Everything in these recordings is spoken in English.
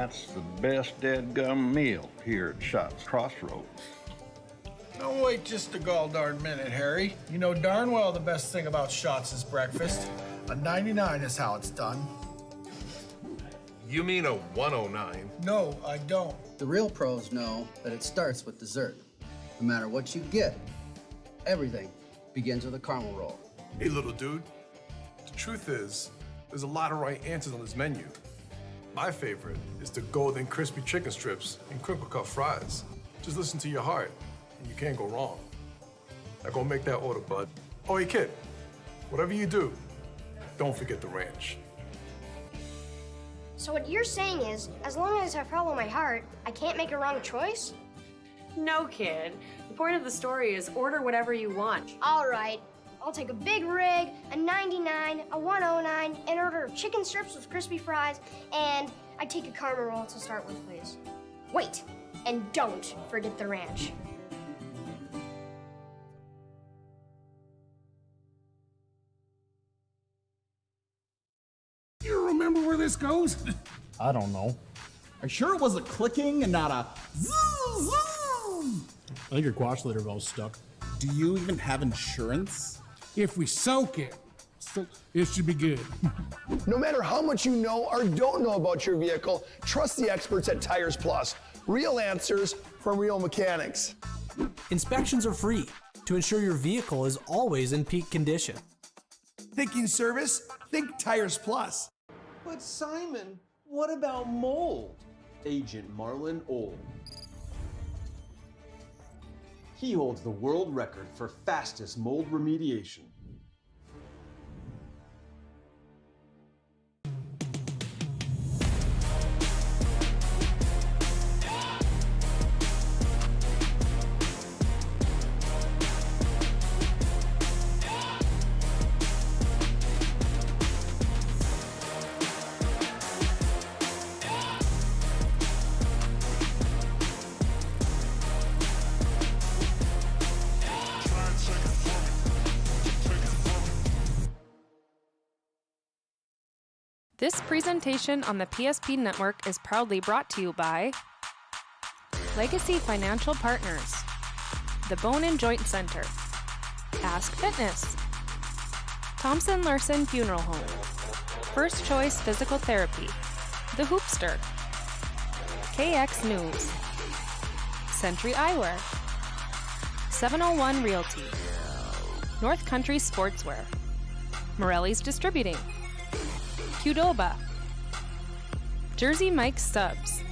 That's the best dead-gum meal here at Shots Crossroads. Don't wait just a gall-darn minute, Harry. You know darn well the best thing about Shots is breakfast. A 99 is how it's done. You mean a 109? No, I don't. The real pros know that it starts with dessert. No matter what you get, everything begins with a caramel roll. Hey, little dude. The truth is, there's a lot of right answers on this menu. My favorite is the golden crispy chicken strips and crinkle cut fries. Just listen to your heart, and you can't go wrong. Now go make that order, bud. Oh, hey, kid, whatever you do, don't forget the ranch. So what you're saying is, as long as I follow my heart, I can't make a wrong choice? No, kid. The point of the story is order whatever you want. All right, I'll take a big rig, a 99, a 109, an order of chicken strips with crispy fries, and I take a caramel roll to start with, please. Wait, and don't forget the ranch. You remember where this goes? I don't know. Are you sure it was a clicking and not a zzz, zzz? I think your quash litter valve's stuck. Do you even have insurance? If we soak it, it should be good. No matter how much you know or don't know about your vehicle, trust the experts at Tires Plus. Real answers from real mechanics. Inspections are free to ensure your vehicle is always in peak condition. Thinking service? Think Tires Plus. But Simon, what about mold? Agent Marlon Old. He holds the world record for fastest mold remediation. This presentation on the PSP Network is proudly brought to you by Legacy Financial Partners, the Bone and Joint Center, Ask Fitness, Thompson Larson Funeral Home, First Choice Physical Therapy, The Hoopster, KX News, Century Eyewear, 701 Realty, North Country Sportswear, Morelli's Distributing, Qdoba, Jersey Mike's Subs,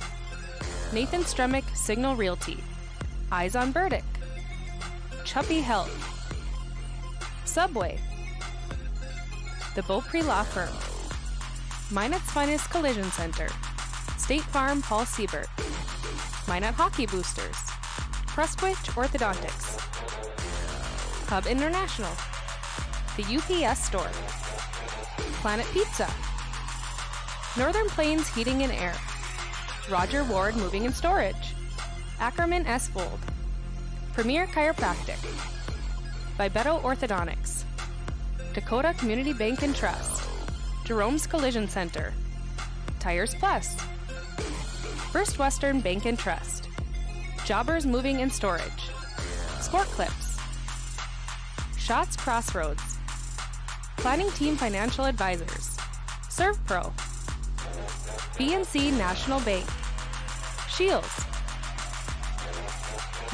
Nathan Stremick Signal Realty, Eyes on Burdick, Chuppy Health, Subway, The Beaupre Law Firm, Minot's Finest Collision Center, State Farm Paul Siebert, Minot Hockey Boosters, Prestwich Orthodontics, Hub International, The UPS Store, Planet Pizza, Northern Plains Heating and Air, Roger Ward Moving and Storage, Ackerman S. Fold, Premier Chiropractic, Vibeto Orthodontics, Dakota Community Bank and Trust, Jerome's Collision Center, Tires Plus, First Western Bank and Trust, Jobbers Moving and Storage, Sport Clips, Shots Crossroads, Planning Team Financial Advisors, ServPro, BNC National Bank, Shields.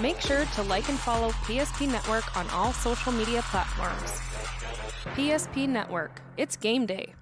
Make sure to like and follow PSP Network on all social media platforms. PSP Network, it's game day.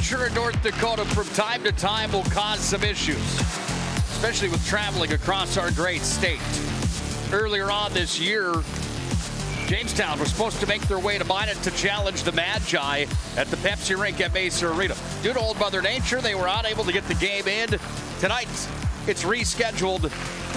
temperature in North Dakota from time to time will cause some issues, especially with traveling across our great state. Earlier on this year, Jamestown was supposed to make their way to Minot to challenge the Magi at the Pepsi Rink at Mesa Arena. Due to Old Mother Nature, they were unable to get the game in. Tonight, it's rescheduled,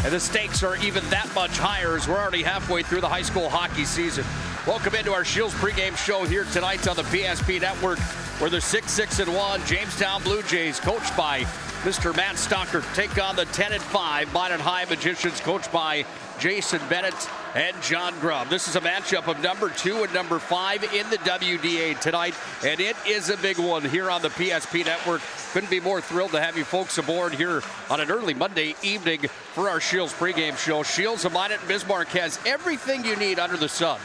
and the stakes are even that much higher as we're already halfway through the high school hockey season. Welcome into our Shields pregame show here tonight on the PSP Network, where the 6-6-1 Jamestown Blue Jays, coached by Mr. Matt Stocker, take on the 10-5 Minot High Magicians, coached by Jason Bennett and John Grubb. This is a matchup of number 2 and number 5 in the WDA tonight, and it is a big one here on the PSP Network. Couldn't be more thrilled to have you folks aboard here on an early Monday evening for our Shields pregame show. Shields of Minot and Bismarck has everything you need under the sun.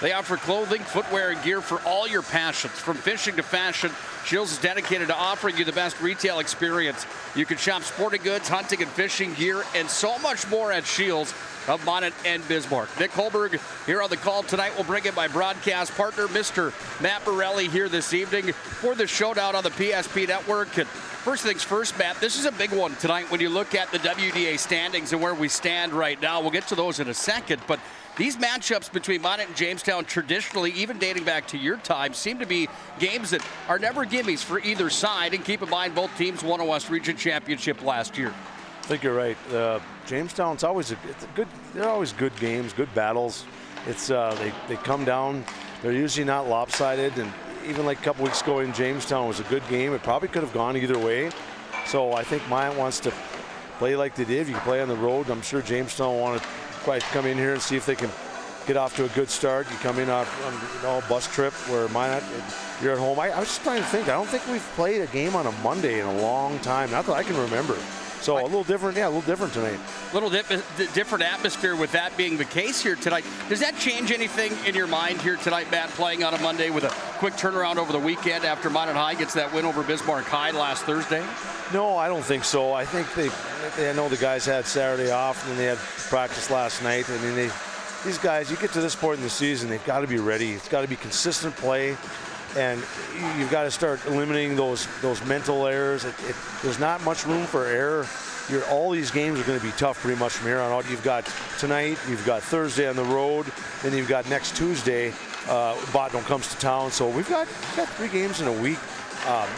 They offer clothing, footwear, and gear for all your passions. From fishing to fashion, Shields is dedicated to offering you the best retail experience. You can shop sporting goods, hunting and fishing gear, and so much more at Shields of Minot and Bismarck. Nick Hulberg here on the call tonight. We'll bring in my broadcast partner, Mr. Matt Morelli, here this evening for the showdown on the PSP Network. And first things first, Matt, this is a big one tonight when you look at the WDA standings and where we stand right now. We'll get to those in a second, but these matchups between Minot and Jamestown, traditionally, even dating back to your time, seem to be games that are never gimmies for either side. And keep in mind, both teams won a West Region championship last year. I think you're right. Jamestown's always they're always good games, good battles. It's they come down. They're usually not lopsided, and even like a couple weeks ago in Jamestown was a good game. It probably could have gone either way. So I think Minot wants to play like they did. You can play on the road. I'm sure Jamestown will want to probably come in here and see if they can get off to a good start. You come in off a bus trip where Minot, you're at home. I was just trying to think. I don't think we've played a game on a Monday in a long time. Not that I can remember. So a little different, a little different tonight. A little different atmosphere with that being the case here tonight. Does that change anything in your mind here tonight, Matt, playing on a Monday with a quick turnaround over the weekend after Minot High gets that win over Bismarck High last Thursday? No, I don't think so. I think I know the guys had Saturday off and then they had practice last night. I mean, these guys, you get to this point in the season, they've got to be ready. It's got to be consistent play. And you've got to start eliminating those mental errors. There's not much room for error. All these games are going to be tough pretty much from here on out. You've got tonight, you've got Thursday on the road, then you've got next Tuesday, Botno comes to town. So we've got 3 games in a week.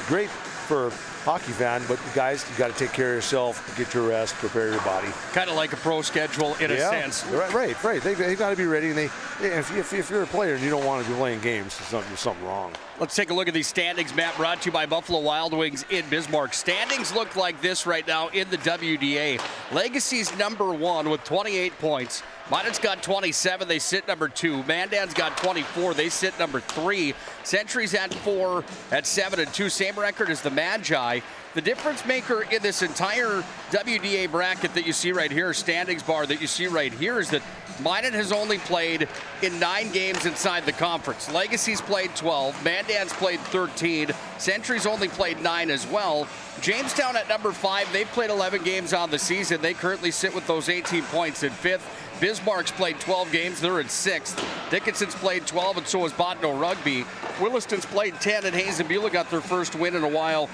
Great for hockey fan, but guys, you got to take care of yourself, get your rest, prepare your body. Kind of like a pro schedule in a sense. Right. They've got to be ready, and if you're a player and you don't want to be playing games, there's something wrong. Let's take a look at these standings, Matt, brought to you by Buffalo Wild Wings in Bismarck. Standings look like this right now in the WDA. Legacy's number 1 with 28 points. Minot's got 27, they sit number 2. Mandan's got 24, they sit number 3. Century's at 4 at 7 and 2. Same record as the Magi. The difference maker in this entire WDA bracket that you see right here, standings bar that you see right here, is that Minot has only played in 9 games inside the conference. Legacy's played 12, Mandan's played 13, Century's only played 9 as well. Jamestown at number 5, they've played 11 games on the season. They currently sit with those 18 points in 5th. Bismarck's played 12 games, they're in 6th. Dickinson's played 12, and so has Botno Rugby. Williston's played 10, and Hayes and Beulah got their first win in a while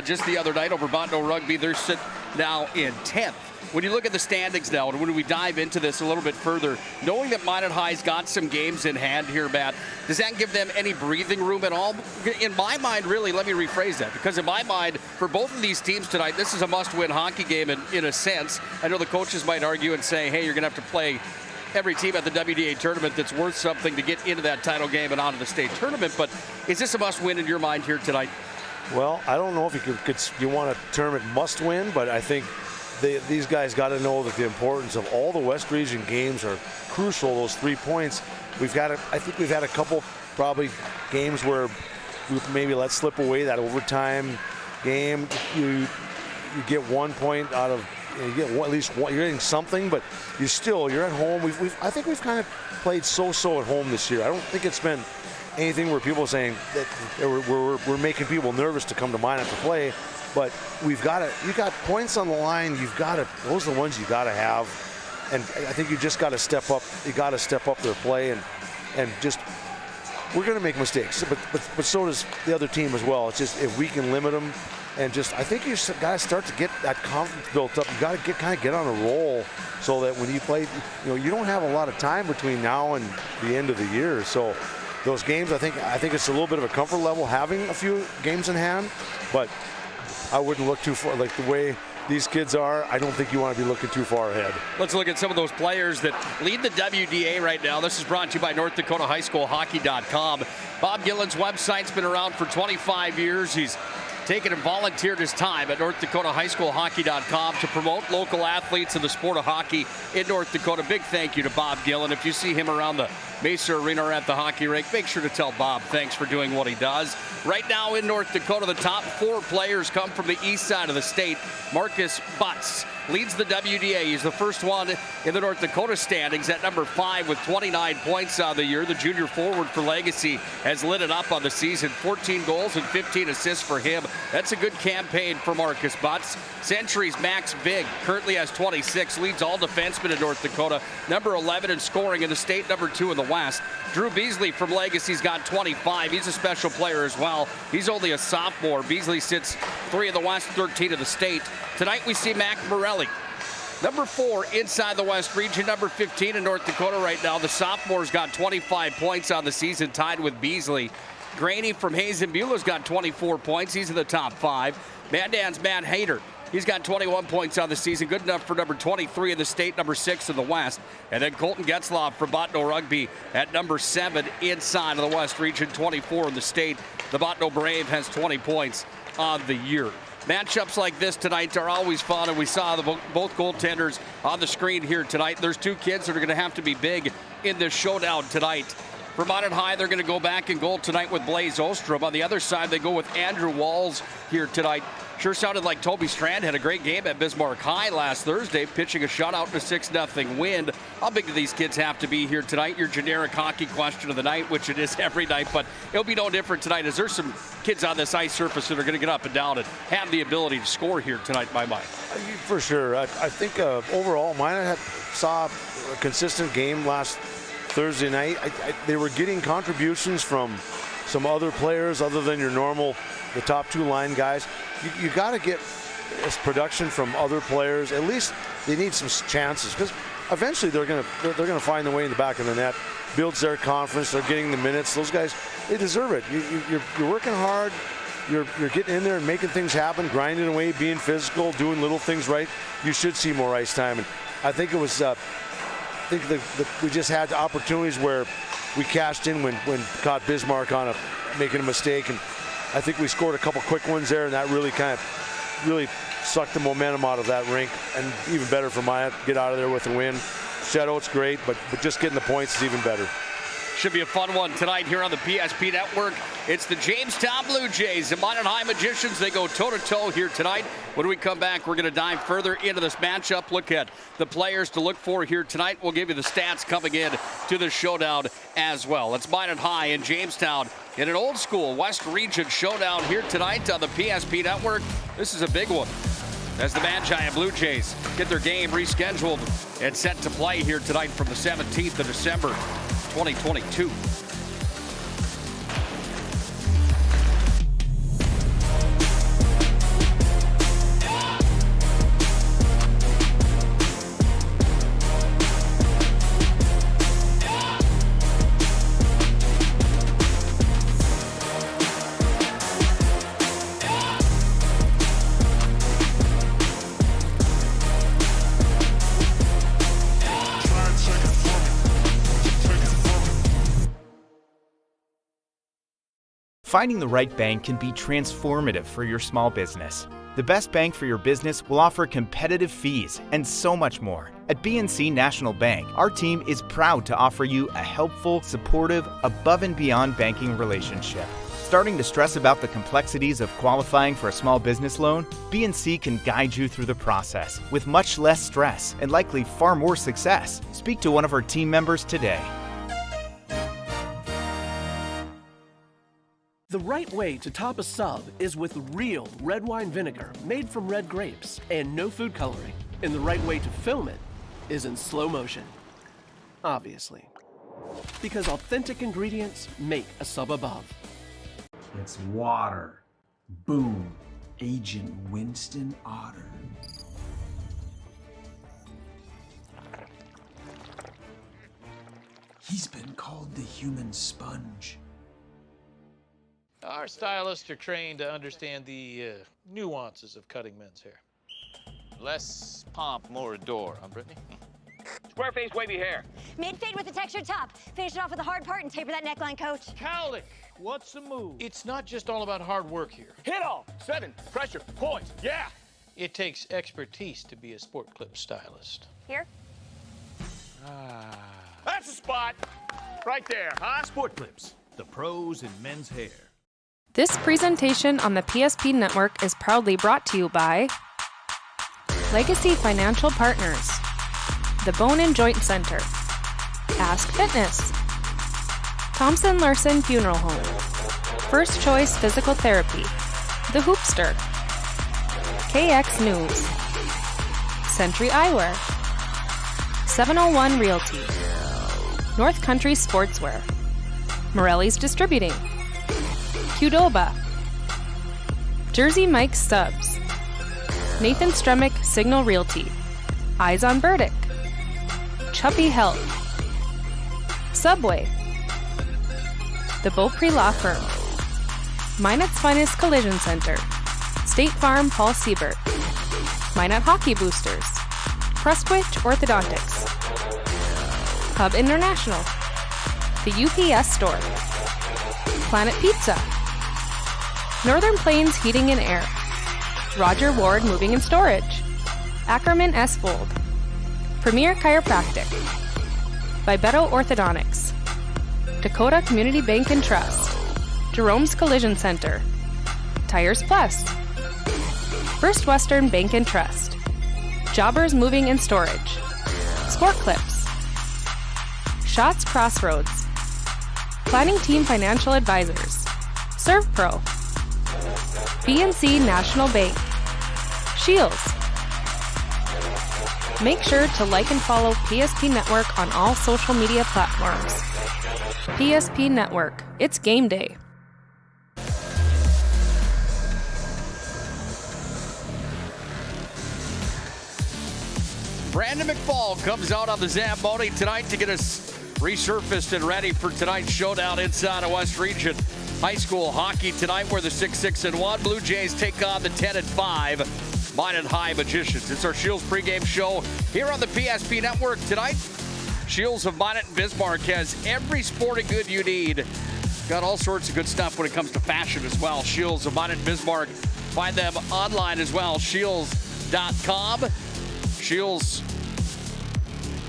just the other night over Botno Rugby. They're sitting now in 10th. When you look at the standings now, and when we dive into this a little bit further, knowing that Minot High's got some games in hand here, Matt, does that give them any breathing room at all? In my mind, really, let me rephrase that, because in my mind, for both of these teams tonight, this is a must-win hockey game in a sense. I know the coaches might argue and say, hey, you're going to have to play every team at the WDA tournament that's worth something to get into that title game and onto the state tournament, but is this a must-win in your mind here tonight? Well, I don't know if you want to term it must-win, but I think these guys got to know that the importance of all the West Region games are crucial. Those 3 points. I think we've had a couple probably games where we've maybe let slip away that overtime game. You get 1 point out of, you get at least one. You're getting something, but you're at home. I think we've kind of played so-so at home this year. I don't think it's been anything where people are saying that we're making people nervous to come to Minot to play. But you got points on the line. Those are the ones you got to have. And I think you just got to step up. You got to step up their play and just we're going to make mistakes, but so does the other team as well. It's just if we can limit them, and just I think you got to start to get that confidence built up. You got to kind of get on a roll so that when you play, you don't have a lot of time between now and the end of the year. So those games, I think it's a little bit of a comfort level having a few games in hand, but I wouldn't look too far. Like the way these kids are, I don't think you want to be looking too far ahead. Let's look at some of those players that lead the WDA right now. This is brought to you by North Dakota High School Hockey.com. Bob Gillen's website's been around for 25 years. He's taken and volunteered his time at North Dakota High School Hockey.com to promote local athletes in the sport of hockey in North Dakota. Big thank you to Bob Gillen. If you see him around the Mesa Arena or at the hockey rink, make sure to tell Bob thanks for doing what he does. Right now in North Dakota, the top 4 players come from the east side of the state. Marcus Butts leads the WDA. He's the first one in the North Dakota standings at number 5 with 29 points on the year. The junior forward for Legacy has lit it up on the season. 14 goals and 15 assists for him. That's a good campaign for Marcus Butts. Century's Max Vig currently has 26, leads all defensemen in North Dakota. Number 11 in scoring in the state, number 2 in the West. Drew Beasley from Legacy's got 25. He's a special player as well. He's only a sophomore. Beasley sits 3 in the West, 13 in the state. Tonight we see Matt Morelli, number 4 inside the West region, number 15 in North Dakota right now. The sophomore's got 25 points on the season, tied with Beasley. Graney from Hazen-Beulah's got 24 points. He's in the top 5. Mandan's Matt Hayter. He's got 21 points on the season, good enough for number 23 in the state, number 6 in the West. And then Colton Getzlaff from Botno Rugby at number 7 inside of the West region, 24 in the state. The Botno Brave has 20 points on the year. Matchups like this tonight are always fun, and we saw both goaltenders on the screen here tonight. There's 2 kids that are going to have to be big in this showdown tonight. For Minot High, they're going to go back in goal tonight with Blaze Ostrom. On the other side, they go with Andrew Walls here tonight. Sure sounded like Toby Strand had a great game at Bismarck High last Thursday, pitching a shutout in a 6-0 win. How big do these kids have to be here tonight? Your generic hockey question of the night, which it is every night, but it'll be no different tonight, as there's some kids on this ice surface that are going to get up and down and have the ability to score here tonight, in my mind. For sure. I think overall, Minot saw a consistent game last Thursday night. They were getting contributions from some other players other than your normal, the top 2 line guys. You got to get this production from other players. At least they need some chances, because eventually they're gonna find their way in the back of the net. Builds their confidence. They're getting the minutes. Those guys, they deserve it. You're working hard. You're getting in there and making things happen, grinding away, being physical, doing little things right. You should see more ice time. And I think it was. We just had opportunities where we cashed in when caught Bismarck on making a mistake, and I think we scored a couple quick ones there, and that really sucked the momentum out of that rink. And even better for Minot, get out of there with a win. Shutouts great, but just getting the points is even better. Should be a fun one tonight here on the PSP Network. It's the Jamestown Blue Jays, the Minot High Magicians. They go toe-to-toe here tonight. When we come back, we're going to dive further into this matchup, look at the players to look for here tonight. We'll give you the stats coming in to the showdown as well. It's Minot High and Jamestown in an old school West Region showdown here tonight on the PSP Network. This is a big one, as the Magi and Blue Jays get their game rescheduled and set to play here tonight from the 17th of December, 2022. Finding the right bank can be transformative for your small business. The best bank for your business will offer competitive fees and so much more. At BNC National Bank, our team is proud to offer you a helpful, supportive, above and beyond banking relationship. Starting to stress about the complexities of qualifying for a small business loan? BNC can guide you through the process with much less stress and likely far more success. Speak to one of our team members today. The right way to top a sub is with real red wine vinegar made from red grapes and no food coloring. And the right way to film it is in slow motion, obviously. Because authentic ingredients make a sub above. It's water. Boom. Agent Winston Otter. He's been called the human sponge. Our stylists are trained to understand the nuances of cutting men's hair. Less pomp, more adore, huh, Brittany? Square face, wavy hair. Mid-fade with a textured top. Finish it off with a hard part and taper that neckline, coach. Cowlick, what's the move? It's not just all about hard work here. Hit all. 7, pressure, points, yeah! It takes expertise to be a sport clip stylist. Here? That's the spot! Right there, huh? Sport Clips, the pros in men's hair. This presentation on the PSP Network is proudly brought to you by Legacy Financial Partners, the Bone and Joint Center, Ask Fitness, Thompson Larson Funeral Home, First Choice Physical Therapy, The Hoopster, KX News, Century Eyewear, 701 Realty, North Country Sportswear, Morelli's Distributing, Qdoba, Jersey Mike's Subs, Nathan Stremick Signal Realty, Eyes on Burdick, Chuppy Health, Subway, The Beaupre Law Firm, Minot's Finest Collision Center, State Farm Paul Siebert, Minot Hockey Boosters, Prestwich Orthodontics, Hub International, The UPS Store, Planet Pizza, Northern Plains Heating and Air, Roger Ward Moving and Storage, Ackerman S. Fold, Premier Chiropractic, Vibetto Orthodontics, Dakota Community Bank and Trust, Jerome's Collision Center, Tires Plus, First Western Bank and Trust, Jobbers Moving and Storage, Sport Clips, Shots Crossroads, Planning Team Financial Advisors, ServPro, BNC National Bank, Shields. Make sure to like and follow PSP Network on all social media platforms. PSP Network, it's game day. Brandon McFall comes out on the Zamboni tonight to get us resurfaced and ready for tonight's showdown inside of West Region High School hockey tonight, where the 6-6-1 Blue Jays take on the 10-5 Minot High Magicians. It's our Shields pregame show here on the PSP Network tonight. Shields of Minot and Bismarck has every sporting good you need. Got all sorts of good stuff when it comes to fashion as well. Shields of Minot and Bismarck. Find them online as well, shields.com. Shields,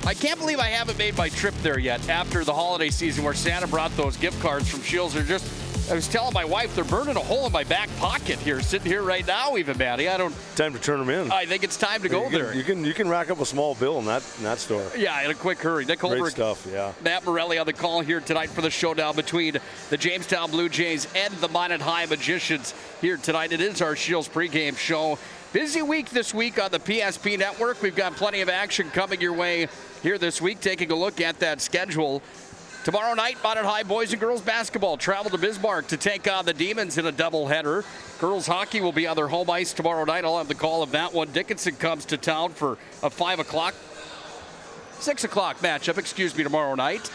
I can't believe I haven't made my trip there yet after the holiday season where Santa brought those gift cards from Shields. They're just, I was telling my wife, they're burning a hole in my back pocket here, sitting here right now even, Matty. Time to turn them in. I think it's time to go there. You can rack up a small bill in that store. Yeah, in a quick hurry. Nick Hulberg, great stuff, yeah. Matt Morelli on the call here tonight for the showdown between the Jamestown Blue Jays and the Minot High Magicians here tonight. It is our Shields pregame show. Busy week this week on the PSP Network. We've got plenty of action coming your way here this week. Taking a look at that schedule. Tomorrow night, Minot High boys and girls basketball travel to Bismarck to take on the Demons in a doubleheader. Girls hockey will be on their home ice tomorrow night. I'll have the call of that one. Dickinson comes to town for a 6 o'clock matchup, tomorrow night.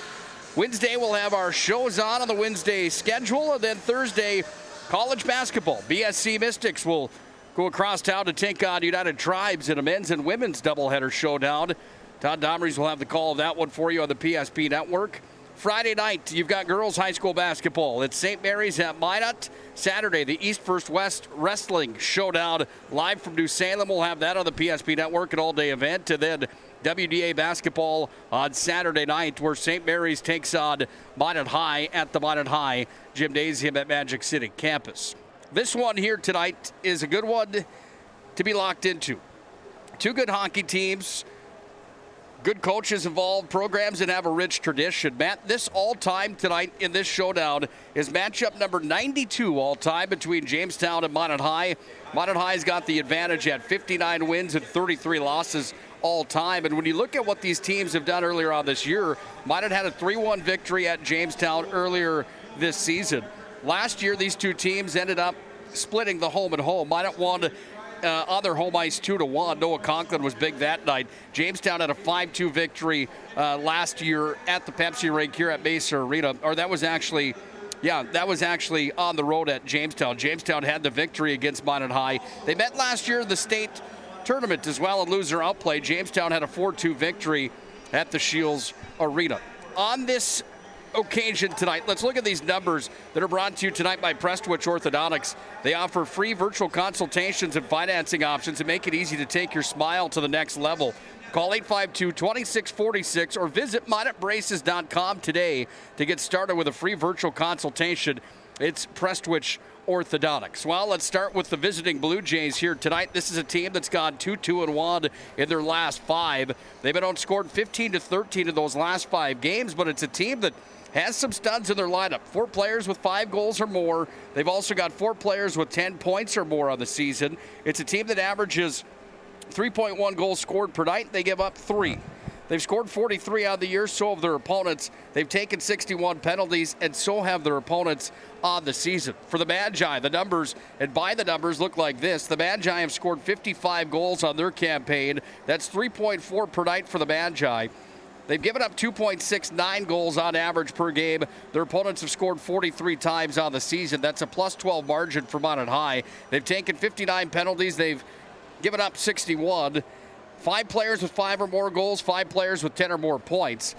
Wednesday, we'll have our shows on the Wednesday schedule. And then Thursday, college basketball. BSC Mystics will go across town to take on United Tribes in a men's and women's doubleheader showdown. Todd Domrys will have the call of that one for you on the PSP Network. Friday night, you've got girls high school basketball. It's St. Mary's at Minot. Saturday, the East First West Wrestling Showdown live from New Salem. We'll have that on the PSP Network, an all-day event. And then WDA basketball on Saturday night, where St. Mary's takes on Minot High at the Minot High Gymnasium at Magic City campus. This one here tonight is a good one to be locked into. Two good hockey teams, good coaches involved, programs that have a rich tradition. Matt, this all-time tonight in this showdown is matchup number 92 all-time between Jamestown and Minot High. Minot High's got the advantage at 59 wins and 33 losses all time. And when you look at what these teams have done earlier on this year, Minot had a 3-1 victory at Jamestown earlier this season. Last year, these two teams ended up splitting the home and home. Minot won on their home ice 2-1. Noah Conklin was big that night. Jamestown had a 5-2 victory last year at the Pepsi Rink here at Mesa Arena. Or that was actually on the road at Jamestown. Jamestown had the victory against Minot High. They met last year in the state tournament as well and loser outplay. Jamestown had a 4-2 victory at the Shields Arena. On this occasion tonight, let's look at these numbers that are brought to you tonight by Prestwich Orthodontics. They offer free virtual consultations and financing options to make it easy to take your smile to the next level. Call 852-2646 or visit minotbraces.com today to get started with a free virtual consultation. It's Prestwich Orthodontics. Well, let's start with the visiting Blue Jays here tonight. This is a team that's gone 2-2-1 in their last 5. They've been outscored 15-13 in those last 5 games, but it's a team that has some studs in their lineup. 4 players with 5 goals or more. They've also got 4 players with 10 points or more on the season. It's a team that averages 3.1 goals scored per night. They give up 3. They've scored 43 on the year, so have their opponents. They've taken 61 penalties, and so have their opponents on the season. For the Magi, the numbers, and by the numbers, look like this. The Magi have scored 55 goals on their campaign. That's 3.4 per night for the Magi. They've given up 2.69 goals on average per game. Their opponents have scored 43 times on the season. That's a plus 12 margin for Minot High. They've taken 59 penalties. They've given up 61. 5 players with 5 or more goals, 5 players with 10 or more points.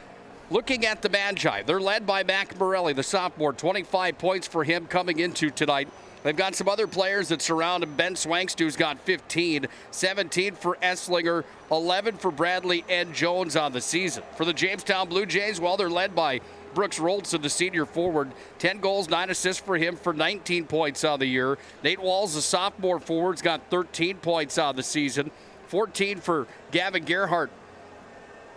Looking at the Magi, they're led by Matt Morelli, the sophomore. 25 points for him coming into tonight. They've got some other players that surround him. Ben Swankstu's got 15, 17 for Esslinger, 11 for Bradley and Jones on the season. For the Jamestown Blue Jays, well, they're led by Brooks Roltz, the senior forward. 10 goals, 9 assists for him for 19 points on the year. Nate Walls, the sophomore forward, has got 13 points on the season. 14 for Gavin Gerhardt,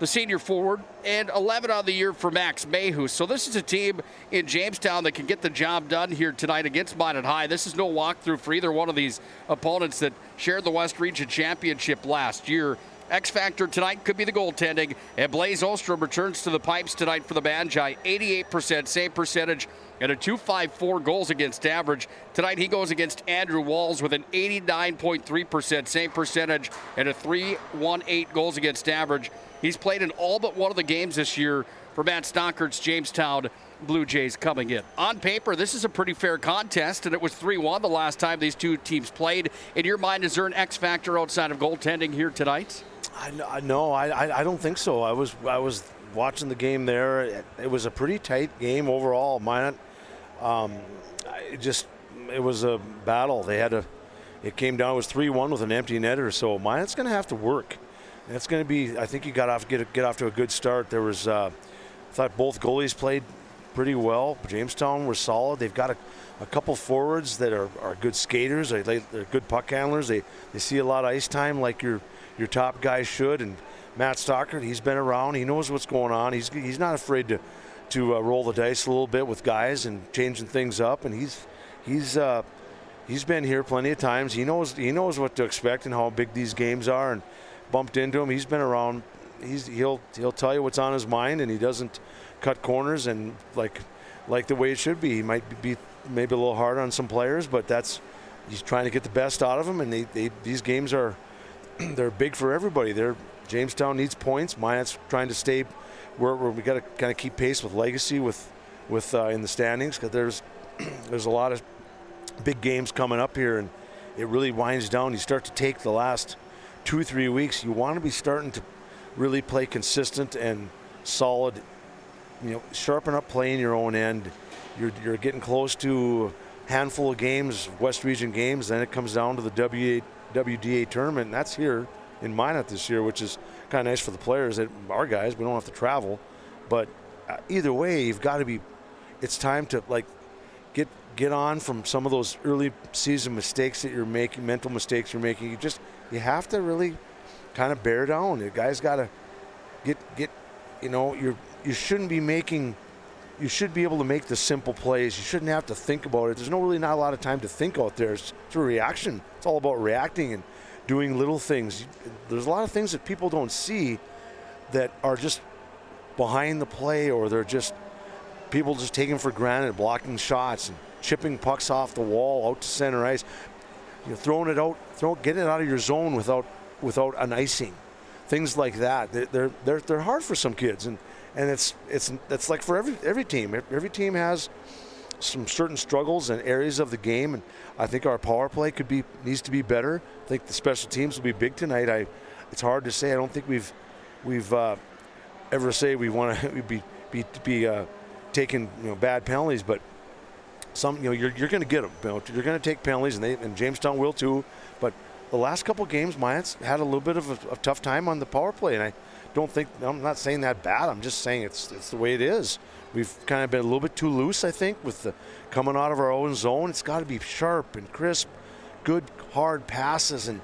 the senior forward, and 11 on the year for Max Mayhew. So this is a team in Jamestown that can get the job done here tonight against Minot High. This is no walkthrough for either one of these opponents that shared the West Region Championship last year. X factor tonight could be the goaltending, and Blaze Ostrom returns to the pipes tonight for the Magi. 88% save percentage and a .254 goals against average. Tonight he goes against Andrew Walls with an 89.3% save percentage and a .318 goals against average. He's played in all but one of the games this year for Matt Stockert's Jamestown Blue Jays coming in. On paper, this is a pretty fair contest, and it was 3-1 the last time these two teams played. In your mind, is there an X factor outside of goaltending here tonight? No, I don't think so. I was watching the game there. It was a pretty tight game overall. Minot, it was a battle. It came down. It was 3-1 with an empty netter. So Minot's going to have to work. And it's going to be. I think you get off to a good start. There was. I thought both goalies played pretty well. Jamestown were solid. They've got a couple forwards that are good skaters. They're good puck handlers. They see a lot of ice time like your top guys should. And Matt Stockert, he's been around. He knows what's going on. He's not afraid to roll the dice a little bit with guys and changing things up. And he's been here plenty of times. He knows what to expect and how big these games are. And bumped into him. He's been around. He'll tell you what's on his mind, and he doesn't cut corners and like the way it should be. He might be maybe a little hard on some players, but he's trying to get the best out of them. And these games they're big for everybody. Jamestown needs points. Minot's trying to stay where we got to kind of keep pace with Legacy with in the standings, because there's a lot of big games coming up here, and it really winds down. You start to take the last 2-3 weeks. You want to be starting to really play consistent and solid. Sharpen up playing your own end. You're getting close to a handful of games, West Region games. Then it comes down to the WDA tournament, and that's here in Minot this year, which is kind of nice for the players. Our guys, we don't have to travel. But either way, you've got to be. It's time to get on from some of those early season mistakes that you're making, mental mistakes you're making. You have to really kind of bear down. The guys got to get. You shouldn't be making. You should be able to make the simple plays. You shouldn't have to think about it. There's not a lot of time to think out there. It's a reaction. It's all about reacting and doing little things. There's a lot of things that people don't see that are just behind the play, or they're just people just taking for granted, blocking shots and chipping pucks off the wall out to center ice. Throwing it out, getting it out of your zone without an icing. Things like that. They're hard for some kids, and it's like for every team. Every team has some certain struggles and areas of the game, and I think our power play needs to be better. I think the special teams will be big tonight. It's hard to say. I don't think we've ever say we want to be taking bad penalties, but some you're going to get them. You're going to take penalties, and Jamestown will too. But the last couple games, Minot's had a little bit of a tough time on the power play, and I'm not saying that bad. I'm just saying it's the way it is. We've kind of been a little bit too loose, I think, with the coming out of our own zone. It's got to be sharp and crisp, good hard passes, and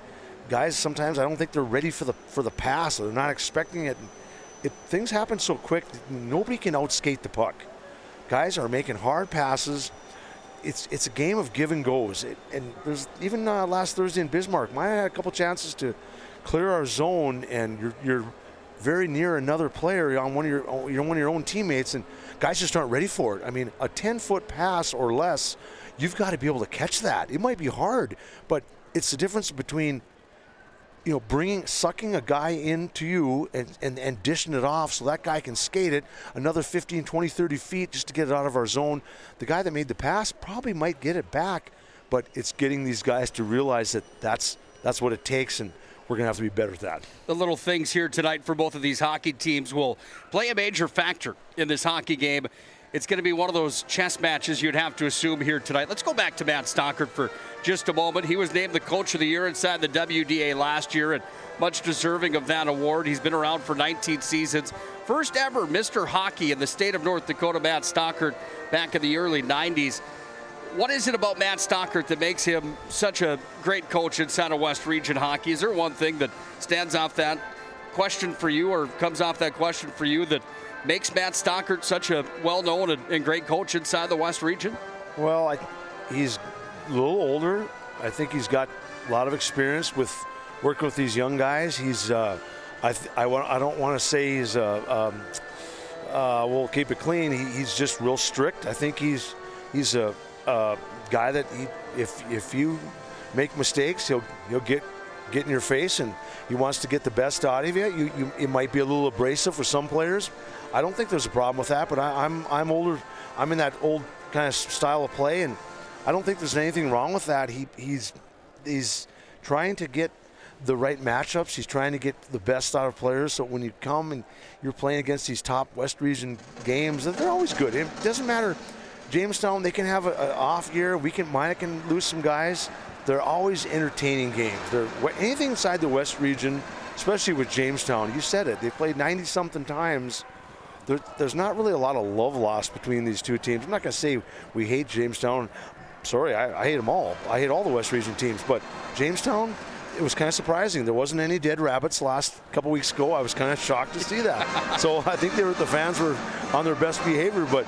guys sometimes I don't think they're ready for the pass. They're not expecting it. Things happen so quick that nobody can outskate the puck. Guys are making hard passes. It's a game of give and goes. And there's even last Thursday in Bismarck, Minot had a couple chances to clear our zone, and you're very near another player on one of your own teammates, and guys just aren't ready for it. I mean, a 10-foot pass or less, you've got to be able to catch that. It might be hard, but it's the difference between sucking a guy into you and dishing it off so that guy can skate it another 15, 20, 30 feet just to get it out of our zone. The guy that made the pass probably might get it back, but it's getting these guys to realize that that's what it takes, and we're going to have to be better at that. The little things here tonight for both of these hockey teams will play a major factor in this hockey game. It's going to be one of those chess matches you'd have to assume here tonight. Let's go back to Matt Stockert for just a moment. He was named the Coach of the Year inside the WDA last year, and much deserving of that award. He's been around for 19 seasons. First ever Mr. Hockey in the state of North Dakota, Matt Stockert, back in the early 90s. What is it about Matt Stockert that makes him such a great coach inside of West Region hockey? Is there one thing that stands off that question for you, or comes off that question for you, that makes Matt Stockert such a well-known and great coach inside the West Region? Well, he's a little older. I think he's got a lot of experience with working with these young guys. He's I don't want to say he's we'll keep it clean. He's just real strict. I think he's a guy that if you make mistakes, he'll get in your face, and he wants to get the best out of you. It might be a little abrasive for some players. I don't think there's a problem with that, but I'm older. I'm in that old kind of style of play, and I don't think there's anything wrong with that. He's trying to get the right matchups. He's trying to get the best out of players, so when you come and you're playing against these top West Region games, they're always good. It doesn't matter. Jamestown, they can have an off year. Minot can lose some guys. They're always entertaining games. Anything inside the West Region, especially with Jamestown, you said it. They played 90-something times. There's not really a lot of love lost between these two teams. I'm not going to say we hate Jamestown. Sorry, I hate them all. I hate all the West Region teams. But Jamestown, it was kind of surprising. There wasn't any dead rabbits last couple weeks ago. I was kind of shocked to see that. So I think the fans were on their best behavior. But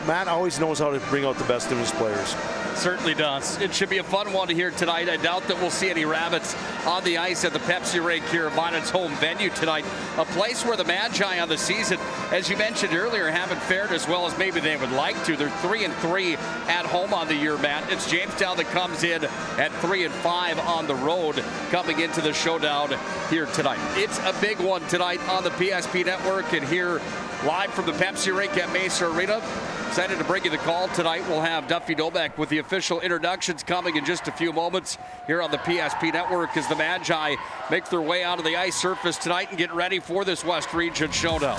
Matt always knows how to bring out the best in his players. Certainly does. It should be a fun one here tonight. I doubt that we'll see any rabbits on the ice at the Pepsi Rink here at Minot's home venue tonight. A place where the Magi on the season, as you mentioned earlier, haven't fared as well as maybe they would like to. They're 3-3 at home on the year, Matt. It's Jamestown that comes in at 3-5 on the road coming into the showdown here tonight. It's a big one tonight on the PSP Network, and here live from the Pepsi Rink at Mesa Arena. Excited to bring you the call tonight. We'll have Duffy Dobeck with the official introductions coming in just a few moments here on the PSP Network as the Magi make their way out of the ice surface tonight and get ready for this West Region showdown.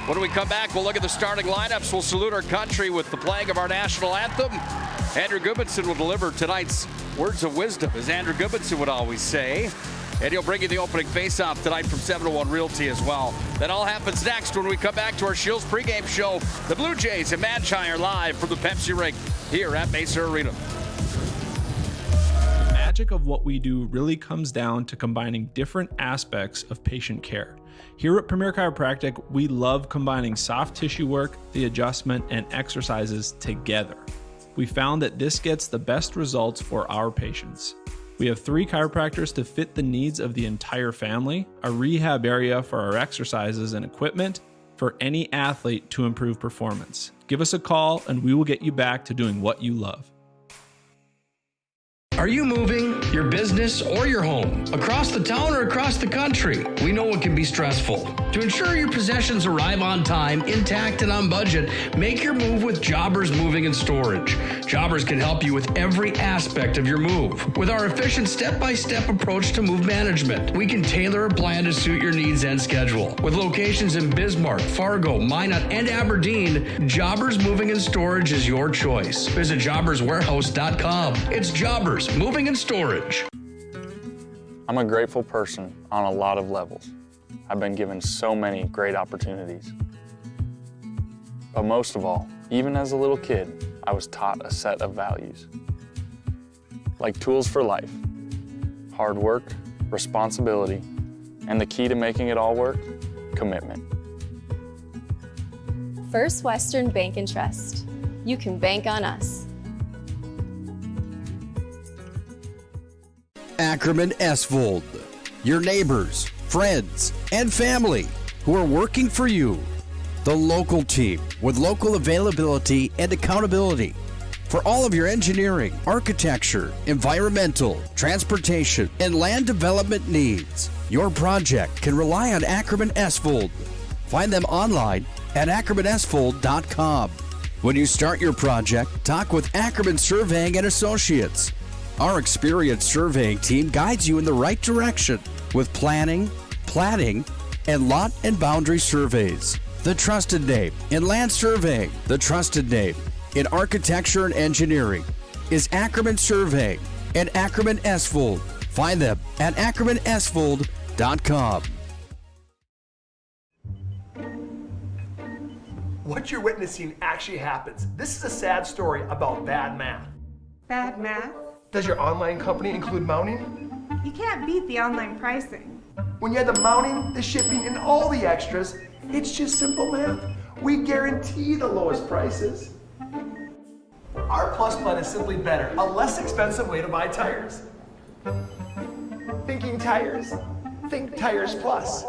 When we come back, we'll look at the starting lineups. We'll salute our country with the playing of our national anthem. Andrew Goodmanson will deliver tonight's words of wisdom, as Andrew Goodmanson would always say. And he'll bring you the opening face-off tonight from 701 Realty as well. That all happens next when we come back to our Shields pregame show. The Blue Jays and Magi are live from the Pepsi Rink here at Mesa Arena. The magic of what we do really comes down to combining different aspects of patient care. Here at Premier Chiropractic, we love combining soft tissue work, the adjustment, and exercises together. We found that this gets the best results for our patients. We have 3 chiropractors to fit the needs of the entire family, a rehab area for our exercises and equipment for any athlete to improve performance. Give us a call and we will get you back to doing what you love. Are you moving your business or your home across the town or across the country? We know it can be stressful. To ensure your possessions arrive on time, intact, and on budget, make your move with Jobbers Moving and Storage. Jobbers can help you with every aspect of your move. With our efficient step-by-step approach to move management, we can tailor a plan to suit your needs and schedule. With locations in Bismarck, Fargo, Minot, and Aberdeen, Jobbers Moving and Storage is your choice. Visit jobberswarehouse.com. It's Jobbers Moving and Storage. I'm a grateful person on a lot of levels. I've been given so many great opportunities. But most of all, even as a little kid, I was taught a set of values. Like tools for life, hard work, responsibility, and the key to making it all work, commitment. First Western Bank and Trust. You can bank on us. Ackerman Esvold, your neighbors, friends, and family who are working for you. The local team with local availability and accountability for all of your engineering, architecture, environmental, transportation, and land development needs. Your project can rely on Ackerman Esvold. Find them online at ackermanesvold.com. When you start your project, talk with Ackerman Surveying and Associates. Our experienced surveying team guides you in the right direction with planning, platting, and lot and boundary surveys. The trusted name in land surveying, the trusted name in architecture and engineering is Ackerman Surveying and Ackerman Esvold. Find them at ackermanesvold.com. What you're witnessing actually happens. This is a sad story about bad math. Bad math? Does your online company include mounting? You can't beat the online pricing. When you have the mounting, the shipping, and all the extras, it's just simple math. We guarantee the lowest prices. Our Plus plan is simply better, a less expensive way to buy tires. Thinking tires? Think Tires Plus.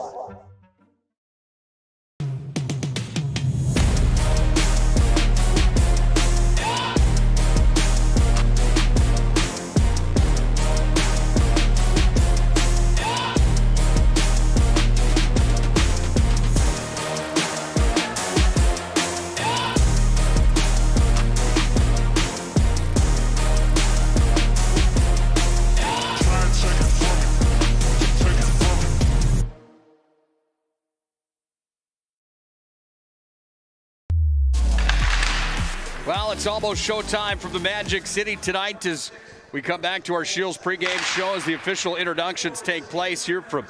Well, it's almost showtime from the Magic City tonight as we come back to our Shields pregame show as the official introductions take place here from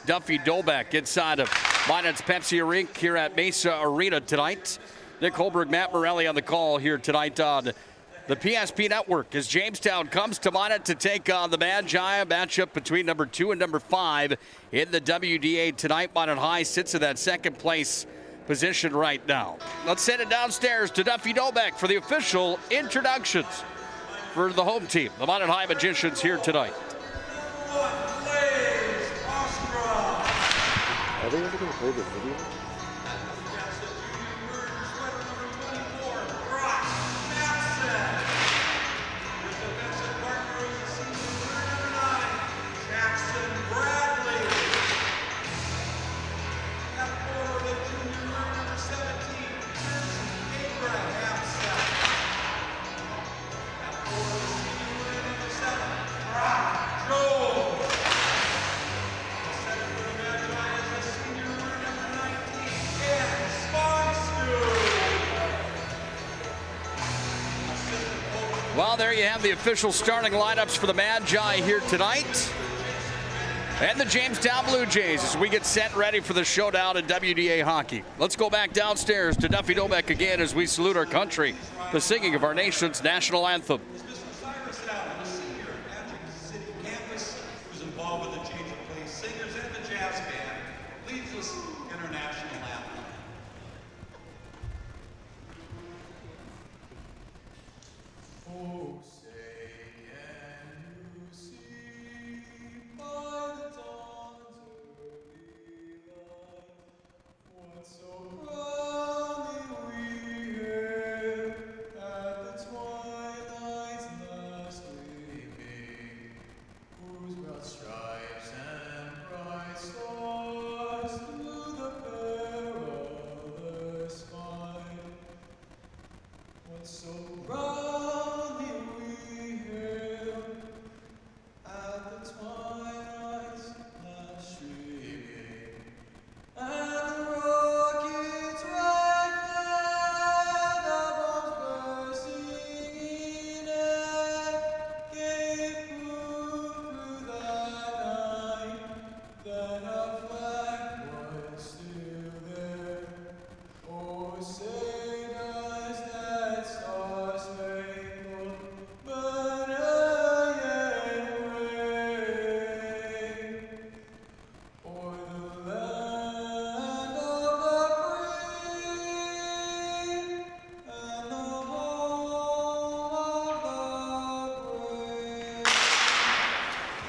Duffy Dolbeck inside of Minot's Pepsi Rink here at Mesa Arena tonight. Nick Hulberg, Matt Morelli on the call here tonight on the PSP Network as Jamestown comes to Minot to take on the Magi, a matchup between number 2 and number 5 in the WDA tonight. Minot High sits in that second place position right now. Let's send it downstairs to Duffy Dolbeck for the official introductions for the home team, the Minot High Magicians, here tonight. Are they ever going to play the video? Well, there you have the official starting lineups for the Magi here tonight. And the Jamestown Blue Jays as we get set ready for the showdown in WDA hockey. Let's go back downstairs to Duffy Dolbeck again as we salute our country, the singing of our nation's national anthem. Oh, say, and you see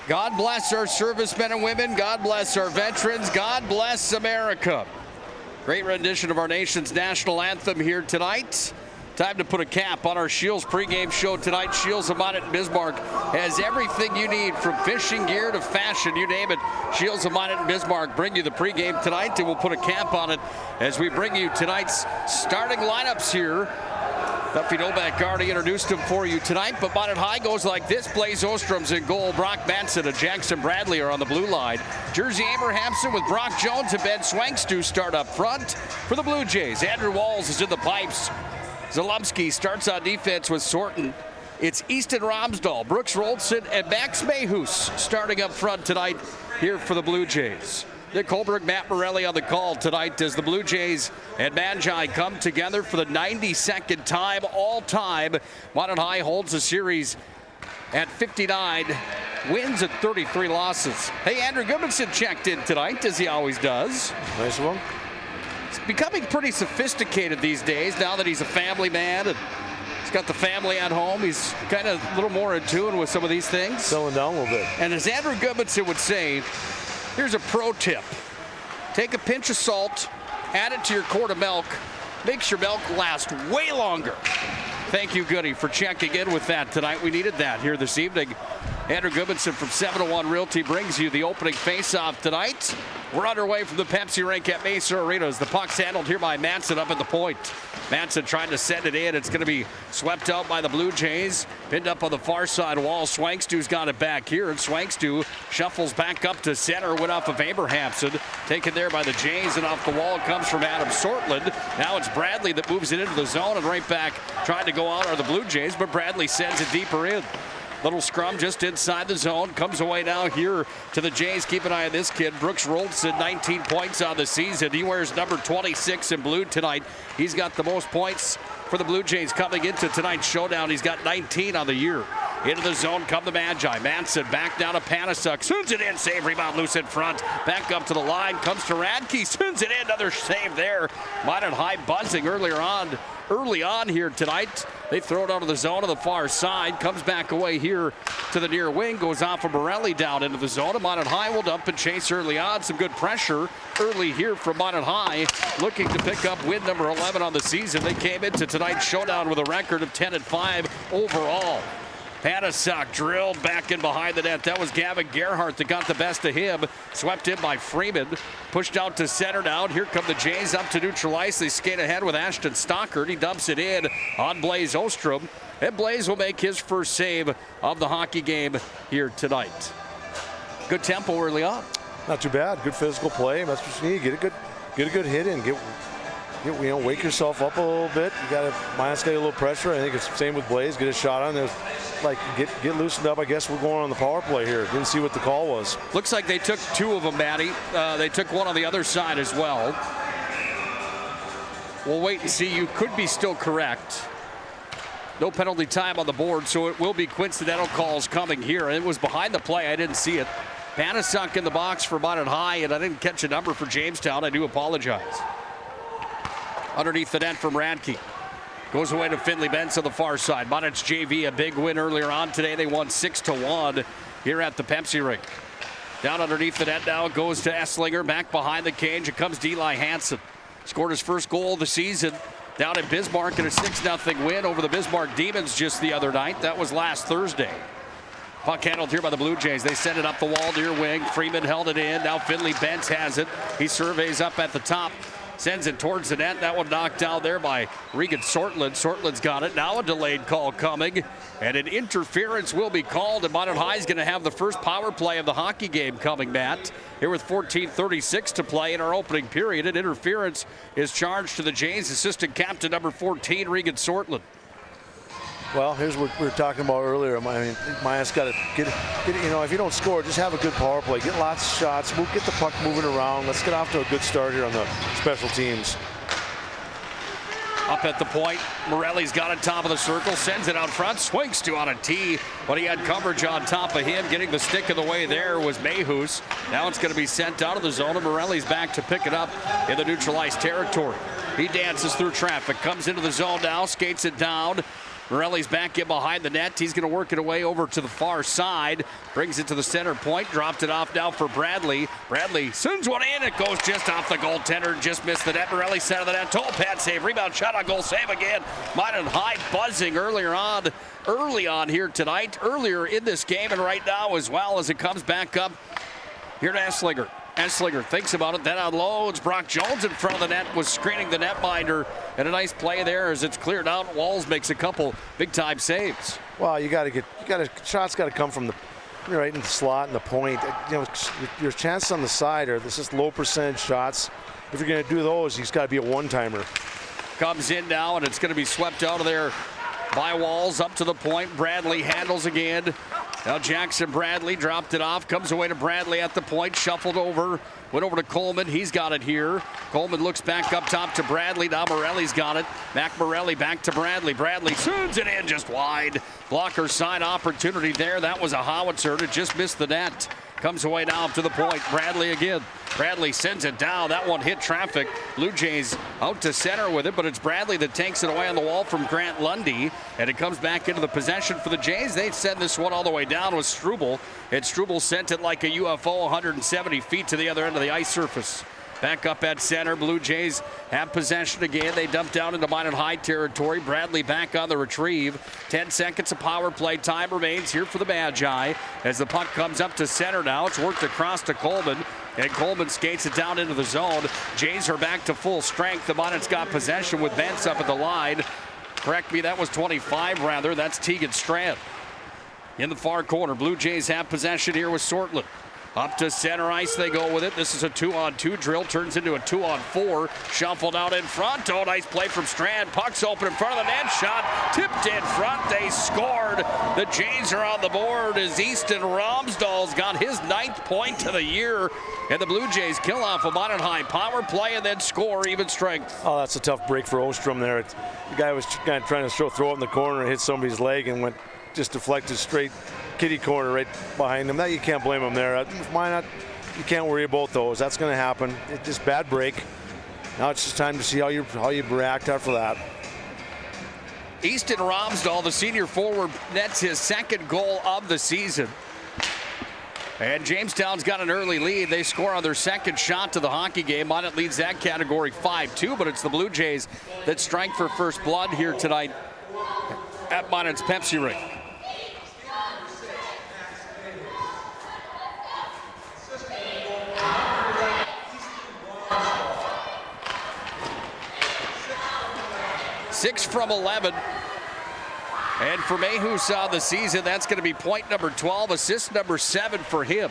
God bless our servicemen and women. God bless our veterans. God bless America. Great rendition of our nation's national anthem here tonight. Time to put a cap on our Shields pregame show tonight. Shields of Minot and Bismarck has everything you need, from fishing gear to fashion, you name it. Shields of Minot and Bismarck bring you the pregame tonight, and we'll put a cap on it as we bring you tonight's starting lineups here. Duffy Novak already introduced him for you tonight, but Minot High goes like this. Blaze Ostrom's in goal. Brock Manson and Jackson Bradley are on the blue line. Jersey Abrahamson with Brock Jones and Ben Swankstu start up front for the Blue Jays. Andrew Walls is in the pipes. Zalumski starts on defense with Sorton. It's Easton Romsdahl, Brooks Roldson, and Max Mayhus starting up front tonight here for the Blue Jays. Nick Hulberg, Matt Morelli on the call tonight as the Blue Jays and Magi come together for the 92nd time all time. Minot High holds the series at 59 wins and 33 losses. Hey, Andrew Goodmanson checked in tonight, as he always does. Nice one. He's becoming pretty sophisticated these days now that he's a family man and he's got the family at home. He's kind of a little more in tune with some of these things. Settling down a little bit. And as Andrew Goodmanson would say, here's a pro tip. Take a pinch of salt, add it to your quart of milk, makes your milk last way longer. Thank you, Goody, for checking in with that tonight. We needed that here this evening. Andrew Goodmanson from 701 Realty brings you the opening face-off tonight. We're underway from the Pepsi Rink at Mesa Arena as the puck's handled here by Manson up at the point. Manson trying to send it in. It's going to be swept out by the Blue Jays. Pinned up on the far side wall. Swankstu's got it back here, and Swankstu shuffles back up to center. Went off of Abrahamson. Taken there by the Jays, and off the wall comes from Adam Sortland. Now it's Bradley that moves it into the zone, and right back trying to go out are the Blue Jays, but Bradley sends it deeper in. Little scrum just inside the zone. Comes away now here to the Jays. Keep an eye on this kid. Brooks Roldson, 19 points on the season. He wears number 26 in blue tonight. He's got the most points for the Blue Jays coming into tonight's showdown. He's got 19 on the year. Into the zone come the Magi. Manson back down to Panasuk. Sends it in. Save, rebound loose in front. Back up to the line. Comes to Radke. Sends it in. Another save there. Minot High buzzing early on here tonight. They throw it out of the zone on the far side. Comes back away here to the near wing. Goes off of Morelli down into the zone. Minot High will dump and chase early on. Some good pressure early here from Minot High. Looking to pick up win number 11 on the season. They came into tonight's showdown with a record of 10-5 overall. Panasuk drilled back in behind the net. That was Gavin Gerhardt that got the best of him. Swept in by Freeman. Pushed out to center now. Here come the Jays up to neutral ice. They skate ahead with Ashton Stockard. He dumps it in on Blaze Ostrom. And Blaze will make his first save of the hockey game here tonight. Good tempo early on. Not too bad. Good physical play. That's what you need. Get a good hit in. Wake yourself up a little bit. You got to minus get a little pressure. I think it's the same with Blaze. Get a shot on there. Like get loosened up. I guess we're going on the power play here. Didn't see what the call was. Looks like they took two of them, Matty. They took one on the other side as well. We'll wait and see. You could be still correct. No penalty time on the board, so it will be coincidental calls coming here. It was behind the play. I didn't see it. Panasuk in the box for Minot High, and I didn't catch a number for Jamestown. I do apologize. Underneath the net from Radke. Goes away to Finley Benz on the far side. Minot's JV, a big win earlier on today. They won 6-1 here at the Pepsi Rink. Down underneath the net now goes to Esslinger. Back behind the cage. It comes Deli Hansen. Scored his first goal of the season down in Bismarck in a 6-0 win over the Bismarck Demons just the other night. That was last Thursday. Puck handled here by the Blue Jays. They send it up the wall near wing. Freeman held it in. Now Finley Benz has it. He surveys up at the top Sends it towards the net. That one knocked down there by Regan Sortland. Sortland's got it. Now a delayed call coming. And an interference will be called. And Minot High is going to have the first power play of the hockey game coming, Matt. Here with 14:36 to play in our opening period. An interference is charged to the Jays. Assistant captain number 14, Regan Sortland. Well, here's what we were talking about earlier. I mean, Maya's got to get, you know, if you don't score, just have a good power play. Get lots of shots. Get the puck moving around. Let's get off to a good start here on the special teams. Up at the point, Morelli's got it top of the circle, sends it out front, swings to on a tee, but he had coverage on top of him. Getting the stick of the way there was Mayhus. Now it's going to be sent out of the zone, and Morelli's back to pick it up in the neutralized territory. He dances through traffic, comes into the zone now, skates it down. Morelli's back in behind the net. He's going to work it away over to the far side. Brings it to the center point. Dropped it off now for Bradley. Bradley sends one in. It goes just off the goaltender. Just missed the net. Morelli center of the net. Toll pad save. Rebound shot on goal. Save again. Minot High buzzing early on here tonight. Earlier in this game and right now as well as it comes back up here to Esslinger. Esslinger thinks about it, then unloads. Brock Jones in front of the net was screening the netminder. And a nice play there as it's cleared out. Walls makes a couple big-time saves. Well, shots got to come from the right in the slot and the point. You know, your chances on the side are this is low percentage shots. If you're going to do those, he's got to be a one-timer. Comes in now, and it's going to be swept out of there by Walls up to the point. Bradley handles again. Now Jackson Bradley dropped it off, comes away to Bradley at the point, shuffled over, went over to Coleman. He's got it here. Coleman looks back up top to Bradley. Now Morelli's got it. Mac Morelli back to Bradley. Bradley sends it in just wide. Blocker side opportunity there. That was a howitzer. It just missed the net. Comes away now up to the point. Bradley again. Bradley sends it down. That one hit traffic. Blue Jays out to center with it, but it's Bradley that takes it away on the wall from Grant Lundy, and it comes back into the possession for the Jays. They send this one all the way down with Struble, and Struble sent it like a UFO 170 feet to the other end of the ice surface. Back up at center, Blue Jays have possession again. They dump down into Minot High territory. Bradley back on the retrieve. 10 seconds of power play time remains here for the Magi as the puck comes up to center now. It's worked across to Coleman, and Coleman skates it down into the zone. Jays are back to full strength. The Minot's got possession with Bentz up at the line. Correct me, that was 25 rather. That's Tegan Strand. In the far corner, Blue Jays have possession here with Sortland. Up to center ice they go with it. This is a 2-on-2 drill. Turns into a 2-on-4. Shuffled out in front. Oh, nice play from Strand. Puck's open in front of the net. Shot tipped in front. They scored. The Jays are on the board as Easton Romsdahl's got his 9th point of the year. And the Blue Jays kill off a Minot High power play and then score even strength. Oh, that's a tough break for Ostrom there. The guy was kind of trying to throw it in the corner and hit somebody's leg and went just deflected straight kitty corner right behind him. That you can't blame him there. Why not? You can't worry about those. That's going to happen. It's just bad break. Now it's just time to see how you react after that. Easton Romsdahl, the senior forward, nets his 2nd goal of the season. And Jamestown's got an early lead. They score on their 2nd shot to the hockey game. Minot leads that category 5-2, but it's the Blue Jays that strike for first blood here tonight at Minot's Pepsi Rink. Six from 11. And for Mayhus on the season, that's going to be point number 12, assist number 7 for him.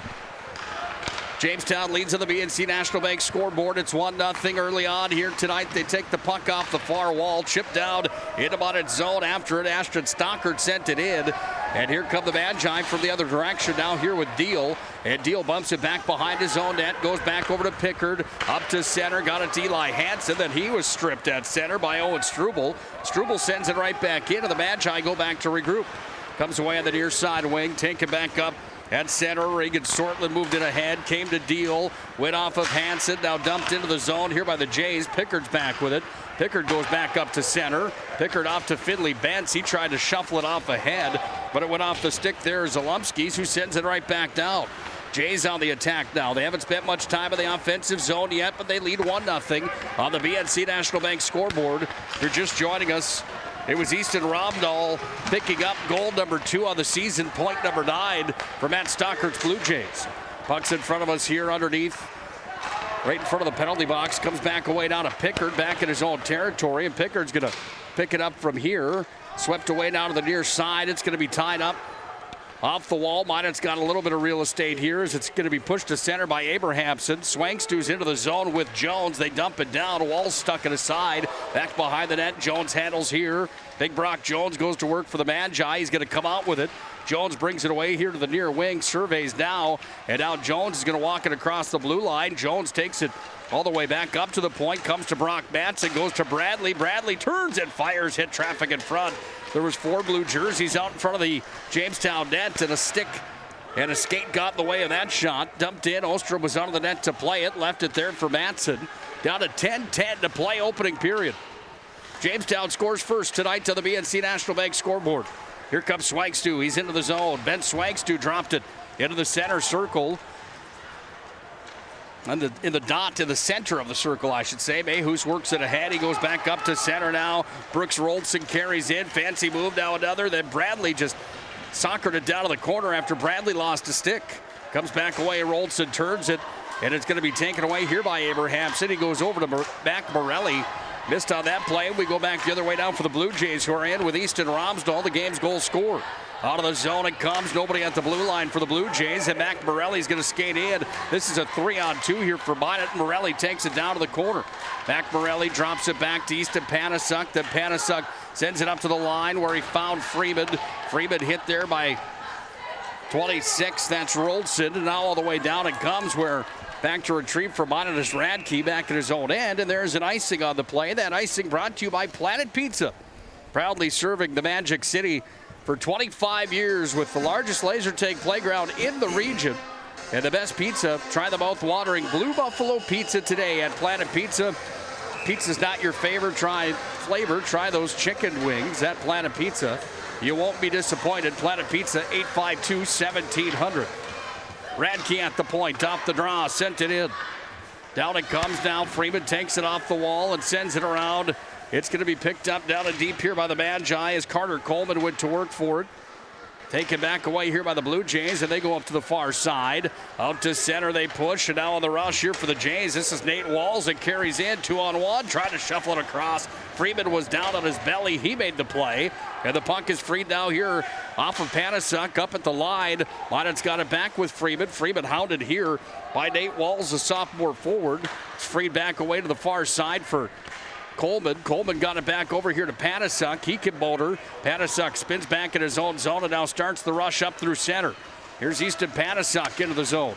Jamestown leads on the BNC National Bank scoreboard. It's 1-0 early on here tonight. They take the puck off the far wall, chip down into Minot's zone. After it, Ashton Stockard sent it in. And here come the Magi from the other direction now here with Deal. And Deal bumps it back behind his own net, goes back over to Pickard, up to center, got it to Eli Hansen. Then he was stripped at center by Owen Struble. Struble sends it right back in, and the Magi go back to regroup. Comes away on the near side wing, take it back up at center. Regan Sortland moved it ahead, came to Deal, went off of Hansen, now dumped into the zone here by the Jays. Pickard's back with it. Pickard goes back up to center. Pickard off to Finley Bentz. He tried to shuffle it off ahead, but it went off the stick there. Zalumskis, who sends it right back down. Jays on the attack now. They haven't spent much time in the offensive zone yet, but they lead 1-0 on the BNC National Bank scoreboard. If you're just joining us, it was Easton Romsdahl picking up goal number 2 on the season, point number 9 for Matt Stockard's Blue Jays. Puck's in front of us here underneath right in front of the penalty box. Comes back away down to Pickard, back in his own territory. And Pickard's going to pick it up from here. Swept away down to the near side. It's going to be tied up off the wall. Minot's got a little bit of real estate here as it's going to be pushed to center by Abrahamson. Swangstu's into the zone with Jones. They dump it down. Wall's stuck it aside. Back behind the net. Jones handles here. Big Brock Jones goes to work for the Magi. He's going to come out with it. Jones brings it away here to the near wing. Surveys now. And now Jones is going to walk it across the blue line. Jones takes it all the way back up to the point. Comes to Brock Matson. Goes to Bradley. Bradley turns and fires. Hit traffic in front. There was 4 blue jerseys out in front of the Jamestown net, and a stick and a skate got in the way of that shot. Dumped in. Ostrom was under the net to play it. Left it there for Matson. Down to 10-10 to play opening period. Jamestown scores first tonight to the BNC National Bank scoreboard. Here comes Swangstu. He's into the zone. Ben Swangstu dropped it into the center circle. In the dot in the center of the circle, I should say. Mayhus works it ahead. He goes back up to center now. Brooks Roldson carries in. Fancy move, now another. Then Bradley just soccered it down to the corner after Bradley lost a stick. Comes back away. Roldson turns it, and it's going to be taken away here by Abrahamson. He goes over to Matt Morelli. Missed on that play. We go back the other way down for the Blue Jays, who are in with Easton Romsdahl, the game's goal scorer. Out of the zone it comes. Nobody at the blue line for the Blue Jays, and Mac Morelli's going to skate in. This is a 3-on-2 here for Minot. Morelli takes it down to the corner. Mac Morelli drops it back to Easton Panasuk. Then Panasuk sends it up to the line where he found Freeman. Freeman hit there by 26. That's Roldson. And now all the way down it comes, where back to retrieve for Minot is Radke back at his own end. And there's an icing on the play. That icing brought to you by Planet Pizza. Proudly serving the Magic City for 25 years with the largest laser tag playground in the region. And the best pizza, try the mouth-watering Blue Buffalo Pizza today at Planet Pizza. Pizza's not your favorite flavor. Try those chicken wings at Planet Pizza. You won't be disappointed. Planet Pizza, 852-1700. Radke at the point, off the draw, sent it in. Down it comes now. Freeman takes it off the wall and sends it around. It's going to be picked up down and deep here by the Magi as Carter Coleman went to work for it. Taken back away here by the Blue Jays, and they go up to the far side. Out to center they push, and now on the rush here for the Jays. This is Nate Walls that carries in 2-on-1, trying to shuffle it across. Freeman was down on his belly. He made the play, and the puck is freed now here off of Panasuk up at the line. Minot's got it back with Freeman. Freeman hounded here by Nate Walls, the sophomore forward. It's freed back away to the far side for Coleman. Coleman got it back over here to Panasuk. He can motor. Panasuk spins back in his own zone and now starts the rush up through center. Here's Easton Panasuk into the zone.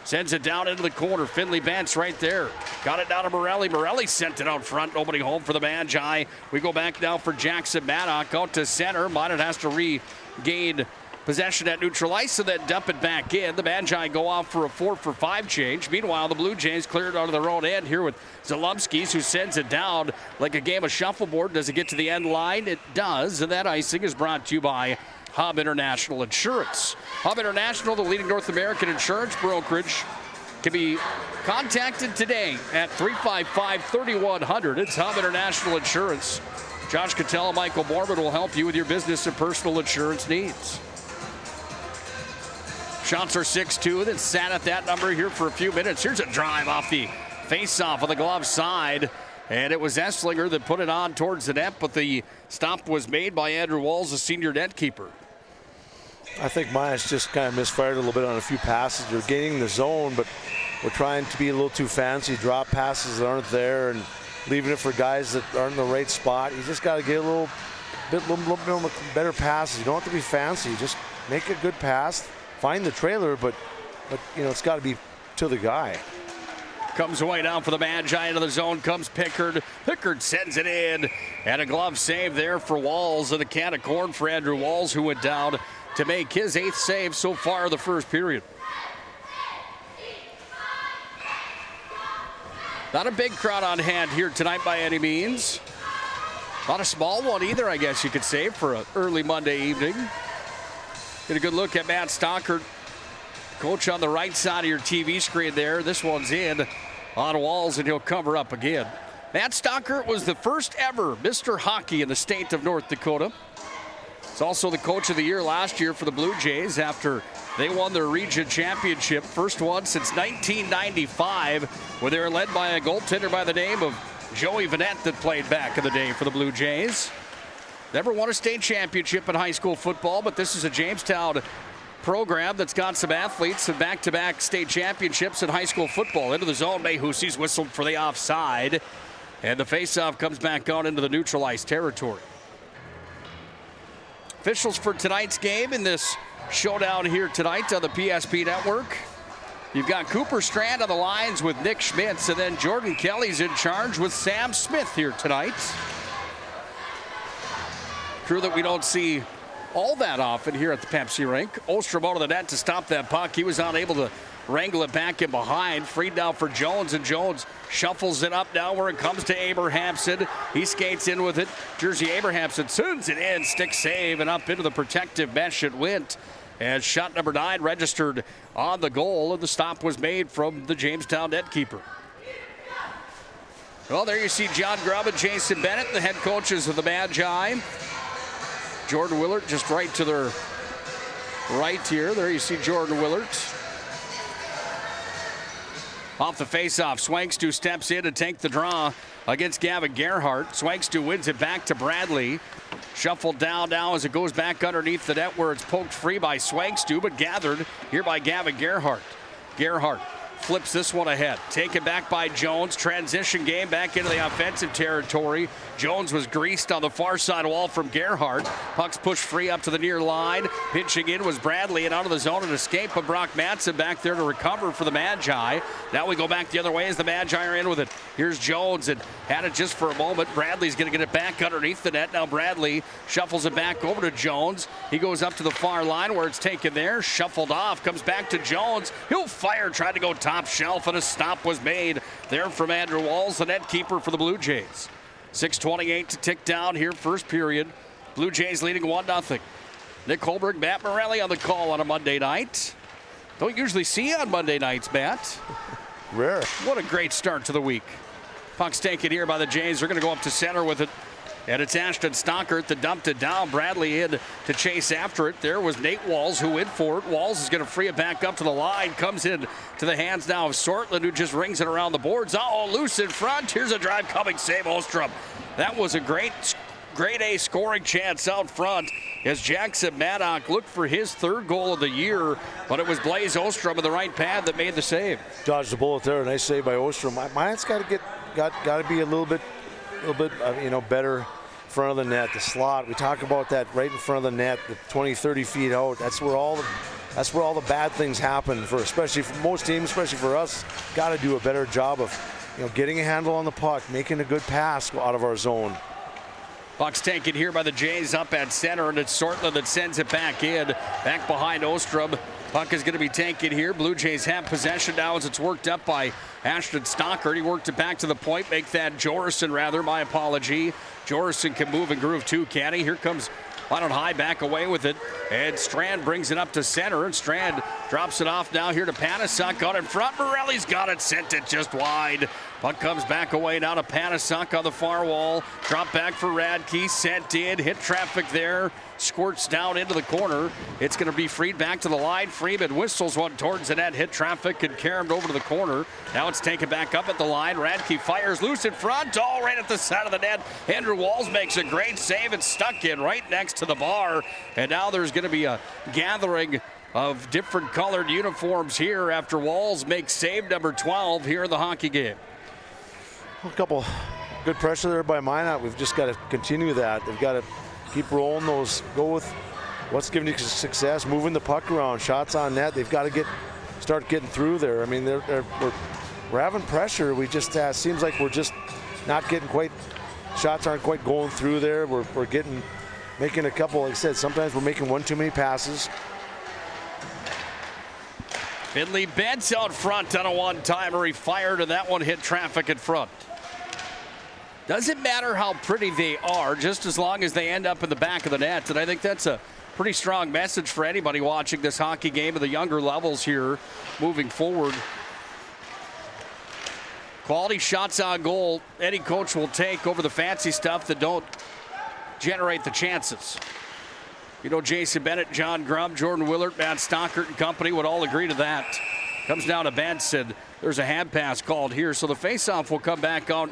Sends it down into the corner. Finley Bentz right there. Got it down to Morelli. Morelli sent it out front. Nobody home for the Magi. We go back now for Jackson Maddock out to center. Minot has to regain possession at neutral ice and then dump it back in. The Magi go off for a 4-for-5 change. Meanwhile, the Blue Jays cleared out of their own end here with Zalumskis, who sends it down like a game of shuffleboard. Does it get to the end line? It does, and that icing is brought to you by Hub International Insurance. Hub International, the leading North American insurance brokerage, can be contacted today at 355-3100. It's Hub International Insurance. Josh Cattell and Michael Mormon will help you with your business and personal insurance needs. Shots are 6-2, then sat at that number here for a few minutes. Here's a drive off the face-off of the glove side, and it was Esslinger that put it on towards the net, but the stop was made by Andrew Walls, the senior net keeper. I think Myers just kind of misfired a little bit on a few passes. They're gaining the zone, but we're trying to be a little too fancy, drop passes that aren't there, and leaving it for guys that aren't in the right spot. You just got to get a little bit better passes. You don't have to be fancy. Just make a good pass. Find the trailer, but you know, it's got to be to the guy. Comes away down for the Magi. Into the zone comes Pickard. Pickard sends it in. And a glove save there for Walls, and a can of corn for Andrew Walls, who went down to make his 8th save so far the first period. Not a big crowd on hand here tonight by any means. Not a small one either, I guess you could say, for an early Monday evening. Get a good look at Matt Stockert. Coach on the right side of your TV screen there. This one's in on Walls, and he'll cover up again. Matt Stockert was the first ever Mr. Hockey in the state of North Dakota. It's also the coach of the year last year for the Blue Jays after they won their region championship. First one since 1995, where they were led by a goaltender by the name of Joey Vanette that played back in the day for the Blue Jays. Never won a state championship in high school football, but this is a Jamestown program that's got some athletes and back-to-back state championships in high school football. Into the zone, Mayhusi's whistled for the offside, and the faceoff comes back out into the neutral ice territory. Officials for tonight's game in this showdown here tonight on the PSP Network. You've got Cooper Strand on the lines with Nick Schmitz, and then Jordan Kelly's in charge with Sam Smith here tonight. Crew that we don't see all that often here at the Pepsi Rink. Ostrom out of the net to stop that puck. He was unable to wrangle it back in behind. Freed now for Jones, and Jones shuffles it up now where it comes to Abrahamson. He skates in with it. Jersey Abrahamson sends it in. Stick save, and up into the protective mesh it went. As shot number 9 registered on the goal, and the stop was made from the Jamestown net keeper. Well, there you see John Grubb and Jason Bennett, the head coaches of the Magi. Jordan Willert just right to their right here. There you see Jordan Willert. Off the faceoff, Swankstu steps in to take the draw against Gavin Gerhardt. Swankstu wins it back to Bradley. Shuffled down now as it goes back underneath the net where it's poked free by Swankstu, but gathered here by Gavin Gerhardt. Gerhardt flips this one ahead. Taken back by Jones. Transition game back into the offensive territory. Jones was greased on the far side wall from Gerhardt. Puck's pushed free up to the near line. Pitching in was Bradley, and out of the zone and escape, but Brock Madsen back there to recover for the Magi. Now we go back the other way as the Magi are in with it. Here's Jones, and had it just for a moment. Bradley's going to get it back underneath the net. Now Bradley shuffles it back over to Jones. He goes up to the far line where it's taken there. Shuffled off, comes back to Jones. He'll fire, tried to go top shelf, and a stop was made there from Andrew Walls, the net keeper for the Blue Jays. 6:28 to tick down here, first period. Blue Jays leading 1-0. Nick Hulberg, Matt Morelli on the call on a Monday night. Don't usually see you on Monday nights, Matt. Rare. What a great start to the week. Puck's taken here by the Jays. They're going to go up to center with it. And it's Ashton Stockert that dumped it down. Bradley in to chase after it. There was Nate Walls who went for it. Walls is going to free it back up to the line. Comes in to the hands now of Sortland, who just rings it around the boards. Oh, loose in front. Here's a drive coming. Save Ostrom. That was a great A scoring chance out front as Jackson Maddock looked for his third goal of the year, but it was Blaze Ostrom in the right pad that made the save. Dodged the bullet there. Nice save by Ostrom. Mine's got to be a little bit, better in front of the net. The slot. We talk about that right in front of the net, the 20, 30 feet out. That's where all the bad things happen for, especially for most teams, especially for us. Got to do a better job of, getting a handle on the puck, making a good pass out of our zone. Puck's taken here by the Jays up at center, and it's Sortland that sends it back in, back behind Ostrom. Puck is going to be taken here. Blue Jays have possession now as it's worked up by Ashton Stockert. He worked it back to the point. Make that Jorison, my apology. Jorison can move and groove too, can he? Here comes on high, back away with it. And Strand brings it up to center, and Strand drops it off now here to Panasuk. Got in front. Morelli's got it, sent it just wide. Puck comes back away now to Panasuk on the far wall. Drop back for Radke, sent in, hit traffic there. Squirts down into the corner. It's going to be freed back to the line. Freeman whistles one towards the net, hit traffic, and carried over to the corner. Now it's taken back up at the line. Radke fires loose in front, all right at the side of the net. Andrew Walls makes a great save and stuck in right next to the bar. And now there's going to be a gathering of different colored uniforms here after Walls makes save number 12 here in the hockey game. A couple good pressure there by Minot. We've just got to continue that. They've got to keep rolling those, go with what's giving you success, moving the puck around, shots on net. They've got to start getting through there. I mean, we're having pressure. We just seems like we're just not getting quite, shots aren't quite going through there. We're making a couple, like I said, sometimes we're making one too many passes. Finley Bentz out front on a one-timer. He fired, and that one hit traffic in front. Doesn't matter how pretty they are, just as long as they end up in the back of the net. And I think that's a pretty strong message for anybody watching this hockey game at the younger levels here moving forward. Quality shots on goal, any coach will take over the fancy stuff that don't generate the chances. You know, Jason Bennett, John Grubb, Jordan Willard, Matt Stockert and company would all agree to that. Comes down to Benson. There's a hand pass called here. So the faceoff will come back out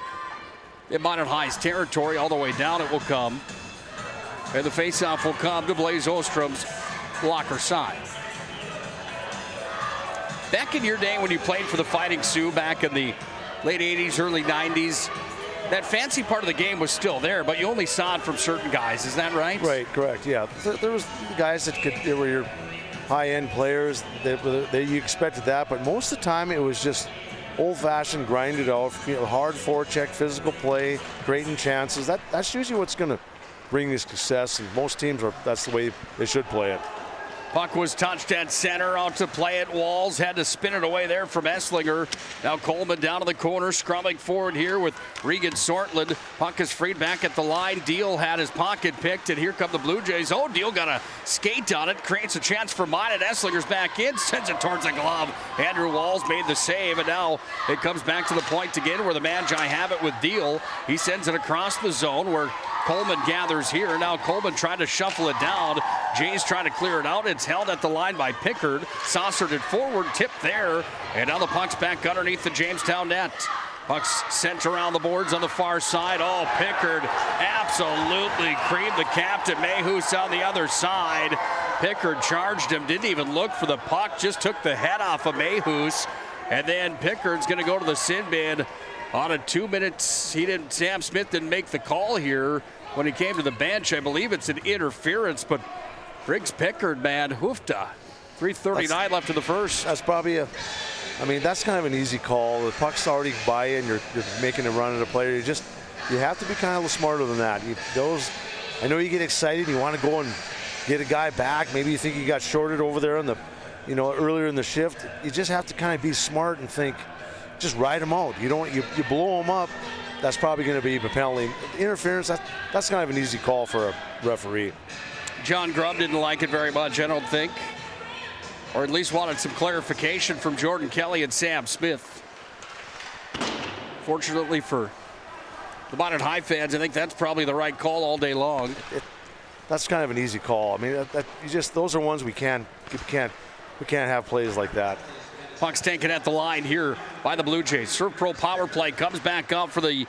in Minot High's territory. All the way down it will come. And the faceoff will come to Blaze Ostrom's blocker side. Back in your day when you played for the Fighting Sioux back in the late 80s, early 90s, that fancy part of the game was still there, but you only saw it from certain guys. Is that right? Right, correct, yeah. There was guys they were your high-end players. You expected that, but most of the time it was just old-fashioned, grinded out, hard forecheck, physical play, creating chances. That's usually what's going to bring you success, and most teams that's the way they should play it. Puck was touched at center, out to play it. Walls had to spin it away there from Esslinger. Now Coleman down to the corner, scrumming forward here with Regan Sortland. Puck is freed back at the line. Deal had his pocket picked, and here come the Blue Jays. Oh, Deal got a skate on it, creates a chance for Minot. Esslinger's back in, sends it towards the glove. Andrew Walls made the save, and now it comes back to the point again where the Magi have it with Deal. He sends it across the zone where Coleman gathers here. Now Coleman trying to shuffle it down. Jays trying to clear it out. It's held at the line by Pickard. Saucered it forward, tipped there. And now the puck's back underneath the Jamestown net. Puck's sent around the boards on the far side. Oh, Pickard absolutely creamed the captain. Mayhus on the other side. Pickard charged him, didn't even look for the puck, just took the head off of Mayhus. And then Pickard's going to go to the sin bin. On a 2 minutes, Sam Smith didn't make the call here when he came to the bench. I believe it's an interference, but Briggs Pickard, man, hoofda. 3:39 left in the first. That's probably that's kind of an easy call. The puck's already by you and you're making a run at a player. You have to be kind of a little smarter than that. I know you get excited, you want to go and get a guy back. Maybe you think you got shorted over there on the, earlier in the shift. You just have to kind of be smart and think, just ride them out. You blow them up, that's probably going to be a penalty. Interference, that's kind of an easy call for a referee. John Grubb didn't like it very much, I don't think. Or at least wanted some clarification from Jordan Kelly and Sam Smith. Fortunately for the Minot High fans, I think that's probably the right call all day long. That's kind of an easy call. I mean, those are ones we can't have plays like that. Puck's taken at the line here by the Blue Jays. Surf Pro power play comes back out for the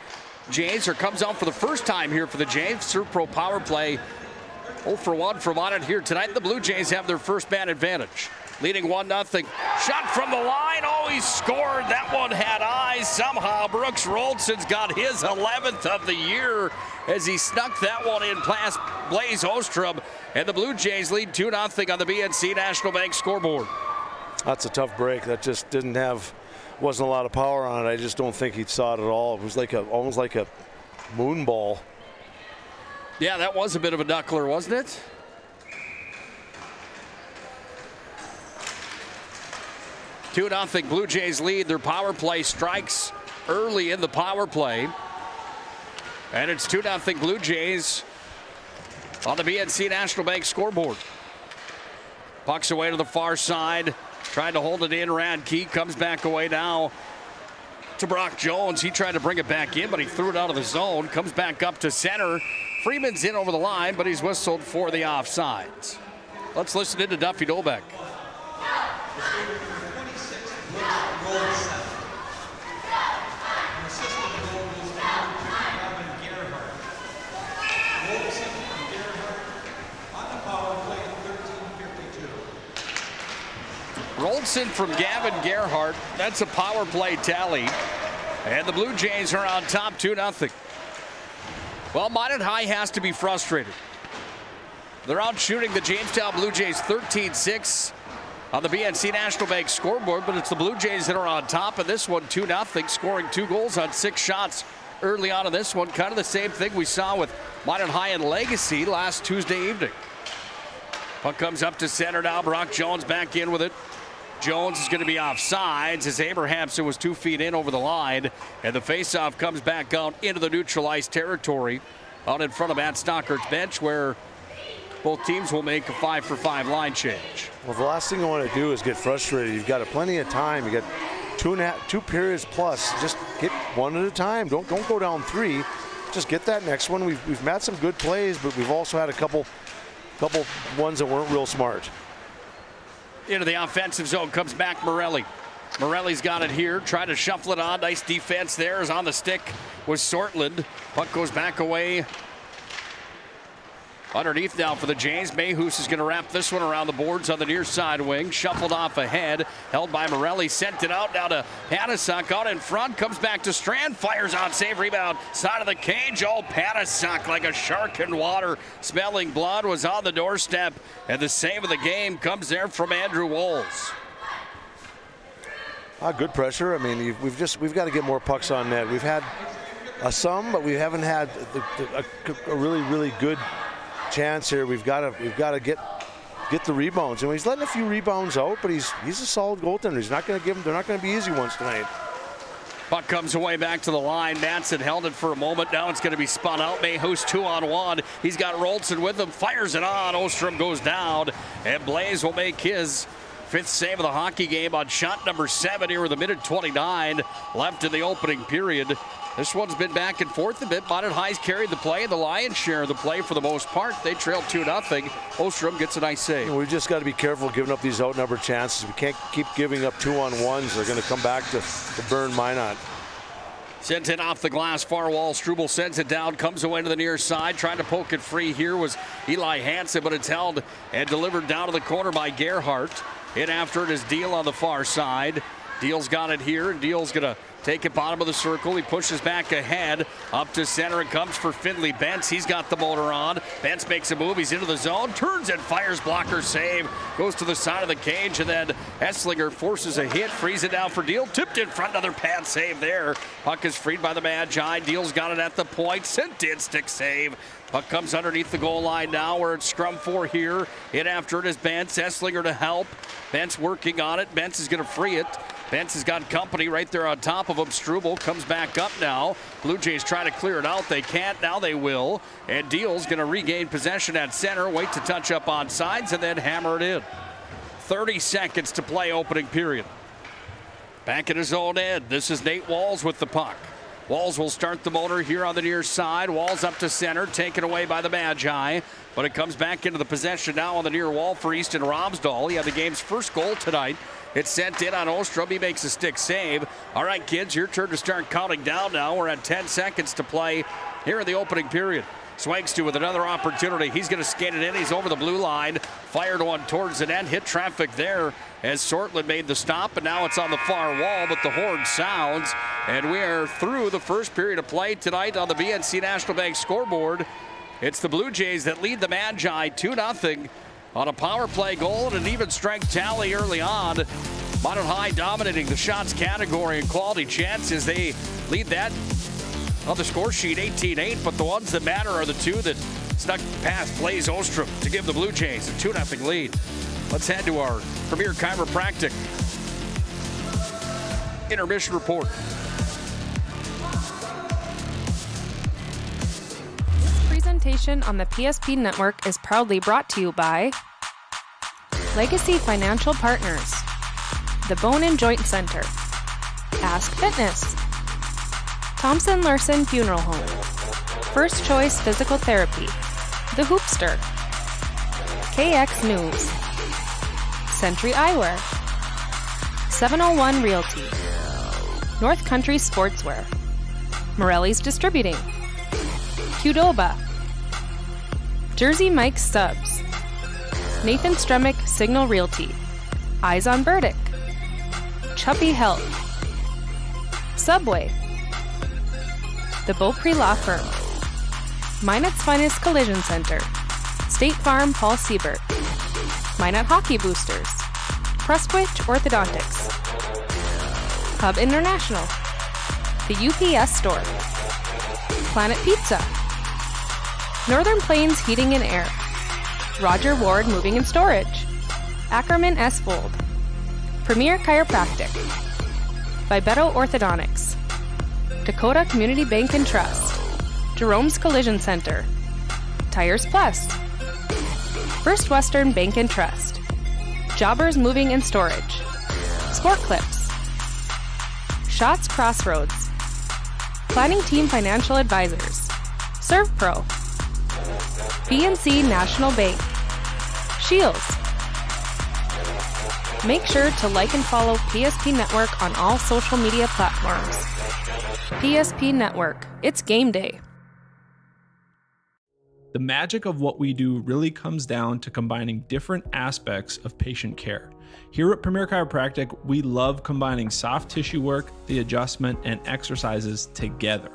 Jays, or comes out for the first time here for the Jays. Surf Pro power play 0 for 1 for Minot here tonight. The Blue Jays have their first man advantage. Leading 1-0. Shot from the line. Oh, he scored. That one had eyes. Somehow Brooks Roldson's got his 11th of the year as he snuck that one in past Blaze Ostrom. And the Blue Jays lead 2-0 on the BNC National Bank scoreboard. That's a tough break. That just wasn't a lot of power on it. I just don't think he saw it at all. It was almost like a moon ball. Yeah, that was a bit of a knuckler, wasn't it? Two 2-0 Blue Jays lead. Their power play strikes early in the power play. And it's 2-0 Blue Jays on the BNC National Bank scoreboard. Puck's away to the far side. Tried to hold it in. Radke comes back away now to Brock Jones. He tried to bring it back in, but he threw it out of the zone. Comes back up to center. Freeman's in over the line, but he's whistled for the offsides. Let's listen in to Duffy Dolbeck. Roldson from Gavin Gerhardt. That's a power play tally. And the Blue Jays are on top 2-0. Well, Minot High has to be frustrated. They're out shooting the Jamestown Blue Jays 13-6 on the BNC National Bank scoreboard, but it's the Blue Jays that are on top of this one 2-0, scoring 2 goals on 6 shots early on in this one. Kind of the same thing we saw with Minot High and Legacy last Tuesday evening. Puck comes up to center now. Brock Jones back in with it. Jones is going to be offsides as Abrahamson was 2 feet in over the line. And the faceoff comes back out into the neutral ice territory out in front of Matt Stockert's bench, where both teams will make a 5-for-5 line change. Well, the last thing you want to do is get frustrated. You've got plenty of time. You got 2 periods plus. Just get one at a time. Don't go down 3. Just get that next one. We've met some good plays, but we've also had a couple couple ones that weren't real smart. Into the offensive zone comes back Morelli. Morelli's got it here, trying to shuffle it on. Nice defense there, is on the stick with Sortland. Puck goes back away. Underneath now for the Jays. Mayhus is going to wrap this one around the boards on the near side wing. Shuffled off ahead. Held by Morelli. Sent it out now to Panasock. Out in front. Comes back to Strand. Fires out. Save rebound. Side of the cage. Oh, Panasock like a shark in water. Smelling blood was on the doorstep. And the save of the game comes there from Andrew Walls. Good pressure. I mean, we've got to get more pucks on net. We've had some, but we haven't had a really good chance here. We've got to get the rebounds, and he's letting a few rebounds out, but he's a solid goaltender. He's not going to give them. They're not going to be easy ones tonight. Puck comes away back to the line. Manson held it for a moment. Now it's going to be spun out. Mayhus 2-on-1. He's got Rolson with him. Fires it on. Ostrom goes down, and Blaze will make his 5th save of the hockey game on shot number 7 here with a minute 29 left in the opening period. This one's been back and forth a bit. Bonnet High's carried the play, the lion's share of the play for the most part. They trail 2-0. Ostrom gets a nice save. We've just got to be careful giving up these outnumbered chances. We can't keep giving up 2-on-1s. They're going to come back to burn Minot. Sent it off the glass far wall. Struble sends it down, comes away to the near side. Trying to poke it free here was Eli Hansen, but it's held and delivered down to the corner by Gerhardt. In after it is Deal on the far side. Deal's got it here, and Deal's going to take it bottom of the circle. He pushes back ahead. Up to center it comes for Finley Bentz. He's got the motor on. Bentz makes a move. He's into the zone. Turns and fires. Blocker save. Goes to the side of the cage. And then Esslinger forces a hit. Frees it down for Deal. Tipped in front. Another pad save there. Puck is freed by the Magi. Deal's got it at the point. Sent in. Stick save. Puck comes underneath the goal line now where it's scrum 4 here. In after it is Bentz. Esslinger to help. Bentz working on it. Bentz is going to free it. Bentz has got company right there on top of him. Struble comes back up now. Blue Jays try to clear it out. They can't. Now they will. And Deal's going to regain possession at center. Wait to touch up on sides and then hammer it in. 30 seconds to play opening period. Back in his own end. This is Nate Walls with the puck. Walls will start the motor here on the near side. Walls up to center, taken away by the Magi. But it comes back into the possession now on the near wall for Easton Romsdahl. He had the game's first goal tonight. It's sent in on Ostrom. He makes a stick save. All right, kids, your turn to start counting down now. We're at 10 seconds to play here in the opening period. Swagstu with another opportunity. He's going to skate it in. He's over the blue line. Fired one towards the net. Hit traffic there as Sortland made the stop. And now it's on the far wall, but the horn sounds. And we are through the first period of play tonight on the BNC National Bank scoreboard. It's the Blue Jays that lead the Magi 2-0 on a power play goal and an even strength tally early on. Minot High dominating the shots category and quality chances. They lead that on the score sheet 18-8, but the ones that matter are the two that snuck past Blaze Ostrom to give the Blue Jays a 2-0 lead. Let's head to our Premier Chiropractic intermission report. Presentation on the PSP Network is proudly brought to you by Legacy Financial Partners, the Bone and Joint Center, Ask Fitness, Thompson Larson Funeral Home, First Choice Physical Therapy, The Hoopster, KX News, Century Eyewear, 701 Realty, North Country Sportswear, Morelli's Distributing, Qdoba, Jersey Mike's Subs, Nathan Stremick Signal Realty, Eyes on Burdick, Chuppy Health, Subway, The Beaupre Law Firm, Minot's Finest Collision Center, State Farm Paul Siebert, Minot Hockey Boosters, Prestwich Orthodontics, Hub International, The UPS Store, Planet Pizza, Northern Plains Heating and Air, Roger Ward Moving and Storage, Ackerman S. Fold, Premier Chiropractic, Vibeto Orthodontics, Dakota Community Bank and Trust, Jerome's Collision Center, Tires Plus, First Western Bank and Trust, Jobbers Moving and Storage, Sport Clips, Shots Crossroads, Planning Team Financial Advisors, ServPro, BNC National Bank, Shields. Make sure to like and follow PSP Network on all social media platforms. PSP Network, it's game day. The magic of what we do really comes down to combining different aspects of patient care. Here at Premier Chiropractic, we love combining soft tissue work, the adjustment, and exercises together.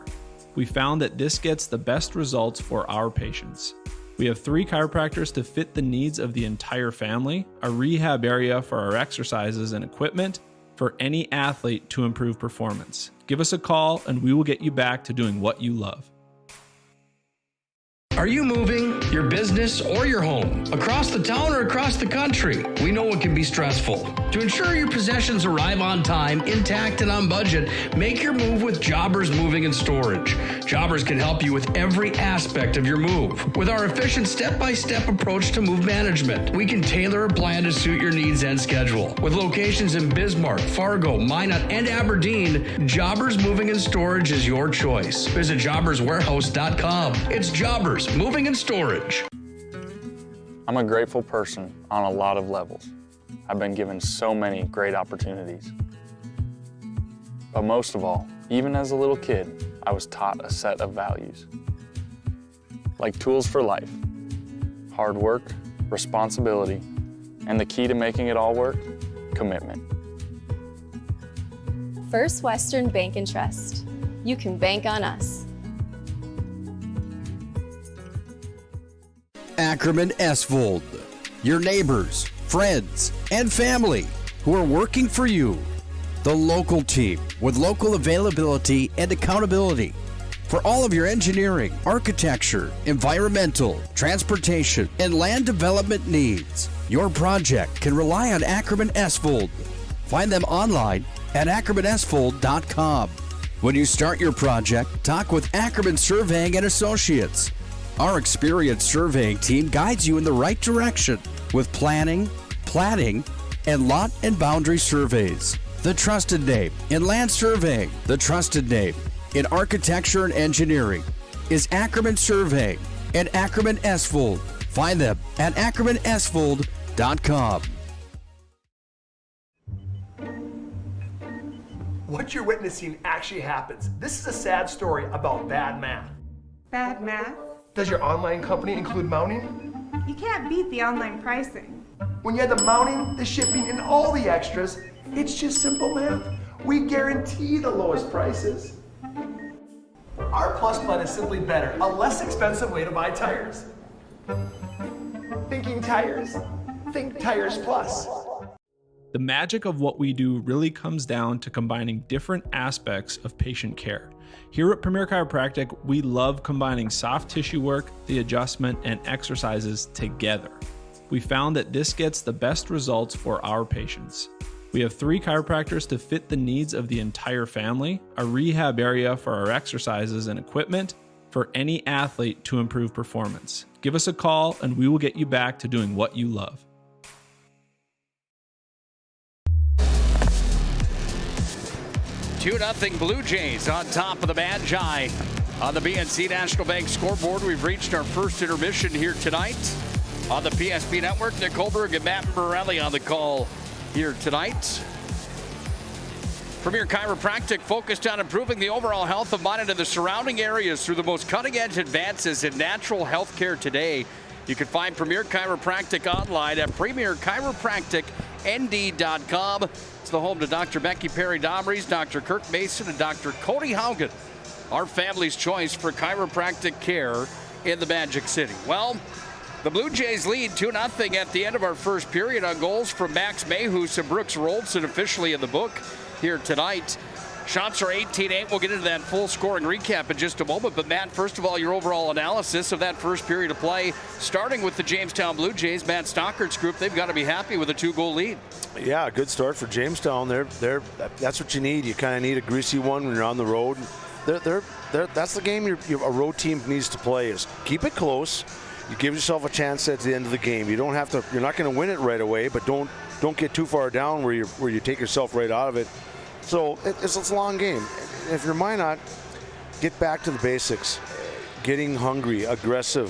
We found that this gets the best results for our patients. We have 3 chiropractors to fit the needs of the entire family, a rehab area for our exercises and equipment for any athlete to improve performance. Give us a call and we will get you back to doing what you love. Are you moving your business or your home across the town or across the country? We know it can be stressful. To ensure your possessions arrive on time, intact, and on budget, make your move with Jobbers Moving and Storage. Jobbers can help you with every aspect of your move. With our efficient step-by-step approach to move management, we can tailor a plan to suit your needs and schedule. With locations in Bismarck, Fargo, Minot, and Aberdeen, Jobbers Moving and Storage is your choice. Visit jobberswarehouse.com. It's Jobbers Moving and Storage. I'm a grateful person on a lot of levels. I've been given so many great opportunities. But most of all, even as a little kid, I was taught a set of values. Like tools for life, hard work, responsibility, and the key to making it all work, commitment. First Western Bank and Trust. You can bank on us. Ackerman Esvold, your neighbors, friends, and family who are working for you. The local team with local availability and accountability for all of your engineering, architecture, environmental, transportation, and land development needs. Your project can rely on Ackerman Esvold. Find them online at ackermanesvold.com. When you start your project, talk with Ackerman Surveying and Associates. Our experienced surveying team guides you in the right direction with planning, platting, and lot and boundary surveys. The trusted name in land surveying, the trusted name in architecture and engineering is Ackerman Surveying and Ackerman Esvold. Find them at ackermanesvold.com. What you're witnessing actually happens. This is a sad story about bad math. Bad math? Does your online company include mounting? You can't beat the online pricing. When you have the mounting, the shipping, and all the extras, it's just simple math. We guarantee the lowest prices. Our Plus plan is simply better, a less expensive way to buy tires. Thinking tires? Think Tires Plus. The magic of what we do really comes down to combining different aspects of patient care. Here at Premier Chiropractic, we love combining soft tissue work, the adjustment, and exercises together. We found that this gets the best results for our patients. We have 3 chiropractors to fit the needs of the entire family, a rehab area for our exercises and equipment for any athlete to improve performance. Give us a call and we will get you back to doing what you love. Two 2-0 Blue Jays on top of the Magi. On the BNC National Bank scoreboard, we've reached our first intermission here tonight. On the PSP Network, Nick Hulberg and Matt Morelli on the call here tonight. Premier Chiropractic focused on improving the overall health of Minot and the surrounding areas through the most cutting-edge advances in natural health care today. You can find Premier Chiropractic online at premierchiropracticnd.com. It's the home to Dr. Becky Perry-Domries, Dr. Kirk Mason, and Dr. Cody Haugen. Our family's choice for chiropractic care in the Magic City. Well, the Blue Jays lead 2-0 at the end of our first period on goals from Max Mayhus and Brooks Roldson, officially in the book here tonight. Shots are 18-8. We'll get into that full scoring recap in just a moment. But, Matt, first of all, your overall analysis of that first period of play, starting with the Jamestown Blue Jays, Matt Stockert's group. They've got to be happy with a 2-goal lead. Yeah, good start for Jamestown. That's what you need. You kind of need a greasy one when you're on the road. That's the game a road team needs to play, is keep it close. You give yourself a chance at the end of the game. You're not going to win it right away, but don't get too far down where you take yourself right out of it. So it's a long game. If you're Minot, get back to the basics. Getting hungry, aggressive,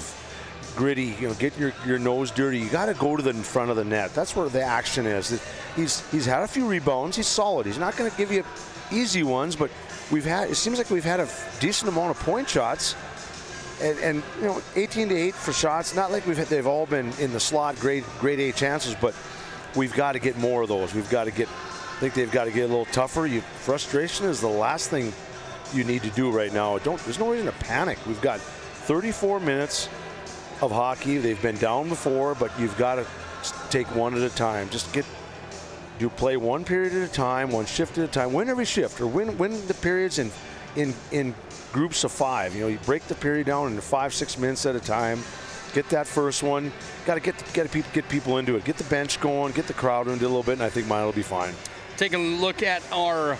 gritty, get your nose dirty. You got to go to the in front of the net. That's where the action is. He's had a few rebounds. He's solid. He's not going to give you easy ones, but it seems like we've had a decent amount of point shots. And 18-8 for shots. Not like they've all been in the slot, grade A chances, but we've got to get more of those. I think they've got to get a little tougher. Frustration is the last thing you need to do right now. There's no reason to panic. We've got 34 minutes of hockey. They've been down before, but you've got to take one at a time. Play one period at a time, one shift at a time. Win every shift, or win the periods in groups of 5. You break the period down into 5-6 minutes at a time. Get that first one. Got to get people into it. Get the bench going. Get the crowd into it a little bit, and I think mine will be fine. Take a look at our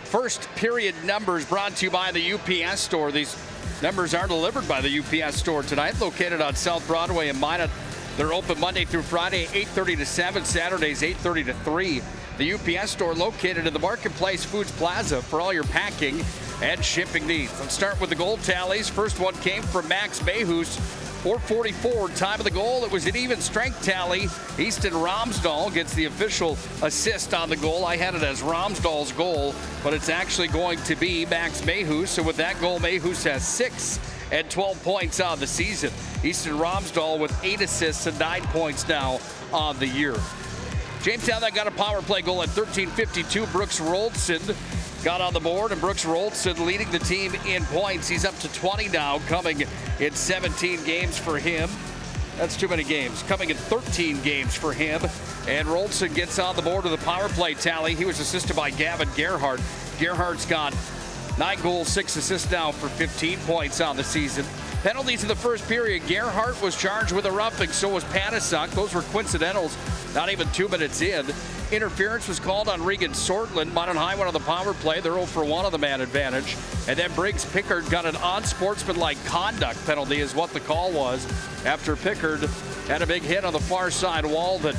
first period numbers brought to you by the UPS store. These numbers are delivered by the UPS store tonight, located on South Broadway in Minot. They're open Monday through Friday, 8:30 to 7, Saturdays 8:30 to 3. The UPS store located in the Marketplace Foods Plaza for all your packing and shipping needs. Let's start with the goal tallies. First one came from Max Mayhus, 4:44, time of the goal. It was an even strength tally. Easton Romsdahl gets the official assist on the goal. I had it as Romsdahl's goal, but it's actually going to be Max Mayhus. So with that goal, Mayhus has 6 and 12 points on the season. Easton Romsdahl with 8 assists and 9 points now on the year. Jamestown that got a power play goal at 13:52. Brooks Roldson got on the board, and Brooks Roldson leading the team in points. He's up to 20 now, coming in 17 games for him. That's too many games. Coming in 13 games for him. And Roldson gets on the board with a power play tally. He was assisted by Gavin Gerhardt. Gerhardt's got 9 goals, 6 assists now for 15 points on the season. Penalties in the first period. Gerhardt was charged with a roughing, so was Panasuk. Those were coincidentals, not even 2 minutes in. Interference was called on Regan Sortland. Minot High went on the power play. They're 0 for 1 on the man advantage. And then Briggs Pickard got an unsportsmanlike conduct penalty is what the call was, after Pickard had a big hit on the far side wall that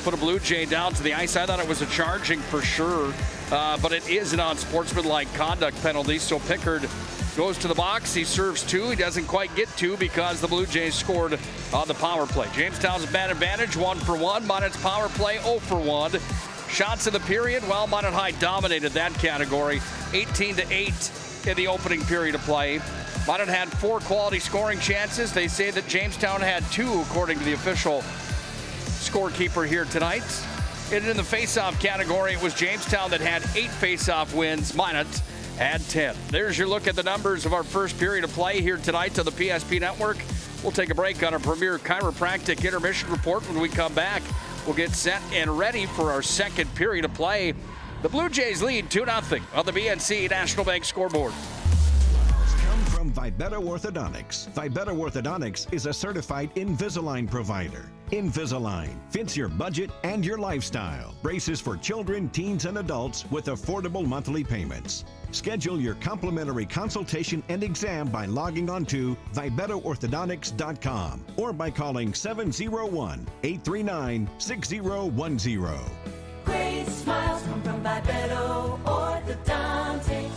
put a Blue Jay down to the ice. I thought it was a charging for sure, but it is an unsportsmanlike conduct penalty. So Pickard goes to the box. He serves 2. He doesn't quite get 2 because the Blue Jays scored on the power play. Jamestown's man advantage 1 for 1. Minot's power play 0 for 1. Shots in the period, well, Minot High dominated that category, 18-8 in the opening period of play. Minot had 4 quality scoring chances. They say that Jamestown had 2, according to the official scorekeeper here tonight. And in the face-off category, it was Jamestown that had 8 face-off wins. Minot had 10. There's your look at the numbers of our first period of play here tonight on the PSP Network. We'll take a break on our premier chiropractic intermission report. When we come back, we'll get set and ready for our second period of play. The Blue Jays lead 2-0 on the BNC National Bank scoreboard. From Vibetta Orthodontics. Vibetta Orthodontics is a certified Invisalign provider. Invisalign fits your budget and your lifestyle. Braces for children, teens, and adults with affordable monthly payments. Schedule your complimentary consultation and exam by logging on to VibettaOrthodontics.com or by calling 701-839-6010. Great smiles come from Vibetta Orthodontics.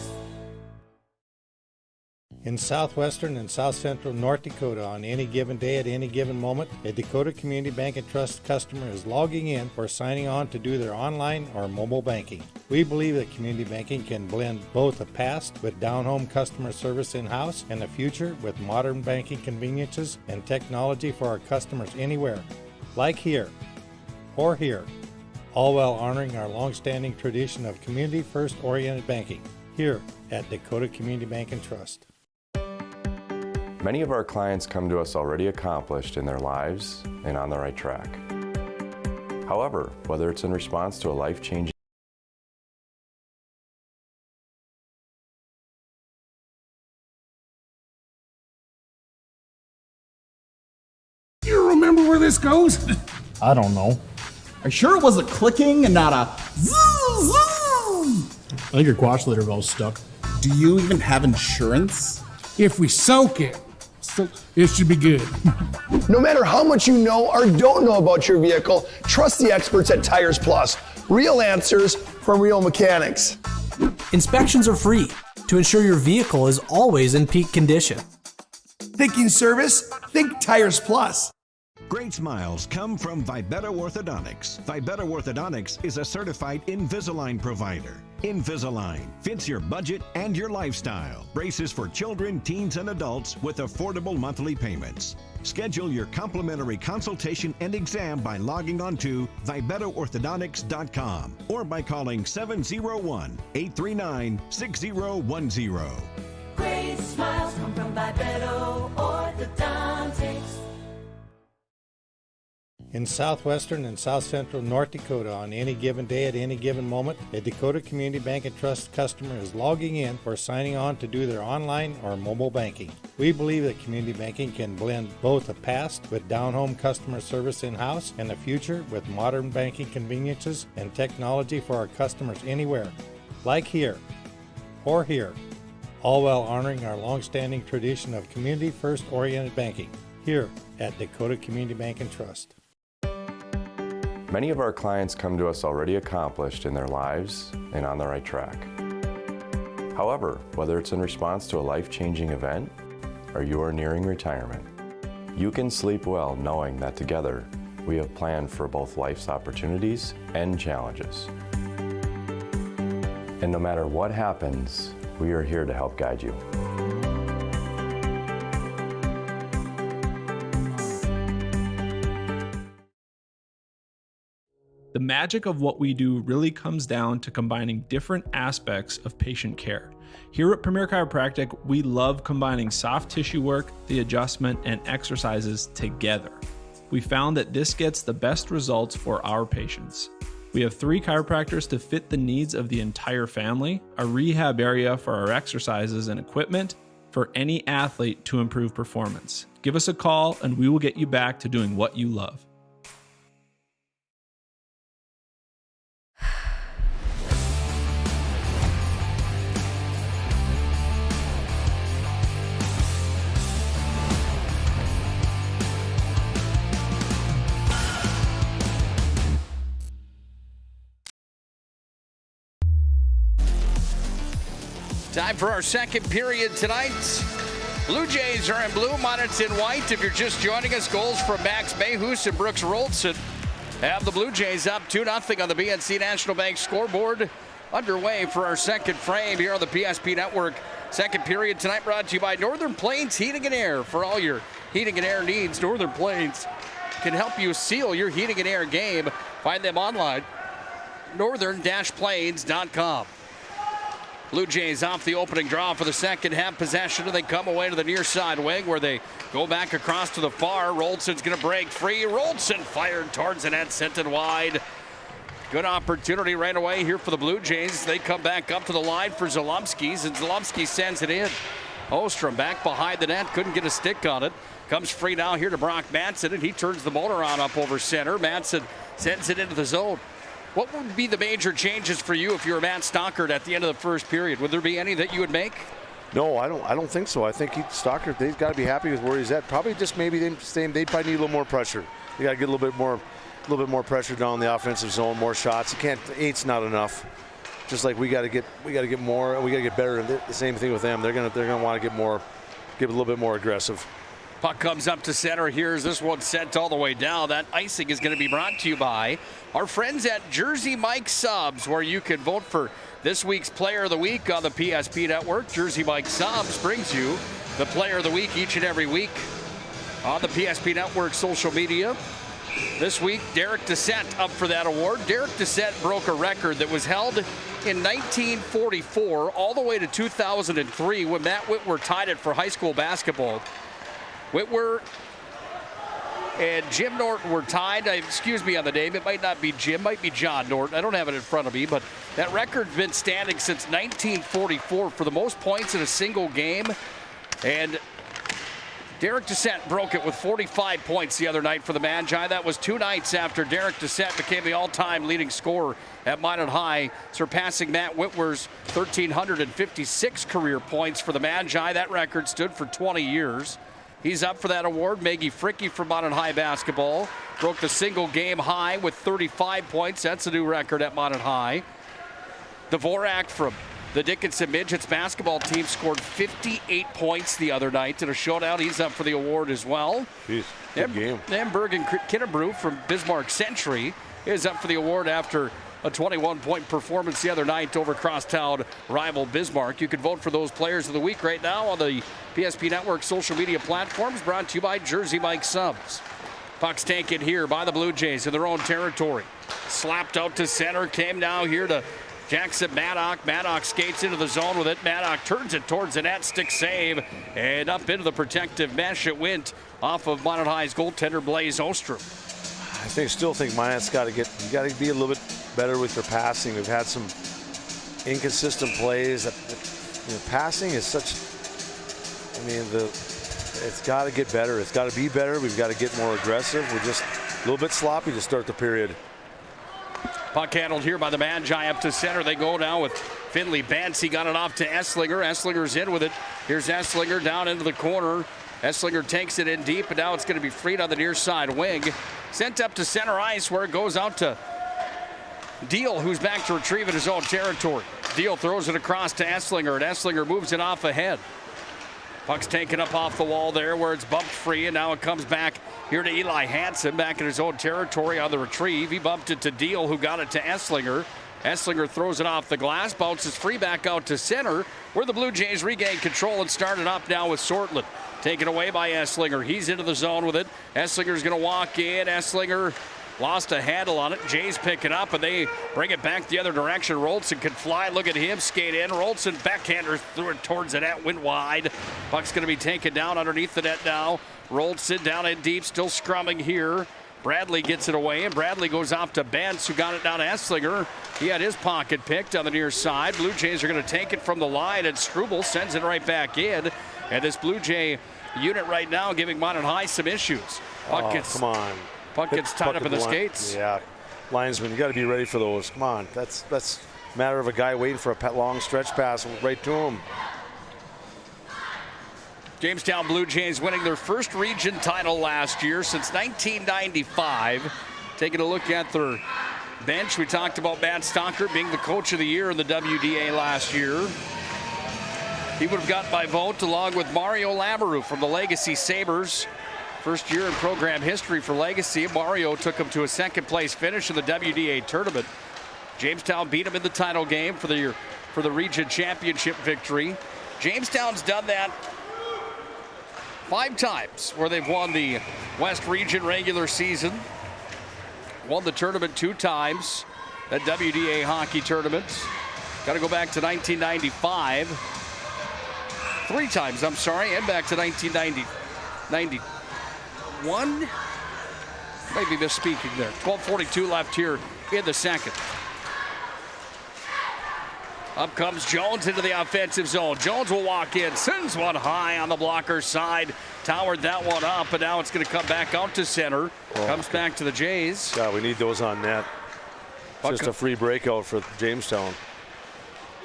In southwestern and south central North Dakota, on any given day at any given moment, a Dakota Community Bank and Trust customer is logging in or signing on to do their online or mobile banking. We believe that community banking can blend both the past with down-home customer service in-house and the future with modern banking conveniences and technology for our customers anywhere, like here or here, all while honoring our long-standing tradition of community-first oriented banking here at Dakota Community Bank and Trust. Many of our clients come to us already accomplished in their lives and on the right track. However, whether it's in response to a life-changing You remember where this goes? I don't know. Are you sure it was a clicking and not a zoo? I think your quash litter valve's stuck. Do you even have insurance? If we soak it, it should be good. No matter how much you know or don't know about your vehicle, trust the experts at Tires Plus. Real answers from real mechanics. Inspections are free to ensure your vehicle is always in peak condition. Thinking service? Think Tires Plus. Great smiles come from Vibetta Orthodontics. Vibetta Orthodontics is a certified Invisalign provider. Invisalign fits your budget and your lifestyle. Braces for children, teens, and adults with affordable monthly payments. Schedule your complimentary consultation and exam by logging on to VibettaOrthodontics.com or by calling 701-839-6010. Great smiles come from Vibetta Orthodontics. In southwestern and south central North Dakota, on any given day at any given moment, a Dakota Community Bank and Trust customer is logging in or signing on to do their online or mobile banking. We believe that community banking can blend both a past with down-home customer service in-house and a future with modern banking conveniences and technology for our customers anywhere, like here or here, all while honoring our long-standing tradition of community-first oriented banking here at Dakota Community Bank and Trust. Many of our clients come to us already accomplished in their lives and on the right track. However, whether it's in response to a life-changing event or you are nearing retirement, you can sleep well knowing that together we have planned for both life's opportunities and challenges. And no matter what happens, we are here to help guide you. The magic of what we do really comes down to combining different aspects of patient care. Here at Premier Chiropractic, we love combining soft tissue work, the adjustment, and exercises together. We found that this gets the best results for our patients. We have 3 chiropractors to fit the needs of the entire family, a rehab area for our exercises and equipment for any athlete to improve performance. Give us a call and we will get you back to doing what you love. Time for our second period tonight. Blue Jays are in blue, Minot in white. If you're just joining us, goals from Max Mayhus and Brooks Rolson have the Blue Jays up 2-0 on the BNC National Bank scoreboard. Underway for our second frame here on the PSP Network. Second period tonight brought to you by Northern Plains Heating and Air. For all your heating and air needs, Northern Plains can help you seal your heating and air game. Find them online, northern-plains.com. Blue Jays off the opening draw for the second half possession, and they come away to the near side wing where they go back across to the far. Rolson's going to break free. Rolson fired towards the net, sent it wide. Good opportunity right away here for the Blue Jays. They come back up to the line for Zalumskis, and Zalumski sends it in. Ostrom back behind the net, couldn't get a stick on it. Comes free now here to Brock Madsen, and he turns the motor on up over center. Madsen sends it into the zone. What would be the major changes for you if you were Matt Stockert at the end of the first period? Would there be any that you would make? No, I don't think so. I think Stockert, they've got to be happy with where he's at. Probably just maybe they probably need a little more pressure. You got to get a little bit more pressure down the offensive zone, more shots. You can't. 8's not enough. Just like we got to get more, and we got to get better. And the same thing with them. They're gonna want to get a little bit more aggressive. Puck comes up to center. Here's this one sent all the way down. That icing is going to be brought to you by our friends at Jersey Mike Subs, where you can vote for this week's Player of the Week on the PSP Network. Jersey Mike Subs brings you the Player of the Week each and every week on the PSP Network social media. This week, Derek Dissett up for that award. Derek Dissett broke a record that was held in 1944 all the way to 2003 when Matt Whitwer tied it for high school basketball. Whitwer and Jim Norton were tied. Excuse me on the name. It might not be Jim. Might be John Norton. I don't have it in front of me, but that record's been standing since 1944 for the most points in a single game. And Derek Dissett broke it with 45 points the other night for the Magi. That was 2 nights after Derek Dissett became the all-time leading scorer at Minot High, surpassing Matt Whitwer's 1,356 career points for the Magi. That record stood for 20 years. He's up for that award. Maggie Fricke from Minot High basketball broke the single game high with 35 points. That's a new record at Minot High. Dvorak from The Dickinson Midgets basketball team scored 58 points the other night in a showdown. He's up for the award as well. Jeez, good game. Hulberg and Kinnebrew from Bismarck Century is up for the award after a 21-point performance the other night over crosstown rival Bismarck. You can vote for those players of the week right now on the PSP Network social media platforms, brought to you by Jersey Mike Subs. Puck's taken here by the Blue Jays in their own territory. Slapped out to center, came now here to Jackson Maddock. Maddock skates into the zone with it. Maddock turns it towards the net, stick save, and up into the protective mesh it went off of Minot High's goaltender Blaze Ostrom. I still think Minot's got to be a little bit better with their passing. We've had some inconsistent plays. Passing is such. It's got to get better. It's got to be better. We've got to get more aggressive. We're just a little bit sloppy to start the period. Puck handled here by the Magi up to center. They go now with Finley Bantz. He got it off to Esslinger. Esslinger's in with it. Here's Esslinger down into the corner. Esslinger takes it in deep, and now it's going to be freed on the near side wing. Sent up to center ice where it goes out to Deal, who's back to retrieve in his own territory. Deal throws it across to Esslinger, and Esslinger moves it off ahead. Puck's taken up off the wall there where it's bumped free, and now it comes back here to Eli Hansen back in his own territory on the retrieve. He bumped it to Deal, who got it to Esslinger. Esslinger throws it off the glass, bounces free back out to center, where the Blue Jays regain control and start it up now with Sortland. Taken away by Esslinger. He's into the zone with it. Esslinger's going to walk in. Esslinger lost a handle on it. Jays pick it up, and they bring it back the other direction. Rolson can fly. Look at him skate in. Rolson backhander threw it towards the net, went wide. Puck's going to be taken down underneath the net now. Rolson down in deep, still scrumming here. Bradley gets it away, and Bradley goes off to Bentz, who got it down to Esslinger. He had his pocket picked on the near side. Blue Jays are going to take it from the line, and Struble sends it right back in. And this Blue Jay unit right now giving Minot High some issues. Puck come on. Puck gets tied up in the skates. Yeah, linesman, you got to be ready for those. Come on, that's a matter of a guy waiting for a long stretch pass right to him. Jamestown Blue Jays winning their first region title last year since 1995. Taking a look at their bench, we talked about Matt Stalker being the coach of the year in the WDA last year. He would have gotten my vote along with Mario Lamoureux from the Legacy Sabres. First year in program history for Legacy. Mario took him to a second place finish in the WDA tournament. Jamestown beat him in the title game for the region championship victory. Jamestown's done that 5 times where they've won the West Region regular season. Won the tournament 2 times. That WDA hockey tournament. Got to go back to 1995. 3 times, I'm sorry, and back to 1991. Maybe misspeaking there. 12:42 left here in the second. Up comes Jones into the offensive zone. Jones will walk in, sends one high on the blocker side. Towered that one up, and now it's going to come back out to center. Comes back to the Jays. God, we need those on net. Just a free breakout for Jamestown.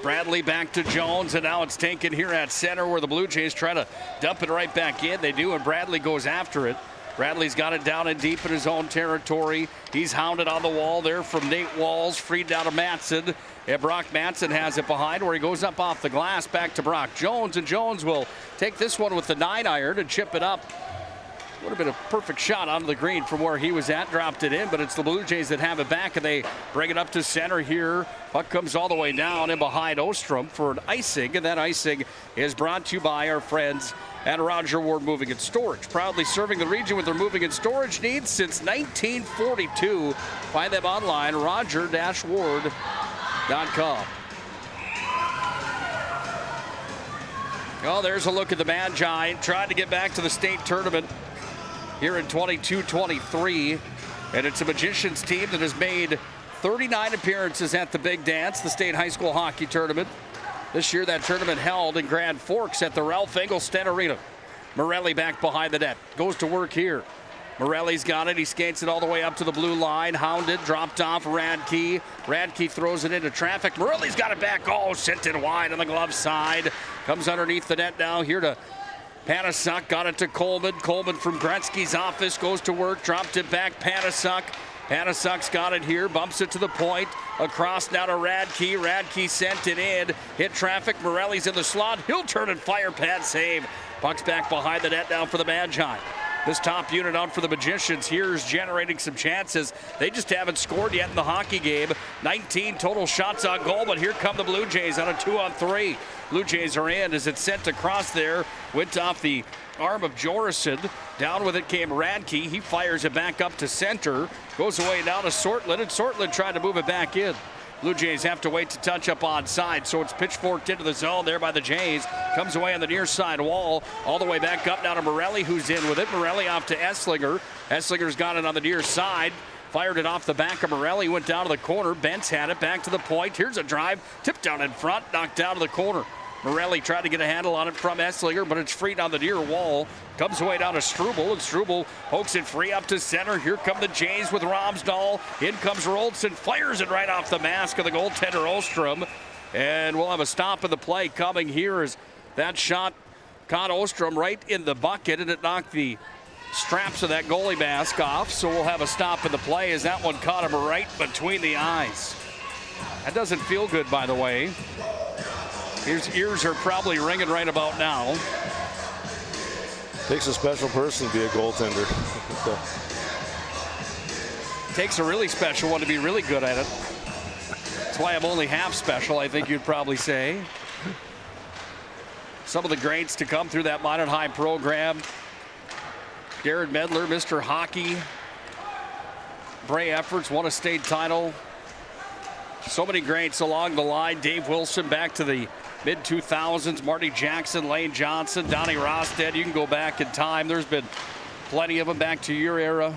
Bradley back to Jones, and now it's taken here at center where the Blue Jays try to dump it right back in. They do, and Bradley goes after it. Bradley's got it down and deep in his own territory. He's hounded on the wall there from Nate Walls, freed down to Matson. And Brock Matson has it behind where he goes up off the glass back to Brock Jones, and Jones will take this one with the 9-iron and chip it up. Would have been a perfect shot onto the green from where he was at, dropped it in, but it's the Blue Jays that have it back, and they bring it up to center here. Puck comes all the way down and behind Ostrom for an icing, and that icing is brought to you by our friends at Roger Ward Moving and Storage. Proudly serving the region with their moving and storage needs since 1942. Find them online, roger-ward.com. Oh, there's a look at the Magi trying to get back to the state tournament here in 22-23, and it's a Magicians team that has made 39 appearances at the Big Dance, the state high school hockey tournament. This year that tournament held in Grand Forks at the Ralph Engelstad Arena. Morelli back behind the net, goes to work here. Morelli's got it, he skates it all the way up to the blue line, hounded, dropped off Radke. Radke throws it into traffic. Morelli's got it back, sent it wide on the glove side. Comes underneath the net now here to Panasuk, got it to Coleman. Coleman from Gretzky's office goes to work, dropped it back. Panasuk Hanasuk's got it here, bumps it to the point. Across now to Radke. Radke sent it in. Hit traffic. Morelli's in the slot. He'll turn and fire. Pad save. Puck's back behind the net now for the Magi. This top unit out for the Magicians here is generating some chances. They just haven't scored yet in the hockey game. 19 total shots on goal, but here come the Blue Jays on a 2-on-3. Blue Jays are in as it's sent across there. Went off the arm of Jorison. Down with it came Radke. He fires it back up to center. Goes away now to Sortland, and Sortland tried to move it back in. Blue Jays have to wait to touch up onside, so it's pitchforked into the zone there by the Jays. Comes away on the near side wall, all the way back up now to Morelli, who's in with it. Morelli off to Esslinger. Esslinger's got it on the near side. Fired it off the back of Morelli, went down to the corner. Bentz had it back to the point. Here's a drive, tipped down in front, knocked down to the corner. Morelli tried to get a handle on it from Esslinger, but it's freed on the near wall. Comes away down to Struble, and Struble pokes it free up to center. Here come the Jays with Romsdahl. In comes Rolson, fires it right off the mask of the goaltender Ostrom. And we'll have a stop in the play coming here as that shot caught Ostrom right in the bucket, and it knocked the straps of that goalie mask off. So we'll have a stop in the play as that one caught him right between the eyes. That doesn't feel good, by the way. His ears are probably ringing right about now. Takes a special person to be a goaltender. Takes a really special one to be really good at it. That's why I'm only half special, I think you'd probably say. Some of the greats to come through that Minot High program. Jared Medler, Mr. Hockey. Bray Efforts won a state title. So many greats along the line. Dave Wilson back to the mid-2000s. Marty Jackson, Lane Johnson, Donnie Rosted. You can go back in time. There's been plenty of them back to your era.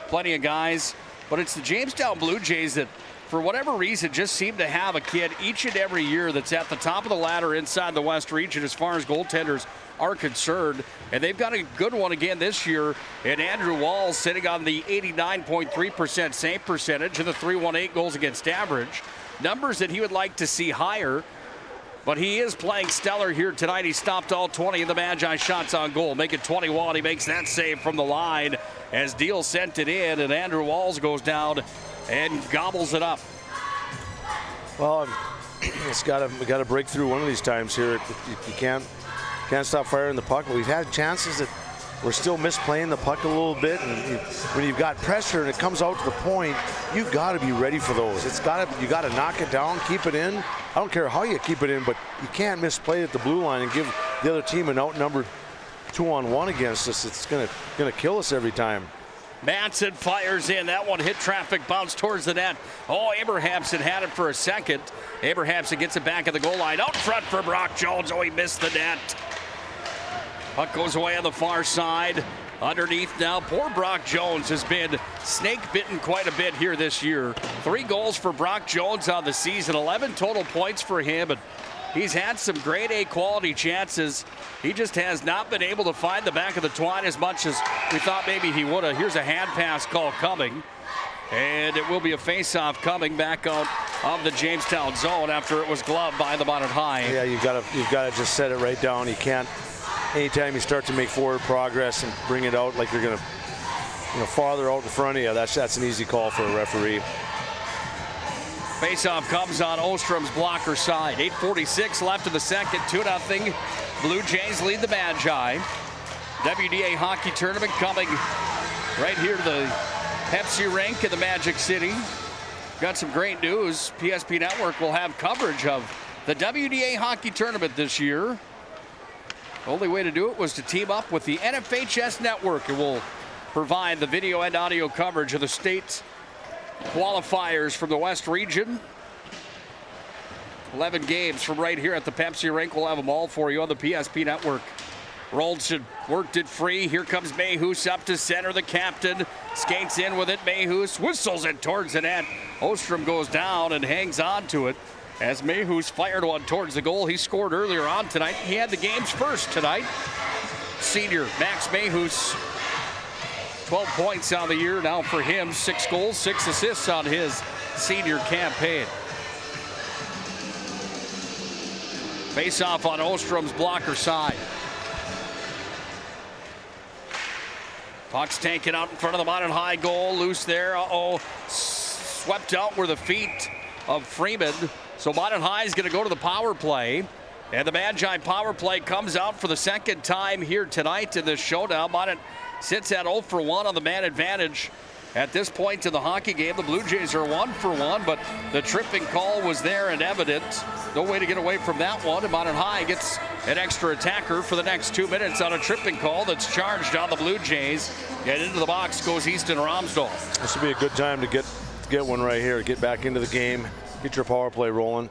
Plenty of guys. But it's the Jamestown Blue Jays that, for whatever reason, just seem to have a kid each and every year that's at the top of the ladder inside the West region as far as goaltenders are concerned. And they've got a good one again this year. And Andrew Walls sitting on the 89.3% save percentage and the .318 goals against average. Numbers that he would like to see higher. But he is playing stellar here tonight. He stopped all 20 of the Magi shots on goal, making 21. He makes that save from the line as Deal sent it in, and Andrew Walls goes down and gobbles it up. Well, we got to break through one of these times here. You can't stop firing the puck. But we've had chances that we're still misplaying the puck a little bit, and when you've got pressure and it comes out to the point, you've got to be ready for those. You got to knock it down, keep it in. I don't care how you keep it in, but you can't misplay at the blue line and give the other team an outnumbered 2-on-1 against us. It's gonna kill us every time. Manson fires in. That one hit traffic, bounced towards the net. Oh, Abrahamson had it for a second. Abrahamson gets it back at the goal line. Out front for Brock Jones. Oh, he missed the net. Puck goes away on the far side. Underneath now, poor Brock Jones has been snake bitten quite a bit here this year. 3 goals for Brock Jones on the season, 11 total points for him, and he's had some grade A quality chances. He just has not been able to find the back of the twine as much as we thought maybe he would have. Here's a hand pass call coming, and it will be a face-off coming back out of the Jamestown zone after it was gloved by the Minot High. Yeah, you've got to just set it right down. You can't. Anytime you start to make forward progress and bring it out like you're going to, farther out in front of you, that's an easy call for a referee. Faceoff comes on Ostrom's blocker side. 8:46 left in the second. 2-0. Blue Jays lead the Magi. WDA hockey tournament coming right here to the Pepsi Rink in the Magic City. Got some great news. PSP Network will have coverage of the WDA hockey tournament this year. The only way to do it was to team up with the NFHS network. It will provide the video and audio coverage of the state qualifiers from the West region. 11 games from right here at the Pepsi Rink. We'll have them all for you on the PSP network. Rolson worked it free. Here comes Mayhus up to center. The captain skates in with it. Mayhus whistles it towards the net. Ostrom goes down and hangs on to it. As Mayhus fired one towards the goal. He scored earlier on tonight. He had the game's first tonight. Senior Max Mayhus, 12 points on the year now for him. 6 goals, 6 assists on his senior campaign. Face-off on Ostrom's blocker side. Puck's taken out in front of the Minot High goal. Loose there. Swept out were the feet of Freeman. So Minot High is going to go to the power play. And the Magi power play comes out for the second time here tonight in this showdown. Minot sits at 0 for 1 on the man advantage. At this point in the hockey game, the Blue Jays are 1 for 1, but the tripping call was there and evident. No way to get away from that one. And Minot High gets an extra attacker for the next 2 minutes on a tripping call that's charged on the Blue Jays. And into the box goes Easton Romsdahl. This would be a good time to get one right here. Get back into the game. Get your power play rolling.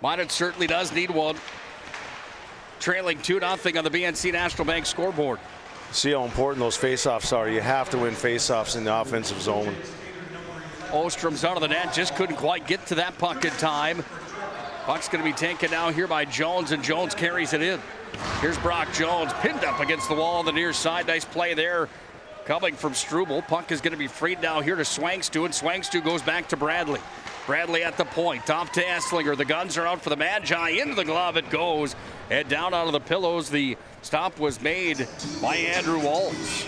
Minot certainly does need one. Trailing 2-0 on the BNC National Bank scoreboard. See how important those faceoffs are. You have to win faceoffs in the offensive zone. Ostrom's out of the net, just couldn't quite get to that puck in time. Puck's going to be taken now here by Jones, and Jones carries it in. Here's Brock Jones, pinned up against the wall on the near side. Nice play there coming from Struble. Puck is going to be freed now here to Swangstu, and Swangstu goes back to Bradley. Bradley at the point, off to Esslinger. The guns are out for the Magi. Into the glove it goes, and down out of the pillows. The stop was made by Andrew Walls.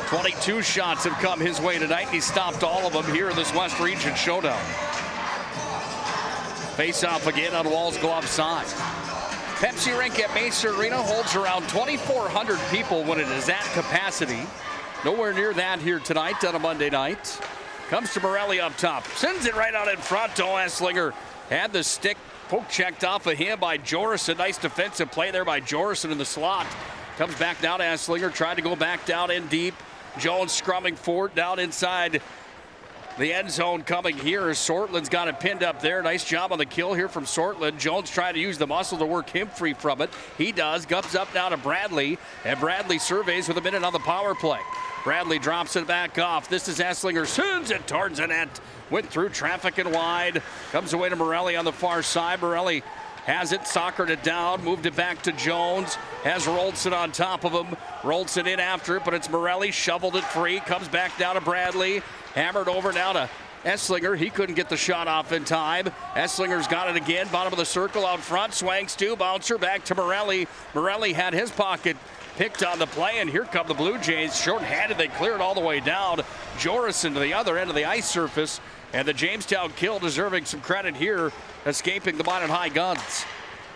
22 shots have come his way tonight, and he stopped all of them here in this West Region showdown. Face-off again on Walls' glove side. Pepsi Rink at Mesa Arena holds around 2,400 people when it is at capacity. Nowhere near that here tonight on a Monday night. Comes to Morelli up top. Sends it right out in front to Esslinger. Had the stick poke checked off of him by Jorison. Nice defensive play there by Jorison in the slot. Comes back down to Esslinger. Tried to go back down in deep. Jones scrumming forward down inside the end zone coming here. Sortland's got it pinned up there. Nice job on the kill here from Sortland. Jones trying to use the muscle to work him free from it. He does. Gups up now to Bradley. And Bradley surveys with a minute on the power play. Bradley drops it back off. This is Esslinger. Sends it towards the net. Went through traffic and wide. Comes away to Morelli on the far side. Morelli has it, soccered it down, moved it back to Jones. Has Rolson on top of him. Rolson in after it, but it's Morelli. Shoveled it free. Comes back down to Bradley. Hammered over now to Esslinger. He couldn't get the shot off in time. Esslinger's got it again. Bottom of the circle out front. Swangstu. Bouncer back to Morelli. Morelli had his pocket picked on the play, and here come the Blue Jays. Short-handed, they clear it all the way down. Jorison to the other end of the ice surface, and the Jamestown kill deserving some credit here, escaping the Minot High guns.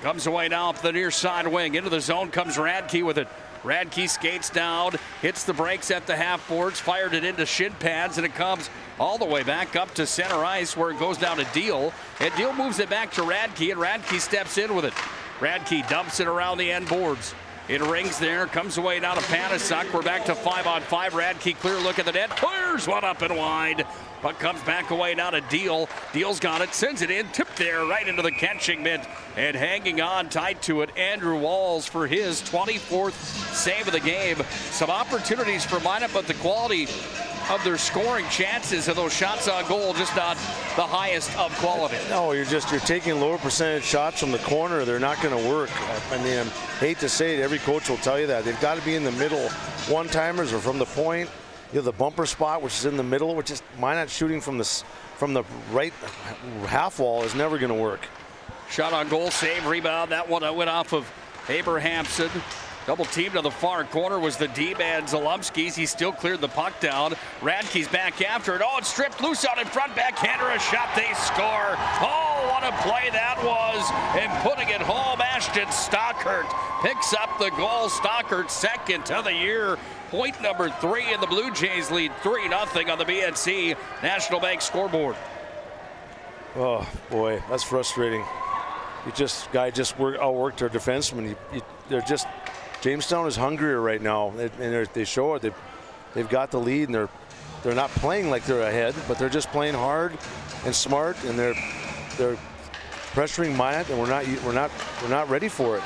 Comes away now up the near side wing. Into the zone comes Radke with it. Radke skates down, hits the brakes at the half boards, fired it into shin pads, and it comes all the way back up to center ice where it goes down to Deal. And Deal moves it back to Radke, and Radke steps in with it. Radke dumps it around the end boards. It rings there, comes away down to Panasuk. We're back to 5-on-5. Radke, clear look at the net, clears one up and wide. Puck comes back away now to Deal. Deal's got it, sends it in, tipped there right into the catching mitt. And hanging on tight to it, Andrew Walls for his 24th save of the game. Some opportunities for Minot, but the quality of their scoring chances of those shots on goal just not the highest of quality. No, you're taking lower percentage shots from the corner. They're not going to work. I mean, I hate to say it, every coach will tell you that. They've got to be in the middle, one-timers or from the point. You have the bumper spot, which is in the middle, which is Minot shooting from the right half wall is never going to work. Shot on goal, save, rebound. That one went off of Abrahamson. Double team to the far corner was the D-man Zalumskis. He still cleared the puck down. Radke's back after it. Oh, it's stripped loose out in front. Backhander, a shot, they score. Oh, what a play that was. And putting it home, Ashton Stockert picks up the goal. Stockert second of the year. Point number 3, and the Blue Jays lead 3-0 on the BNC National Bank scoreboard. Oh, boy, that's frustrating. Outworked their defensemen. Jamestown is hungrier right now, and they show it. They've got the lead, and they're not playing like they're ahead, but they're just playing hard and smart, and they're pressuring Minot, and we're not ready for it.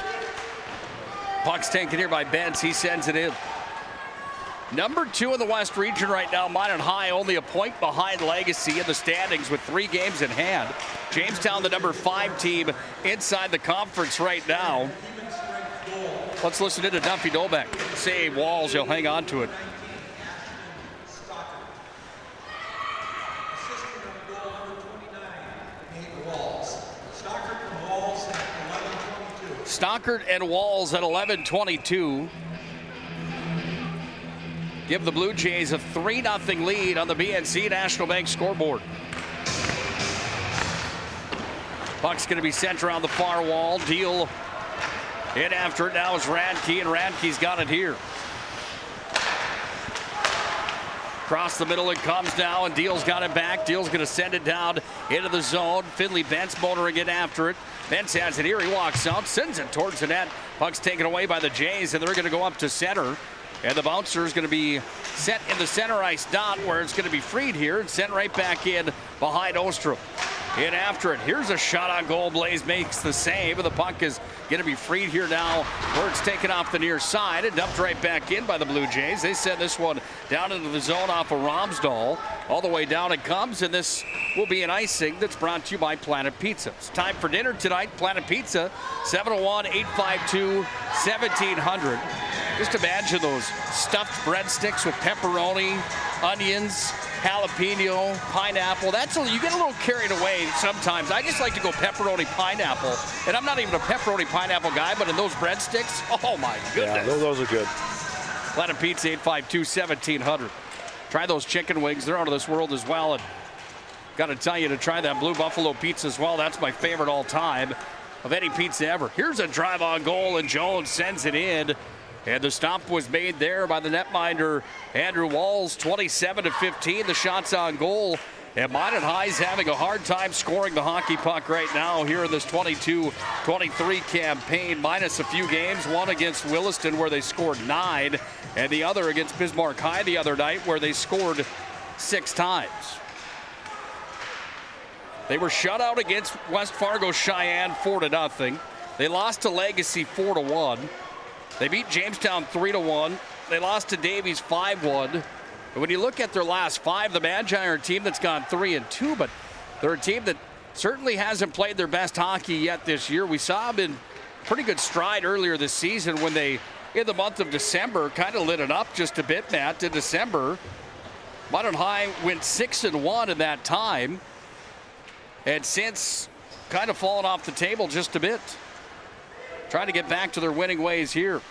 Puck's taken here by Benz. He sends it in. Number 2 in the West Region right now, Minot High, only a point behind Legacy in the standings with 3 games in hand. Jamestown, the number 5 team inside the conference right now. Let's listen to Duffy Dolbeck. Save Walls, he'll hang on to it. Stockert and Walls at 11-22. give the Blue Jays a 3-0 lead on the BNC National Bank scoreboard. Puck's going to be sent around the far wall. Deal in after it now is Radke, and Radke's got it here. Across the middle it comes now, and Deal's got it back. Deal's going to send it down into the zone. Finley Bentz motoring it after it. Bentz has it here. He walks out, sends it towards the net. Puck's taken away by the Jays, and they're going to go up to center. And the bouncer is going to be set in the center ice dot where it's going to be freed here and sent right back in behind Ostrom. In after it. Here's a shot on goal. Blaze makes the save, and the puck is going to be freed here now where it's taken off the near side and dumped right back in by the Blue Jays. They send this one down into the zone off of Romsdahl. All the way down it comes, and this will be an icing that's brought to you by Planet Pizza. It's time for dinner tonight. Planet Pizza, 701-852-1700. Just imagine those stuffed breadsticks with pepperoni, onions, jalapeno, pineapple. You get a little carried away sometimes. I just like to go pepperoni pineapple, and I'm not even a pepperoni pineapple guy, but in those breadsticks, oh my goodness. Yeah, those are good. Planet Pizza, 852-1700. Try those chicken wings. They're out of this world as well. And got to tell you to try that Blue Buffalo pizza as well. That's my favorite all time of any pizza ever. Here's a drive on goal, and Jones sends it in. And the stop was made there by the netminder, Andrew Walls, 27-15. The shots on goal. And Minot High's having a hard time scoring the hockey puck right now here in this 22-23 campaign. Minus a few games, one against Williston where they scored 9, and the other against Bismarck High the other night where they scored 6 times. They were shut out against West Fargo Cheyenne 4-0. They lost to Legacy 4-1. They beat Jamestown 3-1. They lost to Davies 5-1. And when you look at their last 5, the Magi are a team that's gone 3-2, but they're a team that certainly hasn't played their best hockey yet this year. We saw them in pretty good stride earlier this season when they, in the month of December, kind of lit it up just a bit, Matt. In December, Minot High went 6-1 in that time, and since kind of fallen off the table just a bit. Trying to get back to their winning ways here.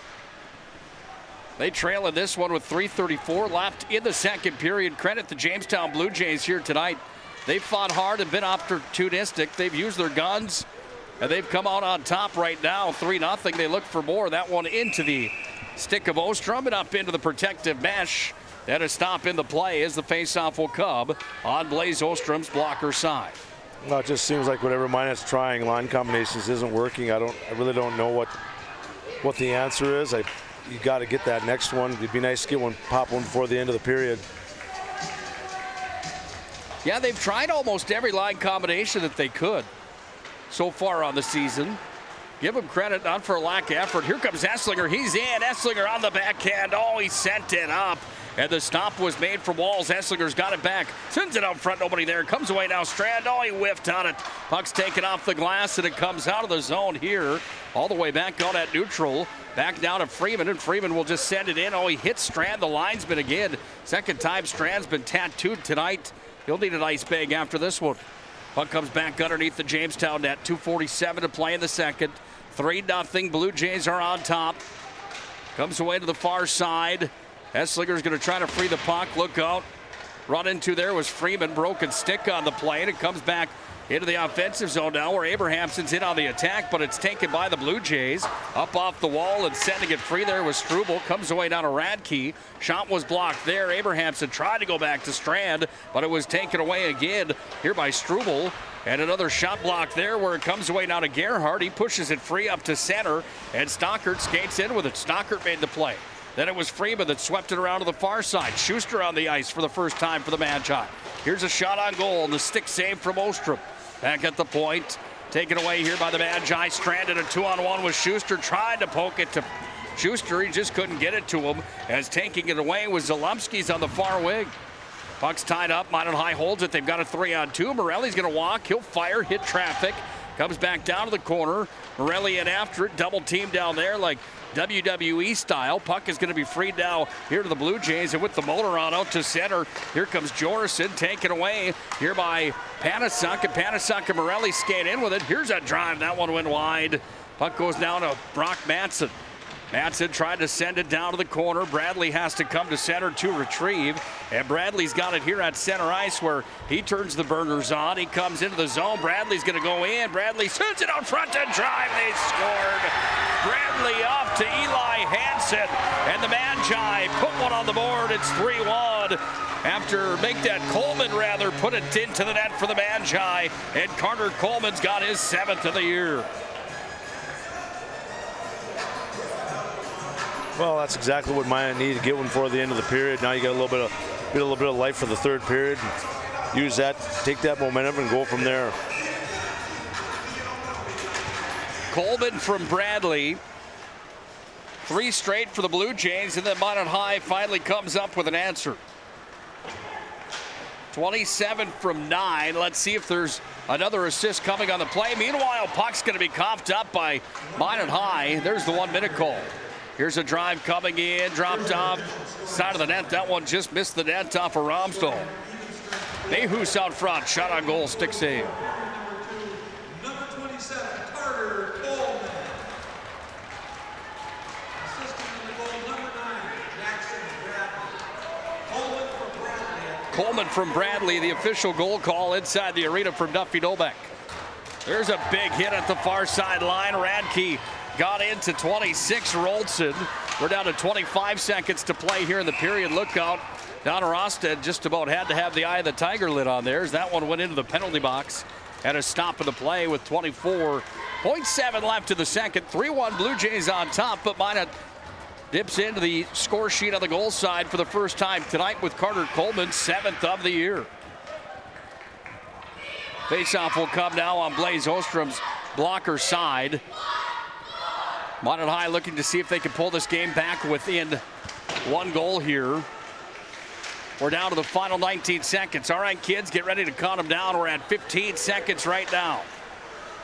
They trail in this one with 3:34 left in the second period. Credit the Jamestown Blue Jays here tonight. They've fought hard and been opportunistic. They've used their guns, and they've come out on top right now, 3-0. They look for more. That one into the stick of Ostrom and up into the protective mesh. Then a stop in the play as the faceoff will come on Blaze Ostrom's blocker side. Well, it just seems like whatever Minot's trying, line combinations isn't working. I really don't know what the answer is. You got to get that next one. It'd be nice to get one, pop one before the end of the period. Yeah, they've tried almost every line combination that they could so far on the season. Give him credit, not for a lack of effort. Here comes Esslinger. He's in. Esslinger on the backhand. Oh, he sent it up. And the stop was made from Walls. Esslinger's got it back. Sends it out front. Nobody there. Comes away now. Strand. Oh, he whiffed on it. Puck's taken off the glass, and it comes out of the zone here. All the way back out at neutral. Back down to Freeman, and Freeman will just send it in. Oh, he hits Strand, the linesman, again. Second time Strand's been tattooed tonight. He'll need an ice bag after this one. Puck comes back underneath the Jamestown net. 2:47 to play in the second. 3-0. Blue Jays are on top. Comes away to the far side. Esslinger's going to try to free the puck. Look out. Run into there was Freeman. Broken stick on the play, and it comes back into the offensive zone now where Abrahamson's in on the attack, but it's taken by the Blue Jays. Up off the wall and sending it free there was Struble. Comes away down to Radke. Shot was blocked there. Abrahamson tried to go back to Strand, but it was taken away again here by Struble. And another shot block there where it comes away now to Gerhardt. He pushes it free up to center, and Stockert skates in with it. Stockert made the play. Then it was Freeman that swept it around to the far side. Schuster on the ice for the first time for the Magi. Here's a shot on goal, and the stick save from Ostrom. Back at the point, taken away here by the Magi. Stranded a 2-on-1 with Schuster, tried to poke it to Schuster. He just couldn't get it to him, as taking it away was Zalumski's on the far wing. Puck's tied up. Minot High holds it. They've got a 3-on-2. Morelli's going to walk. He'll fire, hit traffic. Comes back down to the corner. Morelli in after it. Double team down there like WWE style. Puck is going to be freed now here to the Blue Jays, and with the motor on out to center, here comes Jorison, taken away here by Panasuk, and Panasuk and Morelli skate in with it. Here's a drive. That one went wide. Puck goes down to Brock Matson. Madsen tried to send it down to the corner. Bradley has to come to center to retrieve. And Bradley's got it here at center ice where he turns the burners on. He comes into the zone. Bradley's going to go in. Bradley sends it out front to drive. They scored. Bradley off to Eli Hansen. And the Magi put one on the board. It's 3-1. After Coleman put it into the net for the Magi. And Carter Coleman's got his 7th of the year. Well, that's exactly what Minot needed to get one for the end of the period. Now you got a little bit of life for the third period. Use that, take that momentum, and go from there. Coleman from Bradley. 3 straight for the Blue Jays, and then Minot High finally comes up with an answer. 27 from 9. Let's see if there's another assist coming on the play. Meanwhile, puck's going to be coughed up by Minot High. There's the 1-minute call. Here's a drive coming in, dropped off side of the net. That one just missed the net off of Romstone. Mayhus out front, shot on goal, stick save. Number 27, Carter Coleman. Assisting in the goal, number 9, Jackson Bradley. Coleman from Bradley, the official goal call inside the arena from Duffy Novak. There's a big hit at the far sideline. Radke got into 26. Rolson. We're down to 25 seconds to play here in the period. Look out. Donna Rosted just about had to have the eye of the tiger lid on theirs. That one went into the penalty box at a stop of the play with 24.7 left in the second. 3-1 Blue Jays on top, but Minot dips into the score sheet on the goal side for the first time tonight with Carter Coleman, 7th of the year. Faceoff will come now on Blaze Ostrom's blocker side. Minot High looking to see if they can pull this game back within 1 goal here. We're down to the final 19 seconds. All right, kids, get ready to count them down. We're at 15 seconds right now.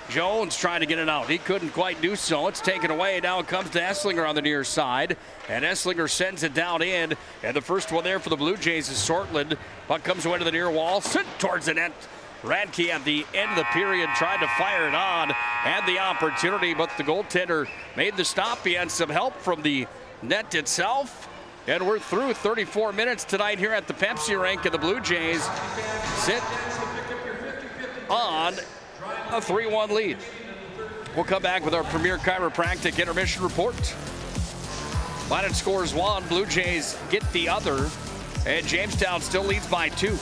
Jones trying to get it out. He couldn't quite do so. It's taken away. Now it comes to Esslinger on the near side. And Esslinger sends it down in. And the first one there for the Blue Jays is Sortland. Puck comes away to the near wall. Sent towards the net. Radke at the end of the period tried to fire it on. Had the opportunity, but the goaltender made the stop. He had some help from the net itself. And we're through 34 minutes tonight here at the Pepsi Rink, and the Blue Jays sit on a 3-1 lead. We'll come back with our premier chiropractic intermission report. Minot scores 1, Blue Jays get the other, and Jamestown still leads by 2.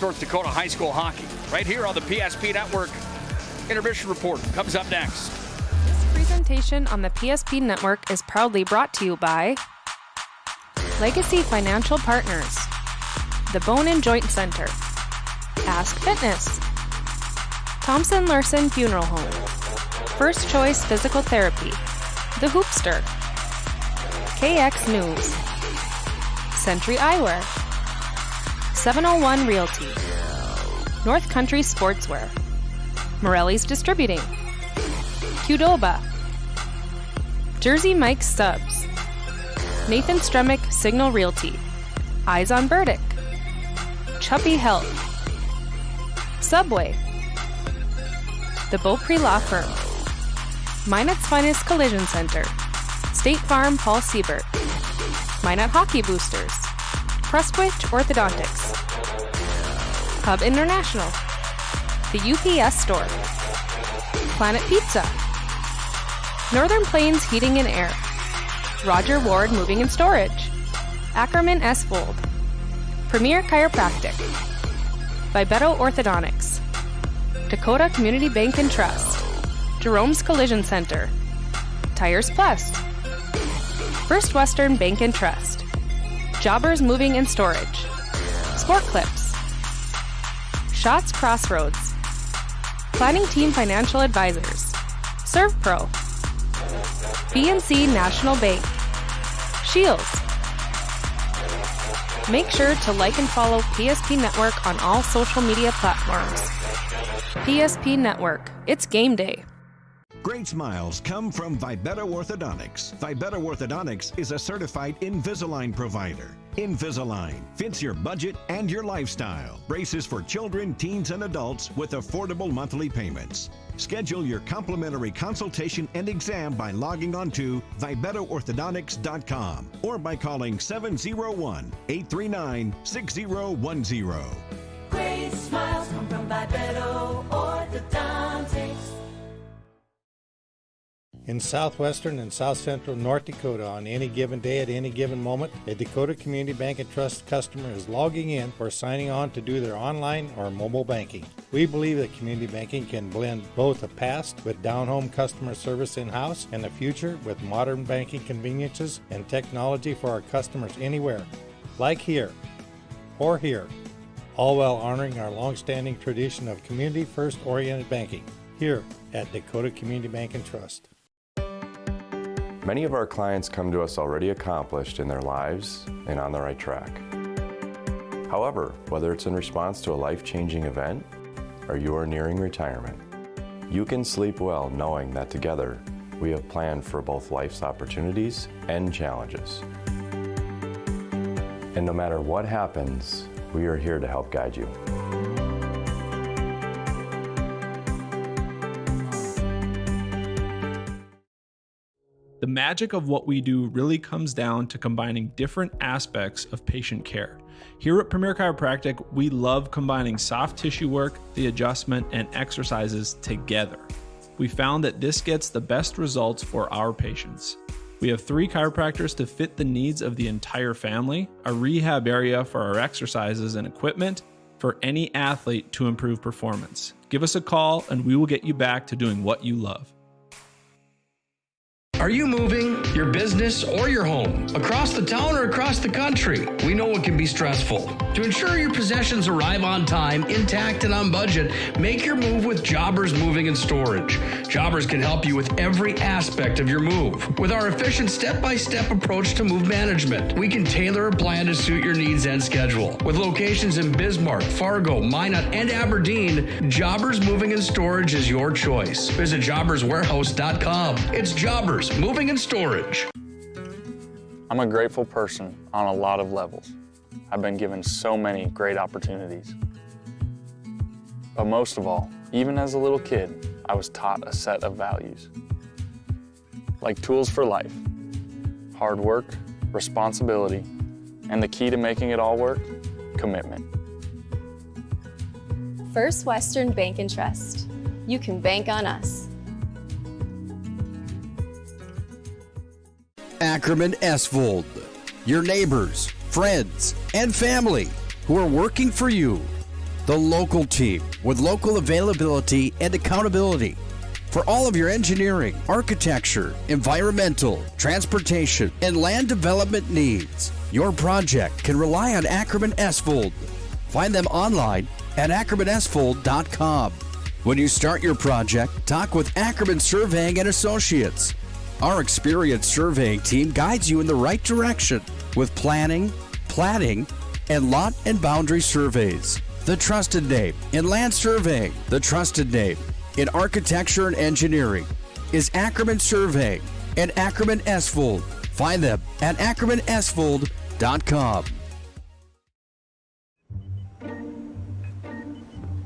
North Dakota High School hockey right here on the PSP Network. Intermission report comes up next. This presentation on the PSP Network is proudly brought to you by Legacy Financial Partners, the Bone and Joint Center, Ask Fitness, Thompson Larson Funeral Home, First Choice Physical Therapy, The Hoopster, KX News, Century Eyewear, 701 Realty, North Country Sportswear, Morelli's Distributing, Qdoba, Jersey Mike's Subs, Nathan Stremick Signal Realty, Eyes on Burdick, Chuppy Health, Subway, the Beaupre Law Firm, Minot's Finest Collision Center, State Farm Paul Siebert, Minot Hockey Boosters, Prestwich Orthodontics, Hub International, the UPS Store, Planet Pizza, Northern Plains Heating and Air, Roger Ward Moving and Storage, Ackerman S. Fold, Premier Chiropractic, Vibeto Orthodontics, Dakota Community Bank and Trust, Jerome's Collision Center, Tires Plus, First Western Bank and Trust, Jobbers Moving and Storage, Sport Clips, Shots Crossroads, Planning Team Financial Advisors, ServPro, BNC National Bank, Shields. Make sure to like and follow PSP Network on all social media platforms. PSP Network, it's game day. Great smiles come from Vibetta Orthodontics. Vibetta Orthodontics is a certified Invisalign provider. Invisalign fits your budget and your lifestyle. Braces for children, teens, and adults with affordable monthly payments. Schedule your complimentary consultation and exam by logging on to VibettaOrthodontics.com or by calling 701-839-6010. Great smiles come from Vibetta Orthodontics. In southwestern and south central North Dakota, on any given day at any given moment, a Dakota Community Bank and Trust customer is logging in or signing on to do their online or mobile banking. We believe that community banking can blend both a past with down-home customer service in-house and a future with modern banking conveniences and technology for our customers anywhere, like here or here, all while honoring our long-standing tradition of community-first oriented banking here at Dakota Community Bank and Trust. Many of our clients come to us already accomplished in their lives and on the right track. However, whether it's in response to a life-changing event or you are nearing retirement, you can sleep well knowing that together we have planned for both life's opportunities and challenges. And no matter what happens, we are here to help guide you. The magic of what we do really comes down to combining different aspects of patient care. Here at Premier Chiropractic, we love combining soft tissue work, the adjustment, and exercises together. We found that this gets the best results for our patients. We have 3 chiropractors to fit the needs of the entire family, a rehab area for our exercises and equipment for any athlete to improve performance. Give us a call and we will get you back to doing what you love. Are you moving your business or your home across the town or across the country? We know it can be stressful. To ensure your possessions arrive on time, intact, and on budget, make your move with Jobbers Moving and Storage. Jobbers can help you with every aspect of your move. With our efficient step-by-step approach to move management, we can tailor a plan to suit your needs and schedule. With locations in Bismarck, Fargo, Minot, and Aberdeen, Jobbers Moving and Storage is your choice. Visit jobberswarehouse.com. It's Jobbers Moving and Storage. I'm a grateful person on a lot of levels. I've been given so many great opportunities. But most of all, even as a little kid, I was taught a set of values. Like tools for life, hard work, responsibility, and the key to making it all work, commitment. First Western Bank and Trust. You can bank on us. Ackerman Esvold, your neighbors, friends, and family who are working for you. The local team with local availability and accountability for all of your engineering, architecture, environmental, transportation, and land development needs. Your project can rely on Ackerman Esvold. Find them online at ackermanesvold.com. When you start your project, talk with Ackerman Surveying and Associates. Our experienced surveying team guides you in the right direction with planning, platting, and lot and boundary surveys. The trusted name in land surveying, the trusted name in architecture and engineering is Ackerman Surveying and Ackerman Esvold. Find them at ackermanesvold.com.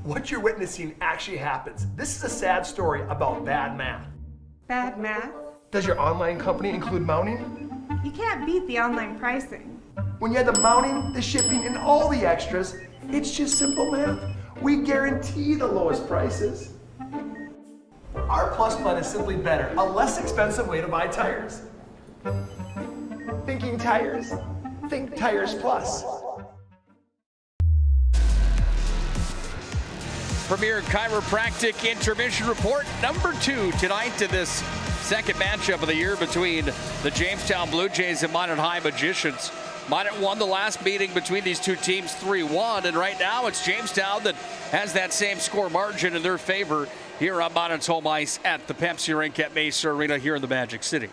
What you're witnessing actually happens. This is a sad story about bad math. Bad math? Does your online company include mounting? You can't beat the online pricing. When you add the mounting, the shipping, and all the extras, it's just simple math. We guarantee the lowest prices. Our Plus plan is simply better, a less expensive way to buy tires. Thinking tires? Think Tires Plus. Premier Chiropractic Intermission Report number 2 tonight to this second matchup of the year between the Jamestown Blue Jays and Minot High Magicians. Minot won the last meeting between these two teams 3-1, and right now it's Jamestown that has that same score margin in their favor here on Minot's home ice at the Pepsi Rink at Mesa Arena here in the Magic City.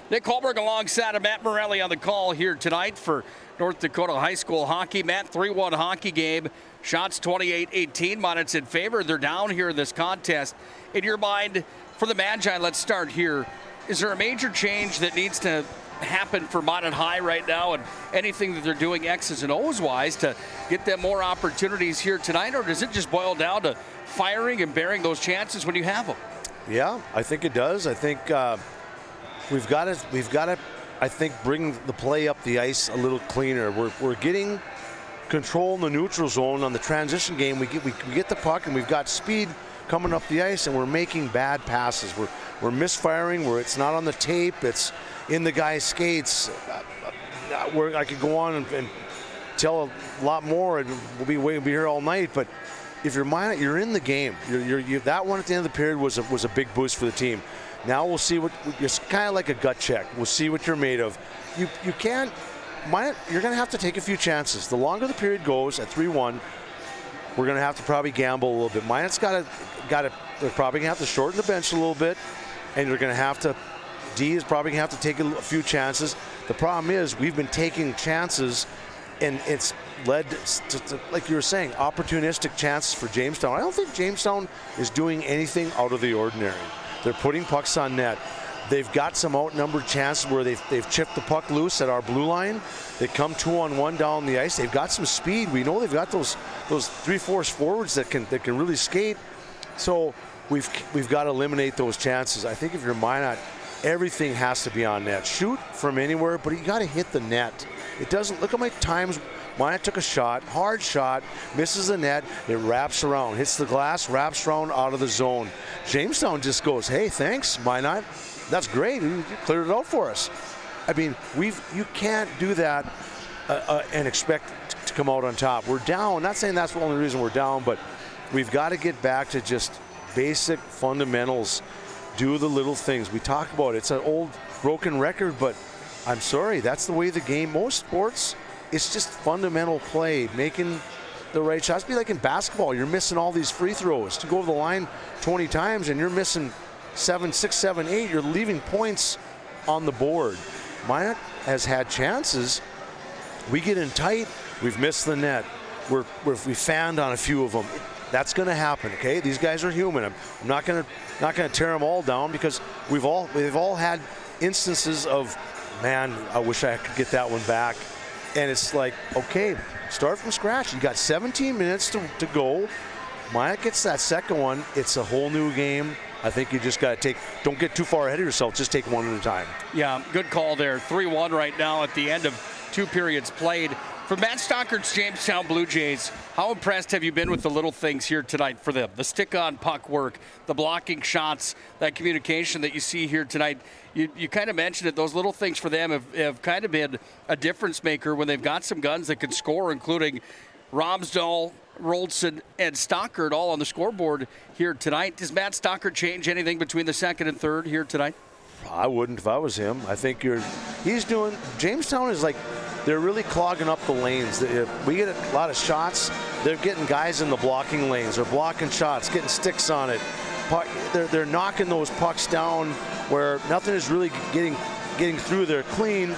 Nick Hulberg alongside of Matt Morelli on the call here tonight for North Dakota High School hockey. Matt, 3-1 hockey game. Shots 28-18. Minot's in favor. They're down here in this contest. In your mind, for the Magi, let's start here. Is there a major change that needs to happen for Minot High right now, and anything that they're doing X's and O's wise to get them more opportunities here tonight, or does it just boil down to firing and bearing those chances when you have them? Yeah, I think it does. I think we've got to I think bring the play up the ice a little cleaner. We're getting control in the neutral zone on the transition game. We get the puck and we've got speed coming up the ice, and we're making bad passes. We're misfiring where it's not on the tape, it's in the guy's skates. I could go on and tell a lot more, and we'll be here all night. But if you're Minot, you're in the game. That one at the end of the period was a big boost for the team. Now we'll see it's kind of like a gut check. We'll see what you're made of. You can't, Minot, you're going to have to take a few chances. The longer the period goes at 3-1, we're going to have to probably gamble a little bit. Minot's they're probably going to have to shorten the bench a little bit, and you're going to have to, D is probably going to have to take a few chances. The problem is we've been taking chances, and it's led to, like you were saying, opportunistic chances for Jamestown. I don't think Jamestown is doing anything out of the ordinary. They're putting pucks on net. They've got some outnumbered chances where they've chipped the puck loose at our blue line. They come 2-on-1 down the ice. They've got some speed. We know they've got those 3-4 forwards that can really skate. So we've got to eliminate those chances. I think if you're Minot, everything has to be on net. Shoot from anywhere, but you got to hit the net. It doesn't, look at my times. Minot took a shot, hard shot, misses the net, it wraps around, hits the glass, wraps around out of the zone. Jamestown just goes, hey, thanks, Minot. That's great, you cleared it out for us. I mean, you can't do that and expect to come out on top. We're down, not saying that's the only reason we're down, but we've got to get back to just basic fundamentals. Do the little things. We talk about it. It's an old broken record, but I'm sorry, that's the way the game, most sports, it's just fundamental play, making the right shots. Be like in basketball, you're missing all these free throws. To go over the line 20 times and you're missing 7, 6, 7, 8, you're leaving points on the board. Minot has had chances. We get in tight, we've missed the net. We fanned on a few of them. That's going to happen, okay? These guys are human. I'm not going to tear them all down, because we've all had instances of, man, I wish I could get that one back. And it's like, okay, start from scratch. You got 17 minutes to go. Minot gets that second one. It's a whole new game. I think you just got to don't get too far ahead of yourself. Just take one at a time. Yeah, good call there. 3-1 right now at the end of 2 periods played. For Matt Stockert's Jamestown Blue Jays, how impressed have you been with the little things here tonight for them? The stick-on puck work, the blocking shots, that communication that you see here tonight. You kind of mentioned it. Those little things for them have kind of been a difference maker when they've got some guns that can score, including Romsdahl, Roldson, and Stockert all on the scoreboard here tonight. Does Matt Stockert change anything between the second and third here tonight? I wouldn't if I was him. I think Jamestown is like, they're really clogging up the lanes. We get a lot of shots. They're getting guys in the blocking lanes. They're blocking shots, getting sticks on it. They're knocking those pucks down where nothing is really getting through there clean.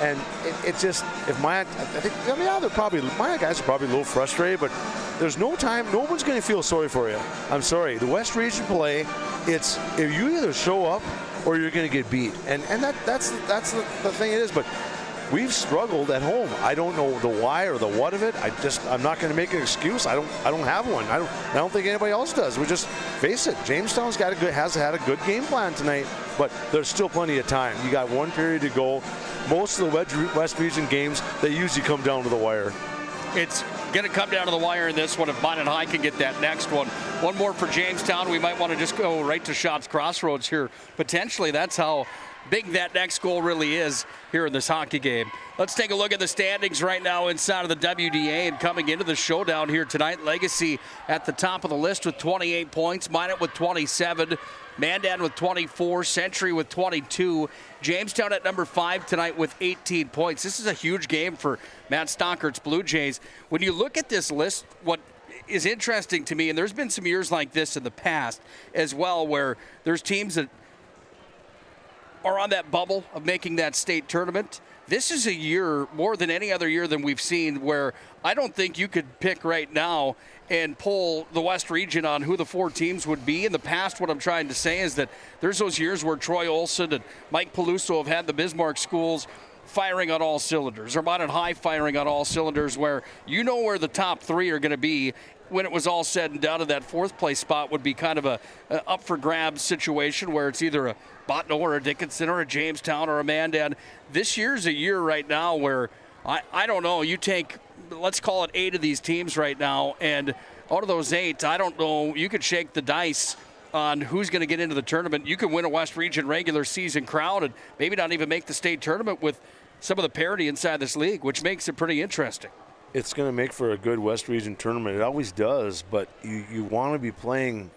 And it's just, if Minot, Minot guys are probably a little frustrated, but there's no time, no one's going to feel sorry for you. I'm sorry. The West Region play, it's if you either show up or you're going to get beat. And that's the thing it is. But we've struggled at home. I don't know the why or the what of it. I'm not going to make an excuse. I don't have one. I don't think anybody else does. We just face it. Jamestown's has had a good game plan tonight, but there's still plenty of time. You got 1 period to go. Most of the West Region games, they usually come down to the wire. It's going to come down to the wire in this one if Minot High can get that next one. One more for Jamestown. We might want to just go right to Shots Crossroads here. Potentially, that's how big that next goal really is here in this hockey game. Let's take a look at the standings right now inside of the WDA, and coming into the showdown here tonight, Legacy at the top of the list with 28 points, Minot with 27, Mandan with 24, Century with 22, Jamestown at number 5 tonight with 18 points. This is a huge game for Matt Stockert's Blue Jays. When you look at this list, what is interesting to me, and there's been some years like this in the past as well, where there's teams that are on that bubble of making that state tournament. this is a year more than any other year than we've seen where I don't think you could pick right now and poll the West region on who the 4 teams would be. In the past, what I'm trying to say is that there's those years where Troy Olson and Mike Peluso have had the Bismarck schools firing on all cylinders, or Minot High firing on all cylinders, where you know where the top 3 are going to be when it was all said and done, and that 4th place spot would be kind of a up for grabs situation where it's either a Botno or a Dickinson or a Jamestown or a Mandan. This year's a year right now where I don't know, you take, let's call it 8 of these teams right now, and out of those 8, I don't know, you could shake the dice on who's going to get into the tournament. You could win a West Region regular season crown and maybe not even make the state tournament with some of the parity inside this league, which makes it pretty interesting. It's going to make for a good West Region tournament. It always does, but you want to be playing.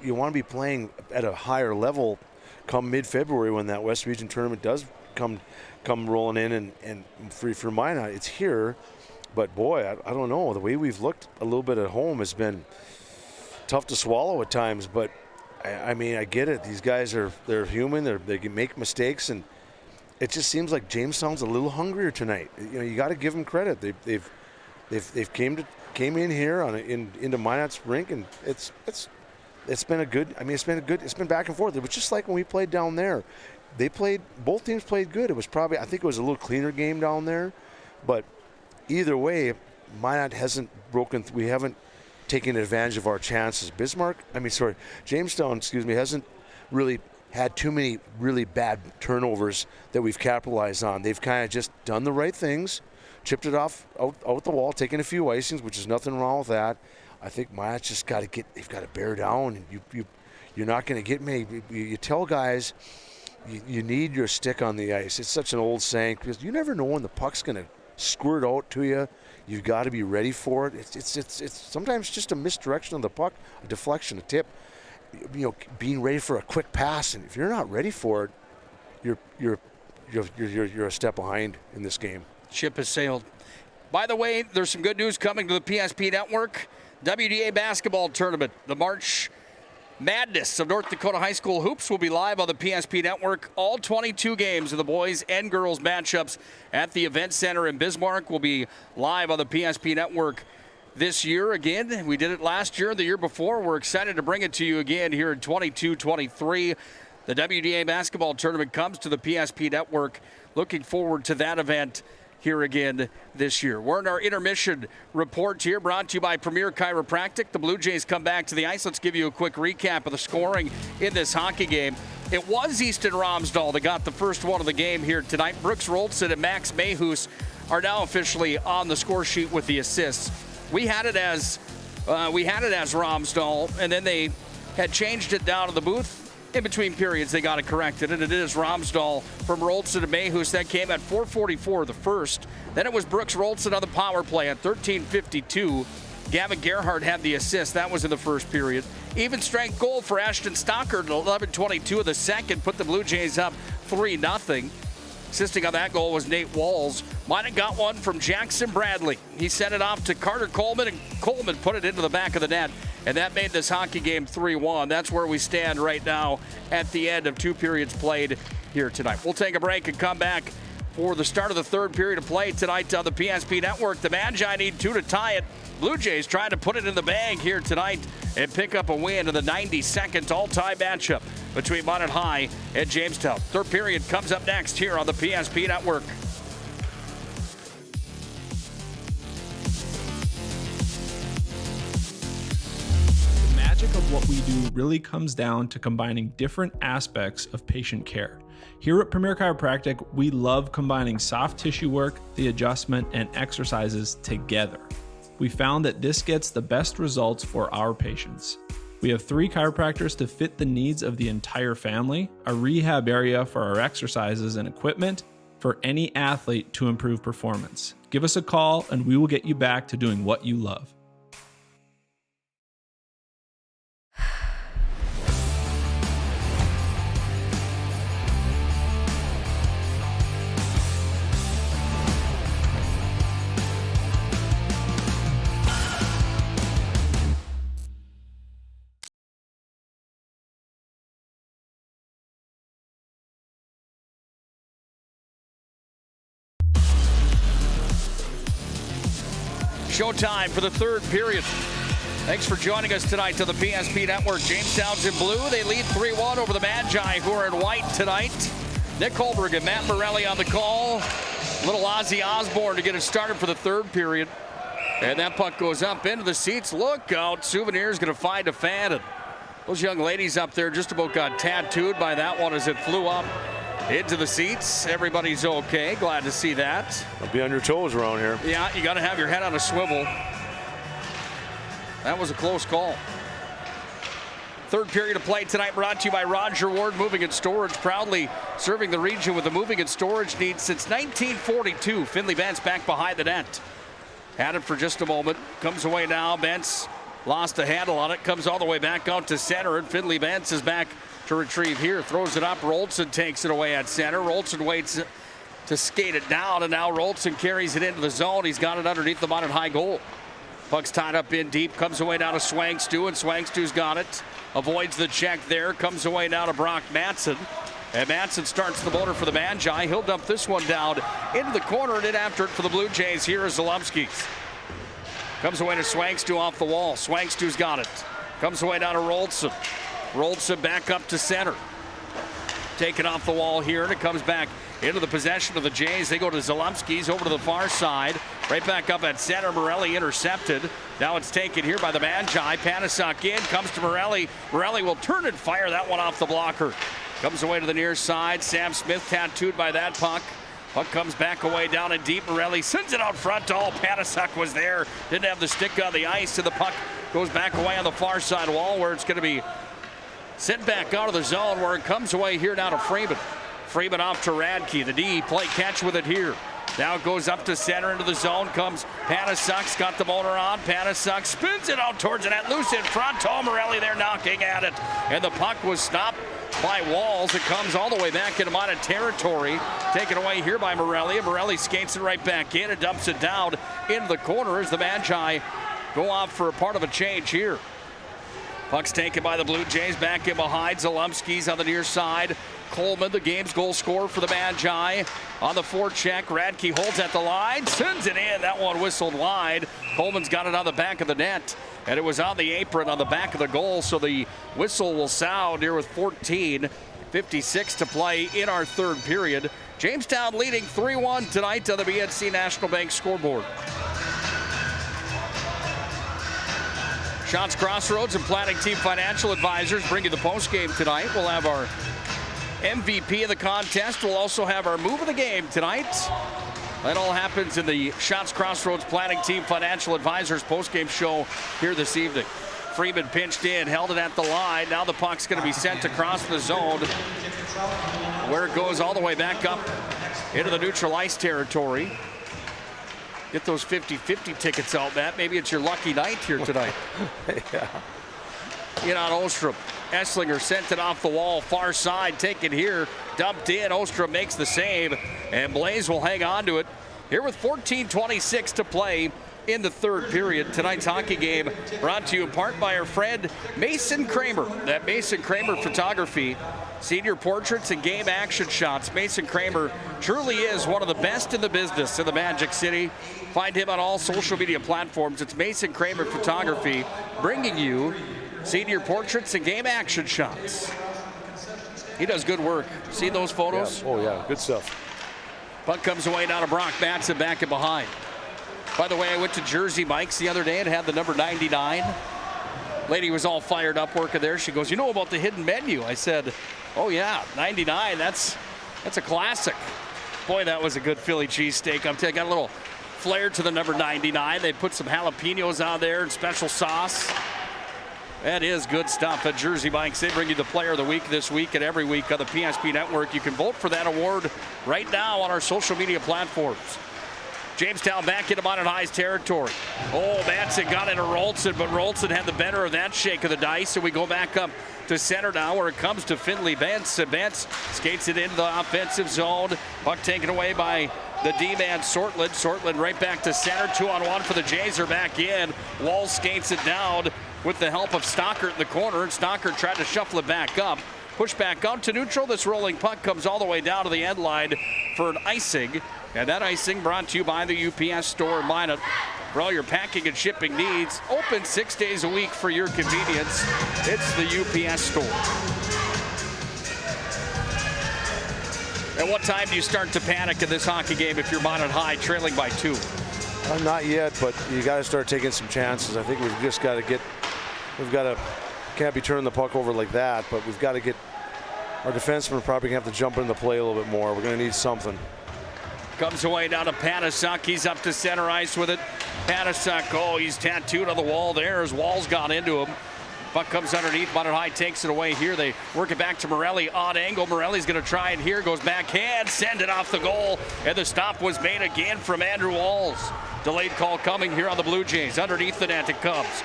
You want to be playing at a higher level come mid-February when that West Region tournament does come rolling in, and for Minot, it's here. But boy, I don't know. The way we've looked a little bit at home has been tough to swallow at times. But I mean, I get it. These guys they're human. They can make mistakes, and it just seems like Jamestown's a little hungrier tonight. You know, you got to give them credit. They've came in here into Minot's rink, and it's been a good. I mean, it's been back and forth. It was just like when we played down there. Both teams played good. It was probably, I think it was a little cleaner game down there, but either way, Minot hasn't broken. We haven't taken advantage of our chances. Jamestown, hasn't really had too many really bad turnovers that we've capitalized on. They've kind of just done the right things, chipped it off out the wall, taken a few icings, which is nothing wrong with that. I think Minot's just they've got to bear down, and you're not going to get many. You tell guys you need your stick on the ice. It's such an old saying because you never know when the puck's going to squirt out to you. You've got to be ready for it. It's sometimes just a misdirection of the puck, a deflection, a tip. You know, being ready for a quick pass, and if you're not ready for it, you're a step behind in this game. Ship has sailed. By the way, there's some good news coming to the PSP Network. WDA basketball tournament, the March Madness of North Dakota High School Hoops will be live on the PSP Network. All 22 games of the boys and girls matchups at the Event Center in Bismarck will be live on the PSP Network this year. Again, we did it last year and the year before. We're excited to bring it to you again here in 22-23. The WDA basketball tournament comes to the PSP Network. Looking forward to that event here again this year. We're in our intermission report here, brought to you by Premier Chiropractic. The Blue Jays come back to the ice. Let's give you a quick recap of the scoring in this hockey game. It was Easton Romsdahl that got the first one of the game here tonight. Brooks Roltzin and Max Mayhus are now officially on the score sheet with the assists. We had it as Romsdahl, and then they had changed it down in the booth. In between periods, they got it corrected, and it is Romsdahl from Roltzin to Mayhus. That came at 4:44 the first. Then it was Brooks Roltzin on the power play at 13:52. Gavin Gerhardt had the assist. That was in the first period. Even strength goal for Ashton Stockard at 11:22 of the second put the Blue Jays up 3-0. Assisting on that goal was Nate Walls. Minot got one from Jackson Bradley. He sent it off to Carter Coleman, and Coleman put it into the back of the net. And that made this hockey game 3-1. That's where we stand right now at the end of 2 periods played here tonight. We'll take a break and come back for the start of the 3rd period of play tonight on the PSP Network. The Magi need 2 to tie it. Blue Jays trying to put it in the bag here tonight and pick up a win in the 92nd all-time matchup between Minot High and Jamestown. 3rd period comes up next here on the PSP Network. The magic of what we do really comes down to combining different aspects of patient care. Here at Premier Chiropractic, we love combining soft tissue work, the adjustment, and exercises together. We found that this gets the best results for our patients. We have 3 chiropractors to fit the needs of the entire family, a rehab area for our exercises and equipment for any athlete to improve performance. Give us a call and we will get you back to doing what you love. Showtime for the third period. Thanks for joining us tonight to the PSP Network. Jamestown's in blue. They lead 3-1 over the Magi, who are in white tonight. Nick Hulberg and Matt Morelli on the call. Little Ozzy Osbourne to get it started for the third period. And that puck goes up into the seats. Look out. Souvenir's going to find a fan. And those young ladies up there just about got tattooed by that one as it flew up into the seats. Everybody's okay. Glad to see that. I'll be on your toes around here. Yeah, you got to have your head on a swivel. That was a close call. Third period of play tonight brought to you by Roger Ward Moving and Storage, proudly serving the region with the moving and storage needs since 1942. Finley Bentz back behind the net. Had it for just a moment. Comes away now. Bentz lost a handle on it. Comes all the way back out to center. And Finley Bentz is back to retrieve here. Throws it up. Rolson takes it away at center. Rolson waits to skate it down. And now Rolson carries it into the zone. He's got it underneath the Minot high goal. Puck's tied up in deep. Comes away down to Swangstu. And Swangstu's got it. Avoids the check there. Comes away now to Brock Matson. And Matson starts the motor for the Magi. He'll dump this one down into the corner and in after it for the Blue Jays. Here is Zalumskis. Comes away to Swangstu off the wall. Swangstu's got it. Comes away down to Rolson. Rolson back up to center. Taken off the wall here, and it comes back into the possession of the Jays. They go to Zalumskis over to the far side. Right back up at center. Morelli intercepted. Now it's taken here by the Magi. Panasuk in, comes to Morelli. Morelli will turn and fire that one off the blocker. Comes away to the near side. Sam Smith tattooed by that puck. Puck comes back away down and deep. Morelli sends it out front. Oh, Panasuk was there. Didn't have the stick on the ice, and the puck goes back away on the far side wall where it's going to be sent back out of the zone where it comes away here now to Freeman. Freeman off to Radke. The D play catch with it here. Now it goes up to center into the zone. Comes Panasuk's got the motor on. Panasuk spins it out towards the net. Loose in front. Oh, Morelli there knocking at it. And the puck was stopped by Walls. It comes all the way back into Minot territory. Taken away here by Morelli. And Morelli skates it right back in and dumps it down into the corner as the Magi go off for a part of a change here. Puck's taken by the Blue Jays. Back in behind. Zalumskis on the near side. Coleman, the game's goal scorer for the Magi. On the forecheck, Radke holds at the line, sends it in. That one whistled wide. Coleman's got it on the back of the net, and it was on the apron on the back of the goal, so the whistle will sound here with 14:56 to play in our third period. Jamestown leading 3-1 tonight on the BNC National Bank scoreboard. Schatz Crossroads and Planning Team Financial Advisors bring you the postgame tonight. We'll have our MVP of the contest. We'll also have our move of the game tonight. That all happens in the Schatz Crossroads Planning Team Financial Advisors postgame show here this evening. Freeman pinched in, held it at the line. Now the puck's going to be sent across the zone where it goes all the way back up into the neutral ice territory. Get those 50-50 tickets out, Matt. Maybe it's your lucky night here tonight. Yeah. In on Ostrom. Esslinger sent it off the wall, far side, taken here, dumped in. Ostrom makes the save, and Blaze will hang on to it. Here with 14:26 to play in the third period. Tonight's hockey game brought to you in part by our friend Mason Kramer. That Mason Kramer Photography, senior portraits and game action shots. Mason Kramer truly is one of the best in the business in the Magic City. Find him on all social media platforms. It's Mason Kramer Photography, bringing you senior portraits and game action shots. He does good work. See those photos? Yeah. Oh, yeah. Good stuff. Puck comes away down to Brock Matson back and behind. By the way, I went to Jersey Mike's the other day and had the number 99. Lady was all fired up working there. She goes, you know about the hidden menu? I said, oh, yeah, 99. That's a classic. Boy, that was a good Philly cheesesteak. I'm telling you, got a little flair to the number 99. They put some jalapenos on there and special sauce. That is good stuff at Jersey Mike's. They bring you the player of the week this week and every week on the PSP Network. You can vote for that award right now on our social media platforms. Jamestown back into Minot High's territory. Oh, Matson got into Rolson, but Rolson had the better of that shake of the dice, and we go back up to center now where it comes to Finley Bentz. And Bentz skates it into the offensive zone. Puck taken away by the D-man Sortland. Sortland right back to center. 2-on-1 for the Jays are back in. Wall skates it down with the help of Stockert in the corner. And Stockert tried to shuffle it back up. Push back out to neutral. This rolling puck comes all the way down to the end line for an icing. And that icing brought to you by the UPS store in Minot. For all your packing and shipping needs, open 6 days a week for your convenience. It's the UPS store. At what time do you start to panic in this hockey game if you're Minot High trailing by 2? Not yet, but you got to start taking some chances. I think we've just got to can't be turning the puck over like that, but we've got to get, our defensemen probably going to have to jump into play a little bit more. We're going to need something. Comes away down to Panasuk. He's up to center ice with it. Panasuk, oh, he's tattooed on the wall there as Wall's gone into him. Puck comes underneath. Minot High takes it away here. They work it back to Morelli. Odd angle. Morelli's going to try it here. Goes backhand. Send it off the goal. And the stop was made again from Andrew Walls. Delayed call coming here on the Blue Jays. Underneath the net it comes.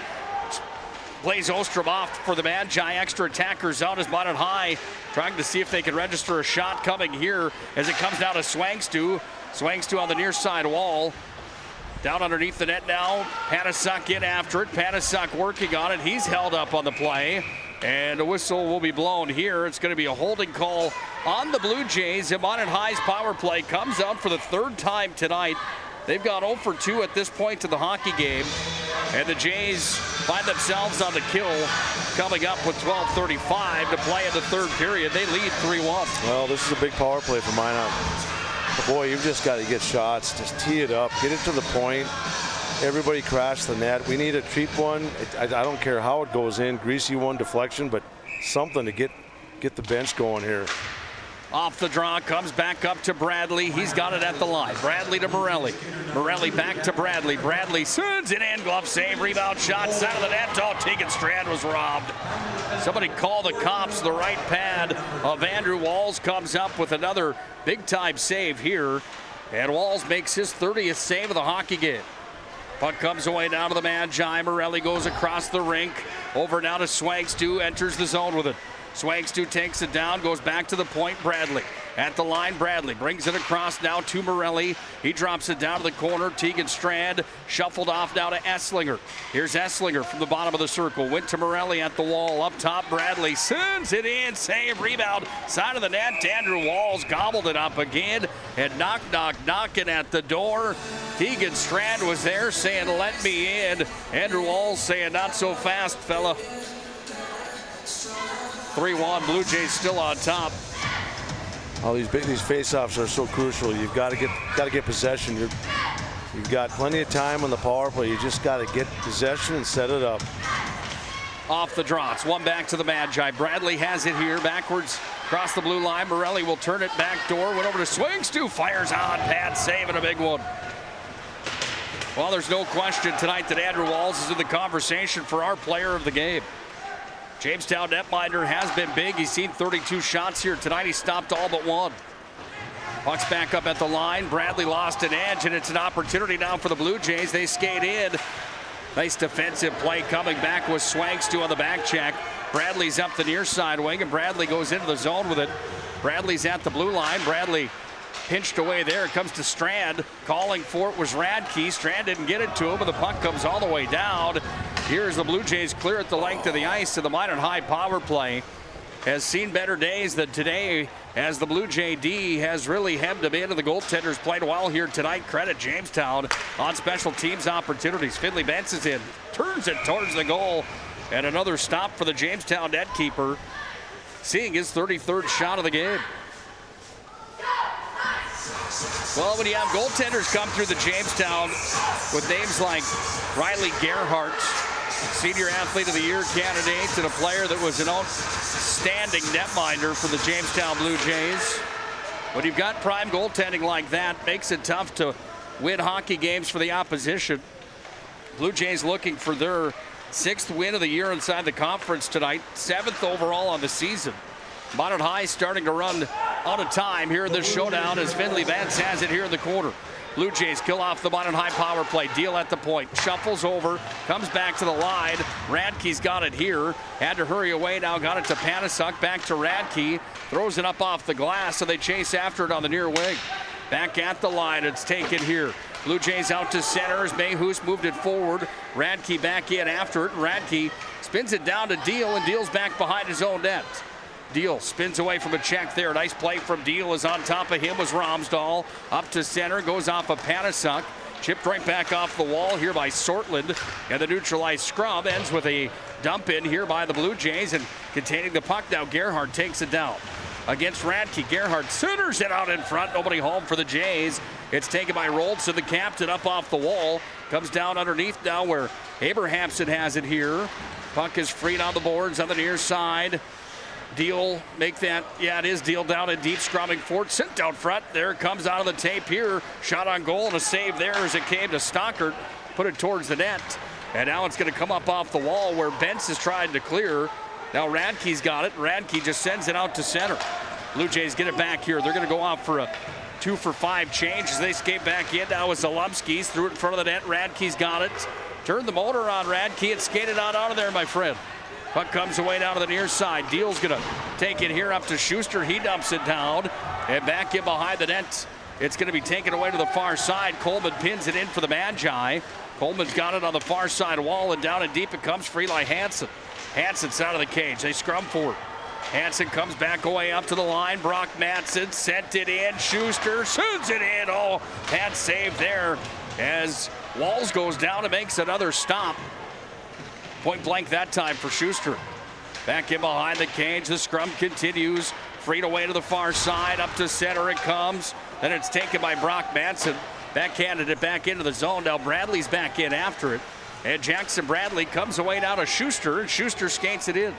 Plays Ostrom off for the Magi. Extra attackers out as Minot High trying to see if they can register a shot coming here as it comes down to Swangstu. Swangstu on the near side wall. Down underneath the net now. Panasuk in after it. Panasuk working on it. He's held up on the play. And a whistle will be blown here. It's going to be a holding call on the Blue Jays. And Minot High's power play comes out for the 3rd time tonight. They've gone 0 for 2 at this point to the hockey game. And the Jays find themselves on the kill coming up with 12:35 to play in the 3rd period. They lead 3-1. Well, this is a big power play for Minot. But boy, you've just got to get shots. Just tee it up. Get it to the point. Everybody crash the net. We need a cheap one. I don't care how it goes in. Greasy one, deflection, but something to get the bench going here. Off the draw, comes back up to Bradley. He's got it at the line. Bradley to Morelli. Morelli back to Bradley. Bradley sends it in. Glove save, rebound shot, side of the net. Oh, Tegan Strand was robbed. Somebody call the cops. The right pad of Andrew Walls comes up with another big-time save here. And Walls makes his 30th save of the hockey game. Puck comes away down to the Magi. Morelli goes across the rink. Over now to Swangstu. Enters the zone with it. Swangstu takes it down, goes back to the point. Bradley at the line. Bradley brings it across now to Morelli. He drops it down to the corner. Tegan Strand shuffled off now to Esslinger. Here's Esslinger from the bottom of the circle. Went to Morelli at the wall. Up top, Bradley sends it in. Save, rebound, side of the net. Andrew Walls gobbled it up again. And knocking at the door. Tegan Strand was there saying, "Let me in." Andrew Walls saying, "Not so fast, fella." 3-1, Blue Jays still on top. Oh, these face-offs are so crucial. You've got to get possession. You've got plenty of time on the power play. You just got to get possession and set it up. Off the draw, it's one back to the Magi. Bradley has it here, backwards across the blue line. Morelli will turn it back door. Went over to Swangstu, fires on, pad save, and a big one. Well, there's no question tonight that Andrew Walls is in the conversation for our player of the game. Jamestown netminder has been big. He's seen 32 shots here tonight. He stopped all but one. Puck's back up at the line. Bradley lost an edge, and it's an opportunity now for the Blue Jays. They skate in. Nice defensive play coming back with Swangstu on the back check. Bradley's up the near side wing, and Bradley goes into the zone with it. Bradley's at the blue line. Bradley pinched away there. It comes to Strand. Calling for it was Radke. Strand didn't get it to him, but the puck comes all the way down. Here's the Blue Jays clear at the length of the ice, and the Minot High power play has seen better days than today as the Blue Jay D has really hemmed him in, and the goaltenders played well here tonight. Credit Jamestown on special teams opportunities. Finley Bentz is in, turns it towards the goal, and another stop for the Jamestown net keeper, seeing his 33rd shot of the game. Well, when you have goaltenders come through the Jamestown with names like Riley Gerhardt, Senior Athlete of the Year candidate, and a player that was an outstanding netminder for the Jamestown Blue Jays. When you've got prime goaltending like that, makes it tough to win hockey games for the opposition. Blue Jays looking for their 6th win of the year inside the conference tonight, 7th overall on the season. Minot High starting to run out of time here in this showdown as Finley Bentz has it here in the corner. Blue Jays kill off the Minot High power play. Deal at the point. Shuffles over. Comes back to the line. Radke's got it here. Had to hurry away. Now got it to Panasuk. Back to Radke. Throws it up off the glass, so they chase after it on the near wing. Back at the line. It's taken here. Blue Jays out to center as Mayhus moved it forward. Radke back in after it. Radke spins it down to Deal, and Deal's back behind his own net. Deal spins away from a check there. Nice play from Deal. Is on top of him was Romsdahl. Up to center, goes off of Panasuk. Chipped right back off the wall here by Sortland. And the neutralized scrum ends with a dump in here by the Blue Jays. And containing the puck now, Gerhardt takes it down. Against Radke, Gerhardt centers it out in front. Nobody home for the Jays. It's taken by Roltz, the captain, up off the wall. Comes down underneath now where Abrahamson has it here. Puck is freed on the boards on the near side. Deal, make that, yeah, it is Deal down in deep, scrumming forward, sent out front. There it comes out of the tape here. Shot on goal and a save there as it came to Stockert. Put it towards the net. And now it's going to come up off the wall where Bentz is trying to clear. Now Radke's got it. Radke just sends it out to center. Blue Jays get it back here. They're going to go out for a 2-for-5 change as they skate back in. Now with Zalumski's threw it in front of the net. Radke's got it. Turned the motor on Radke and skated out of there, my friend. Puck comes away down to the near side. Deal's going to take it here up to Schuster. He dumps it down and back in behind the net. It's going to be taken away to the far side. Coleman pins it in for the Magi. Coleman's got it on the far side wall and down and deep it comes for Eli Hansen. Hansen's out of the cage. They scrum forward. Hansen comes back away up to the line. Brock Madsen sent it in. Schuster shoots it in. Oh, had saved there as Walls goes down and makes another stop. Point blank that time for Schuster. Back in behind the cage. The scrum continues. Freed away to the far side. Up to center it comes. Then it's taken by Brock Madsen. Backhanded it back into the zone. Now Bradley's back in after it. And Jackson Bradley comes away down to Schuster. And Schuster skates it in.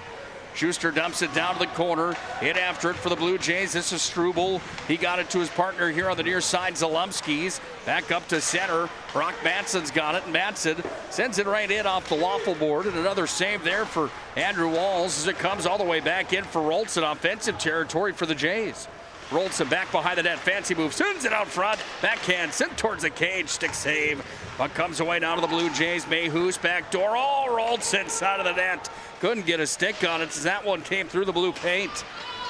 Schuster dumps it down to the corner. In after it for the Blue Jays. This is Struble. He got it to his partner here on the near side, Zalumski's. Back up to center. Brock Madsen's got it, and Madsen sends it right in off the waffle board. And another save there for Andrew Walls as it comes all the way back in for Roltz in offensive territory for the Jays. Roltz back behind the net. Fancy move. Sends it out front. Backhand sent towards the cage. Stick save. Puck comes away down to the Blue Jays. Mayhews back door. Oh, Roltz inside of the net. Couldn't get a stick on it as that one came through the blue paint.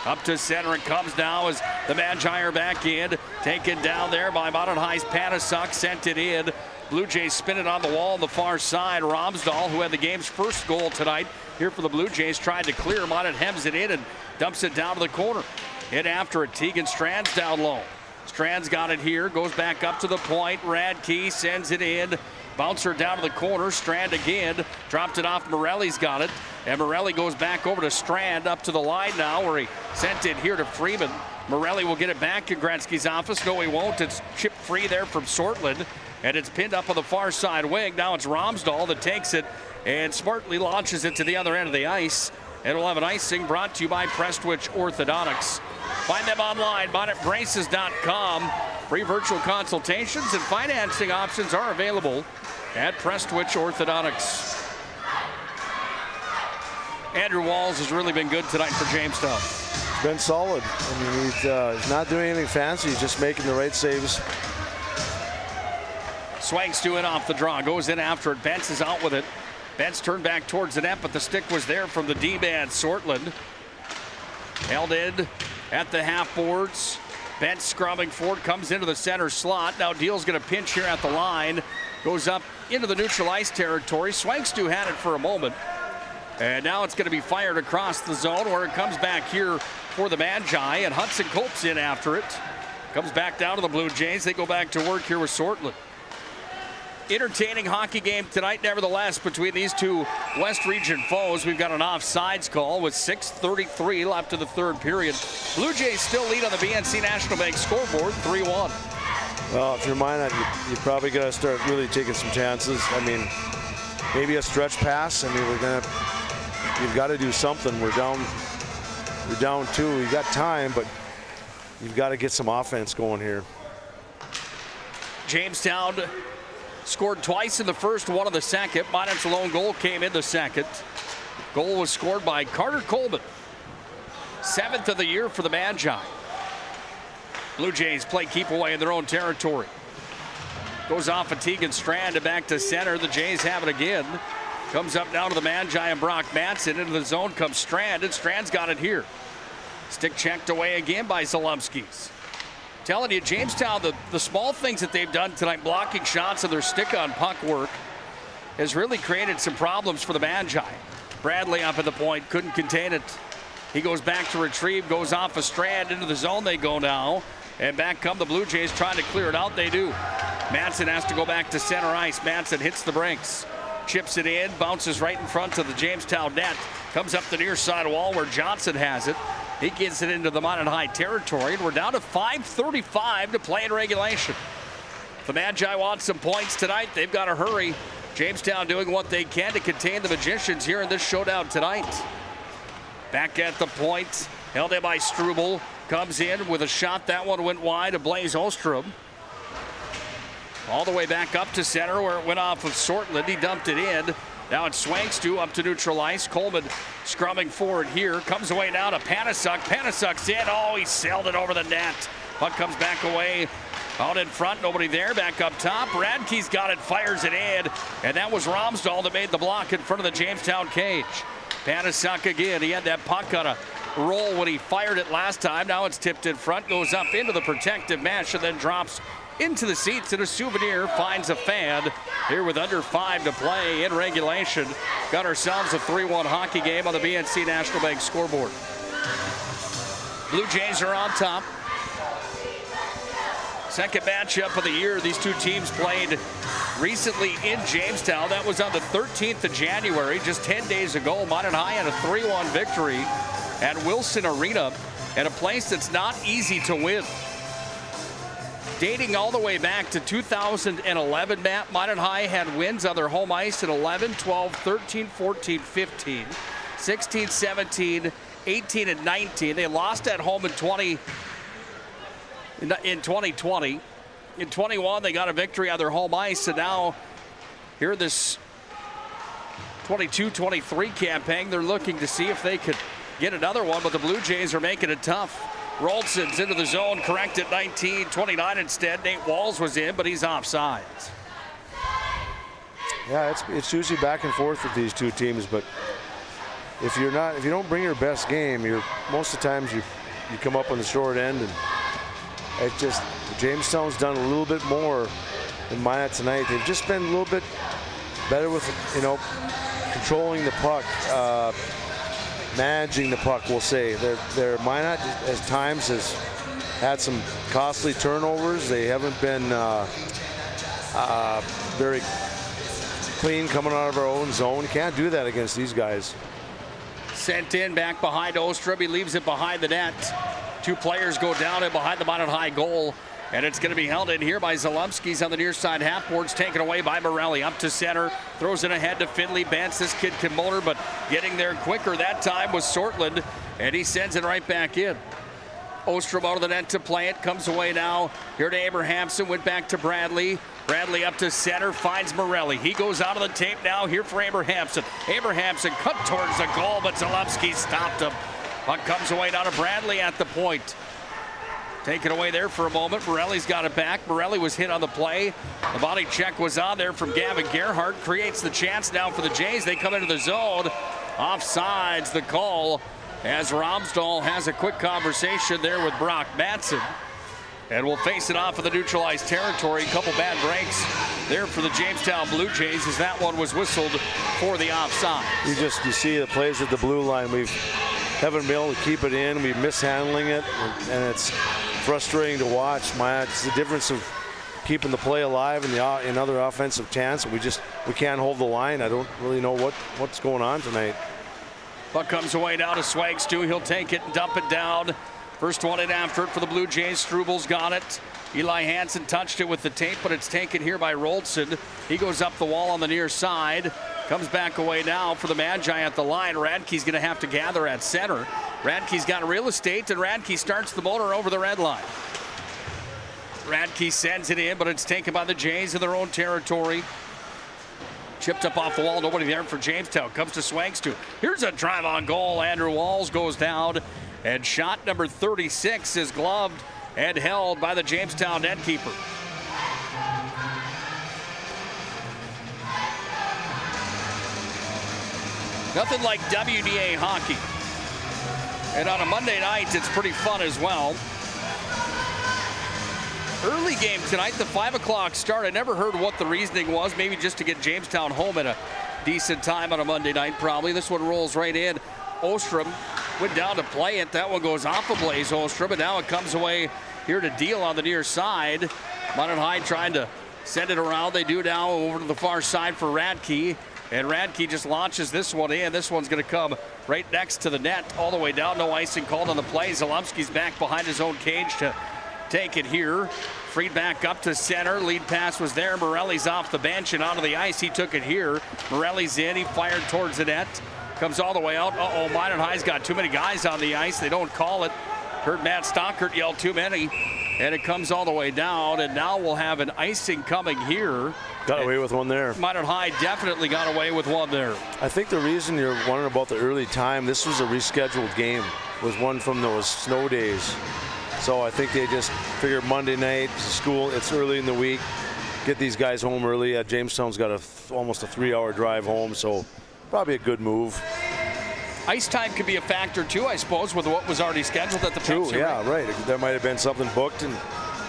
Up to center it comes now as the Magi are back in. Taken down there by Mountain High's Panasuk. Sent it in. Blue Jays spin it on the wall on the far side. Romsdahl, who had the game's first goal tonight here for the Blue Jays, tried to clear him on it. Hems it in and dumps it down to the corner. Hit after it. Tegan Strand's down low. Strand's got it here. Goes back up to the point. Radke sends it in. Bouncer down to the corner. Strand again. Dropped it off. Morelli's got it. And Morelli goes back over to Strand up to the line now where he sent it here to Freeman. Morelli will get it back in Gretzky's office. No, he won't. It's chipped free there from Sortland. And it's pinned up on the far side wing. Now it's Romsdahl that takes it and smartly launches it to the other end of the ice. And we'll have an icing brought to you by Prestwich Orthodontics. Find them online, bonnetbraces.com. Free virtual consultations and financing options are available at Prestwich Orthodontics. Andrew Walls has really been good tonight for Jamestown. He's been solid. I mean, he's not doing anything fancy. He's just making the right saves. Swanks to it off the draw. Goes in after it. Bentz is out with it. Bentz turned back towards the net, but the stick was there from the D-man, Sortland. Held in at the half boards. Bentz scrumming forward, comes into the center slot. Now Deal's going to pinch here at the line. Goes up into the neutral ice territory. Swankstu had it for a moment. And now it's going to be fired across the zone where it comes back here for the Magi. And Hudson Cope's in after it. Comes back down to the Blue Jays. They go back to work here with Sortland. Entertaining hockey game tonight, nevertheless, between these two West Region foes. We've got an offsides call with 6:33 left in the third period. Blue Jays still lead on the BNC National Bank scoreboard, 3-1. Well, if you're Minot, you probably got to start really taking some chances. I mean, maybe a stretch pass. I mean, you've got to do something. We're down two. We've got time, but you've got to get some offense going here. Jamestown scored twice in the first, one in the second. Minot's lone goal came in the second. Goal was scored by Carter Coleman. 7th of the year for the Magi. Blue Jays play keep away in their own territory. Goes off of Tegan Strand and back to center. The Jays have it again. Comes up now to the Magi and Brock Madsen. Into the zone comes Strand, and Strand's got it here. Stick checked away again by Zalumski's. Telling you, Jamestown, the small things that they've done tonight, blocking shots and their stick on puck work, has really created some problems for the Magi. Bradley up at the point, couldn't contain it. He goes back to retrieve, goes off a Strand into the zone they go now. And back come the Blue Jays trying to clear it out. They do. Madsen has to go back to center ice. Madsen hits the brakes, chips it in, bounces right in front of the Jamestown net. Comes up the near side wall where Johnson has it. He gets it into the Minot High territory, and we're down to 5:35 to play in regulation. The Magi want some points tonight. They've got to hurry. Jamestown doing what they can to contain the Magicians here in this showdown tonight. Back at the point, held in by Struble. Comes in with a shot. That one went wide to Blaze Ostrom. All the way back up to center where it went off of Sortland. He dumped it in. Now it swanks to up to neutral ice. Coleman scrumming forward here. Comes away now to Panasuk. Panasuk's in. Oh, he sailed it over the net. Puck comes back away. Out in front, nobody there. Back up top. Radke's got it, fires it in. And that was Romsdahl that made the block in front of the Jamestown cage. Panasuk again. He had that puck on a roll when he fired it last time. Now it's tipped in front, goes up into the protective mesh, and then drops into the seats, and a Souvenir finds a fan here with under 5 to play in regulation. Got ourselves a 3-1 hockey game on the BNC National Bank scoreboard. Blue Jays are on top. Second matchup of the year. These two teams played recently in Jamestown. That was on the 13th of January, just 10 days ago. Minot High had a 3-1 victory at Wilson Arena at a place that's not easy to win. Dating all the way back to 2011, Matt, Minot High had wins on their home ice in 11, 12, 13, 14, 15, 16, 17, 18, and 19. They lost at home in 2020. In 21, they got a victory on their home ice, and now here this 22-23 campaign, they're looking to see if they could get another one, but the Blue Jays are making it tough. Rolson's into the zone, corrected 19-29 instead. Nate Walls was in, but he's offside. Yeah, it's usually back and forth with these two teams, but if you don't bring your best game, most of the times you come up on the short end, and it just Jamestown's done a little bit more than Minot tonight. They've just been a little bit better with controlling the puck. Managing the puck, we'll say. Their Minot at times has had some costly turnovers. They haven't been very clean coming out of our own zone. Can't do that against these guys. Sent in back behind Ostrom. He leaves it behind the net. Two players go down and behind the Minot High goal. And it's going to be held in here by Zalumski's on the near side half boards, taken away by Morelli. Up to center, throws it ahead to Finley. Bance, this kid can motor, but getting there quicker that time was Sortland, and he sends it right back in. Ostrom out of the net to play it, comes away now. Here to Abrahamson, went back to Bradley. Bradley up to center, finds Morelli. He goes out of the tape now, here for Abrahamson. Abrahamson cut towards the goal, but Zalumski stopped him. Puck comes away down to Bradley at the point. Taken away there for a moment. Morelli's got it back. Morelli was hit on the play. The body check was on there from Gavin Gerhardt. Creates the chance now for the Jays. They come into the zone. Offsides the call as Romsdahl has a quick conversation there with Brock Madsen. And we'll face it off of the neutralized territory. A couple bad breaks there for the Jamestown Blue Jays as that one was whistled for the offside. You see the plays at the blue line. We haven't been able to keep it in. We're mishandling it, and it's frustrating to watch. It's the difference of keeping the play alive and another offensive chance. We can't hold the line. I don't really know what's going on tonight. Puck comes away now to Swags too. He'll take it and dump it down. First one in after it for the Blue Jays. Strubel's got it. Eli Hansen touched it with the tape, but it's taken here by Rolson. He goes up the wall on the near side. Comes back away now for the Magi at the line. Radke's going to have to gather at center. Radke's got real estate, and Radke starts the motor over the red line. Radke sends it in, but it's taken by the Jays in their own territory. Chipped up off the wall, nobody there for Jamestown. Comes to Swangstu. Here's a drive on goal. Andrew Walls goes down, and shot number 36 is gloved and held by the Jamestown net keeper. Nothing like WDA hockey. And on a Monday night, it's pretty fun as well. Early game tonight, the 5 o'clock start. I never heard what the reasoning was. Maybe just to get Jamestown home at a decent time on a Monday night, probably. This one rolls right in. Ostrom went down to play it. That one goes off of Blaze Ostrom, and now it comes away here to deal on the near side. Minot High trying to Send it around. They do now over to the far side for Radke. And Radke just launches this one in. This one's going to come right next to the net all the way down. No icing called on the play. Zalumski's back behind his own cage to take it here. Freed back up to center. Lead pass was there. Morelli's off the bench and onto the ice. He took it here. Morelli's in. He fired towards the net. Comes all the way out. Uh-oh, Minot High's got too many guys on the ice. They don't call it. Heard Matt Stockert yell too many. And it comes all the way down. And now we'll have an icing coming here. Got away with one there. Minot High definitely got away with one there. I think the reason you're wondering about the early time, this was a rescheduled game. It was one from those snow days. So I think they just figured Monday night, school, it's early in the week. Get these guys home early. Jamestown's got almost a 3-hour drive home, so probably a good move. Ice time could be a factor too, I suppose, with what was already scheduled at the True, Pepsi yeah, Rink. right. There might have been something booked and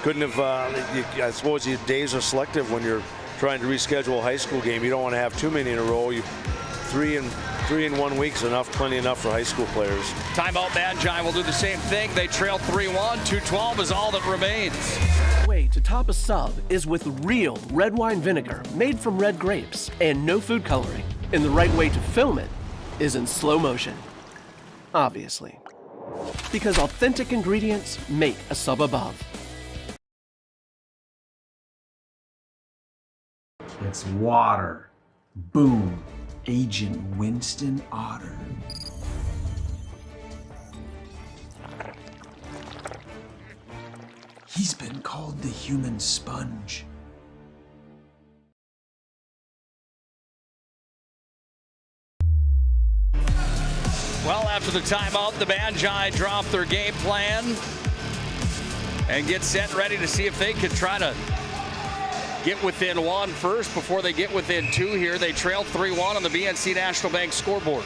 couldn't have, I suppose your days are selective when you're trying to reschedule a high school game. You don't want to have too many in a row. Three in 1 week is enough, plenty enough for high school players. Timeout. Magi will do the same thing. They trail 3-1. 2:12 is all that remains. The way to top a sub is with real red wine vinegar made from red grapes and no food coloring. And the right way to film it is in slow motion. Obviously. Because authentic ingredients make a sub above. It's water. Boom. Agent Winston Otter. He's been called the human sponge. Well, after the timeout, the Magi drop their game plan and get set ready to see if they can try to get within one first before they get within two here. They trail 3-1 on the BNC National Bank scoreboard.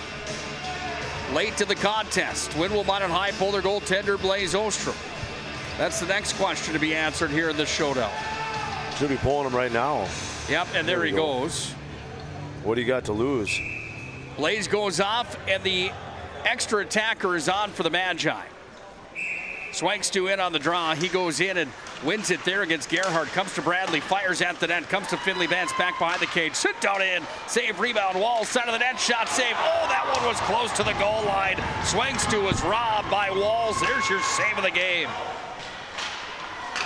Late to the contest, when will Minot High pull their goaltender Blaze Ostrom? That's the next question to be answered here in this showdown. Should be pulling him right now. Yep, and there he goes. What do you got to lose? Blaze goes off, and the extra attacker is on for the Magi. Swankstu in on the draw. He goes in and wins it there against Gerhardt. Comes to Bradley, fires at the net. Comes to Finley Vance back behind the cage. Sit down in. Save, rebound, Walls, side of the net, shot, save. Oh, that one was close to the goal line. Swankstu was robbed by Walls. There's your save of the game.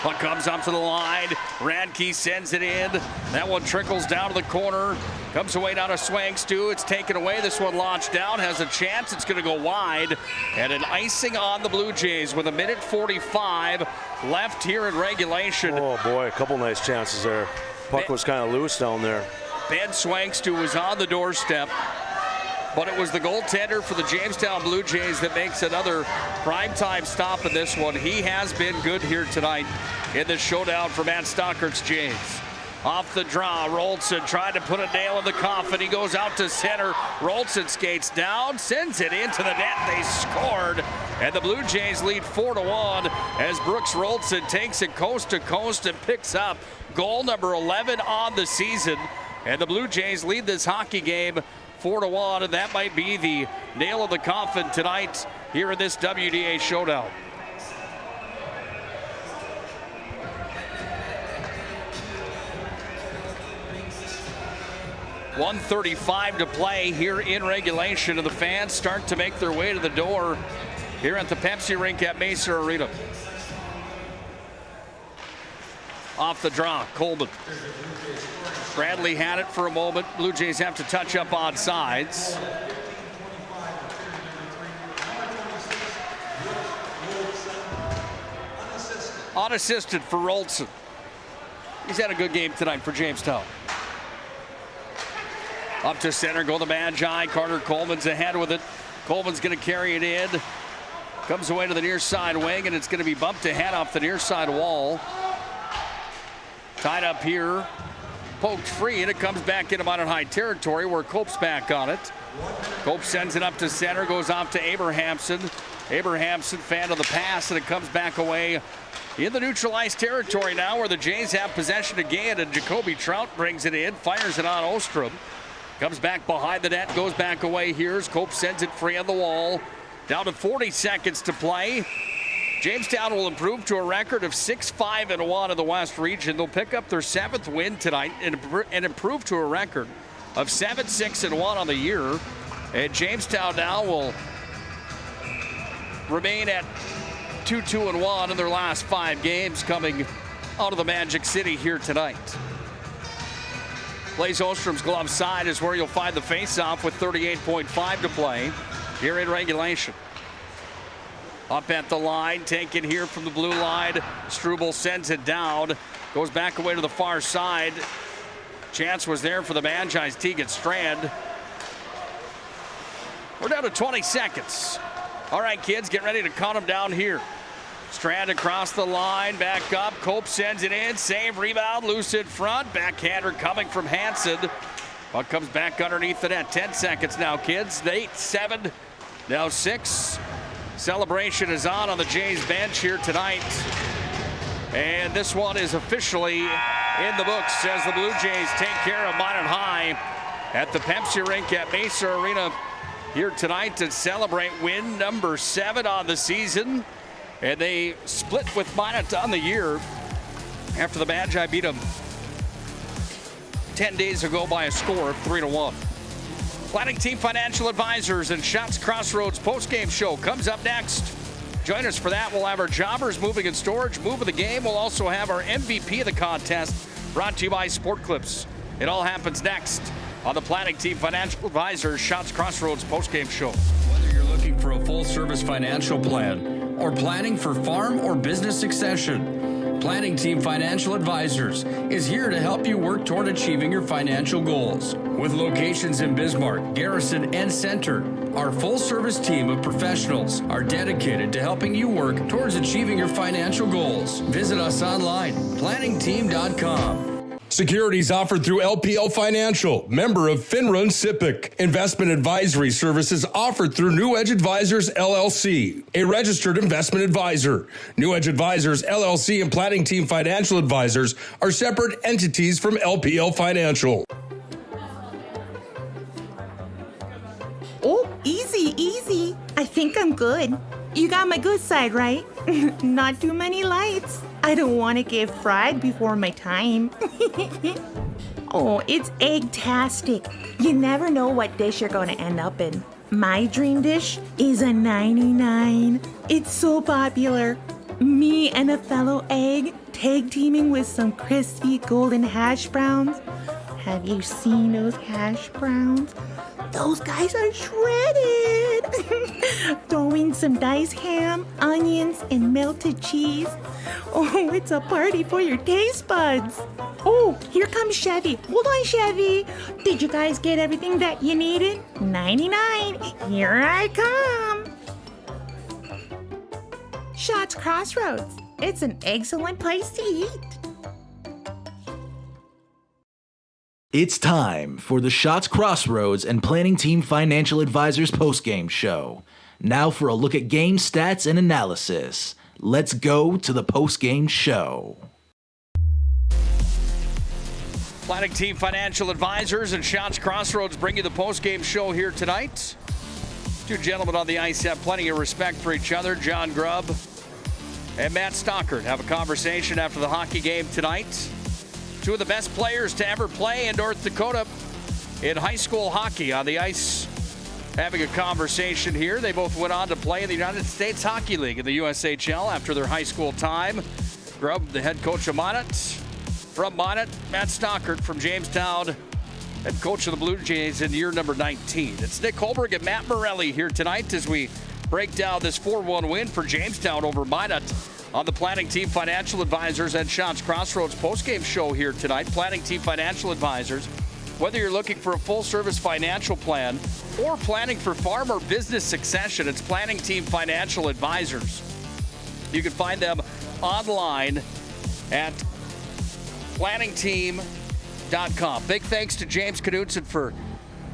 Puck comes up to the line. Radke sends it in. That one trickles down to the corner. Comes away down to Swankstu. It's taken away. This one launched down. Has a chance. It's going to go wide. And an icing on the Blue Jays with 1:45 left here in regulation. Oh, boy. A couple nice chances there. Puck was kind of loose down there. Ben Swankstu was on the doorstep. But it was the goaltender for the Jamestown Blue Jays that makes another primetime stop in this one. He has been good here tonight in this showdown for Matt Stockert's Jays. Off the draw, Rolson tried to put a nail in the coffin. He goes out to center. Rolson skates down, sends it into the net. They scored, and the Blue Jays lead 4-1 as Brooks Rolson takes it coast to coast and picks up goal number 11 on the season. And the Blue Jays lead this hockey game 4-1, and that might be the nail of the coffin tonight here in this WDA showdown. .135 to play here in regulation, and the fans start to make their way to the door here at the Pepsi Rink at Mesa Arena. Off the draw, Coleman. Bradley had it for a moment. Blue Jays have to touch up on sides. Unassisted for Rolson. He's had a good game tonight for Jamestown. Up to center go the Magi. Carter Coleman's ahead with it. Coleman's going to carry it in. Comes away to the near side wing, and it's going to be bumped ahead off the near side wall. Tied up here. Poked free, and it comes back into Minot High territory where Cope's back on it. Cope sends it up to center, goes off to Abrahamson. Abrahamson fan of the pass, and it comes back away in the neutralized territory now where the Jays have possession again, and Jacoby Trout brings it in, fires it on Ostrom. Comes back behind the net, goes back away here. Cope sends it free on the wall. Down to 40 seconds to play. Jamestown will improve to a record of 6-5-1 in the West region. They'll pick up their 7th win tonight and improve to a record of 7-6-1 on the year. And Jamestown now will remain at 2-2-1 in their last 5 games coming out of the Magic City here tonight. Blaze Ostrom's glove side is where you'll find the face-off with 38.5 to play here in regulation. Up at the line, taken here from the blue line. Struble sends it down, goes back away to the far side. Chance was there for the Magi's Tegan Strand. We're down to 20 seconds. All right, kids, get ready to count them down here. Strand across the line, back up. Cope sends it in, save, rebound, loose in front. Backhander coming from Hansen. Puck comes back underneath the net. 10 seconds now, kids. 8, 7, now 6. Celebration is on the Jays bench here tonight. And this one is officially in the books as the Blue Jays take care of Minot High at the Pepsi Rink at Mesa Arena here tonight to celebrate win number 7 on the season. And they split with Minot on the year after the Magi beat them 10 days ago by a score of 3-1. Planning Team Financial Advisors and Shots Crossroads postgame show comes up next. Join us for that. We'll have our Jobbers Moving and Storage move of the game. We'll also have our MVP of the contest brought to you by Sport Clips. It all happens next on the Planning Team Financial Advisors Shots Crossroads postgame show. Whether you're looking for a full-service financial plan or planning for farm or business succession, Planning Team Financial Advisors is here to help you work toward achieving your financial goals. With locations in Bismarck, Garrison, and Center, our full-service team of professionals are dedicated to helping you work towards achieving your financial goals. Visit us online, planningteam.com. Securities offered through LPL Financial, member of FINRA and SIPC. Investment advisory services offered through New Edge Advisors, LLC, a registered investment advisor. New Edge Advisors, LLC, and Planning Team Financial Advisors are separate entities from LPL Financial. Oh, easy, easy. I think I'm good. You got my good side, right? Not too many lights. I don't want to get fried before my time. Oh, it's egg-tastic. You never know what dish you're going to end up in. My dream dish is a 99. It's so popular. Me and a fellow egg tag teaming with some crispy golden hash browns. Have you seen those hash browns? Those guys are shredded. Throw in some diced ham, onions, and melted cheese. Oh, it's a party for your taste buds. Oh, here comes Chevy. Hold on, Chevy. Did you guys get everything that you needed? 99. Here I come. Shots Crossroads. It's an excellent place to eat. It's time for the Shots Crossroads and Planning Team Financial Advisors postgame show. Now for a look at game stats and analysis. Let's go to the postgame show. Planning Team Financial Advisors and Shots Crossroads bring you the postgame show here tonight. Two gentlemen on the ice have plenty of respect for each other. John Grubb and Matt Stockert have a conversation after the hockey game tonight. Two of the best players to ever play in North Dakota in high school hockey on the ice, having a conversation here. They both went on to play in the United States Hockey League in the USHL after their high school time. Grubb, the head coach of Minot. From Minot, Matt Stockert from Jamestown, head coach of the Blue Jays in year number 19. It's Nick Hulberg and Matt Morelli here tonight as we break down this 4-1 win for Jamestown over Minot on the Planning Team Financial Advisors and Shots Crossroads postgame show here tonight. Planning Team Financial Advisors, whether you're looking for a full-service financial plan or planning for farm or business succession, it's Planning Team Financial Advisors. You can find them online at planningteam.com. Big thanks to James Knudsen for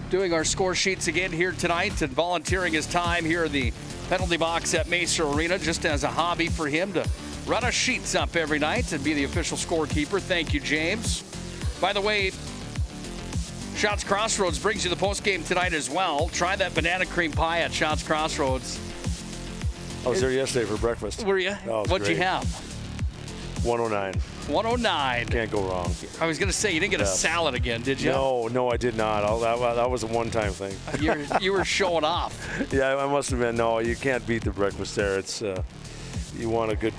doing our score sheets again here tonight and volunteering his time here in the penalty box at Mesa Arena just as a hobby for him to run us sheets up every night and be the official scorekeeper. Thank you, James. By the way, Shots Crossroads brings you the postgame tonight as well. Try that banana cream pie at Shots Crossroads. I was there yesterday for breakfast. Were you? What'd you have? 109. 109. Can't go wrong. I was going to say, you didn't get a salad again, did you? No, I did not. That was a one-time thing. You were showing off. Yeah, I must have been. No, you can't beat the breakfast there. It's you want a good,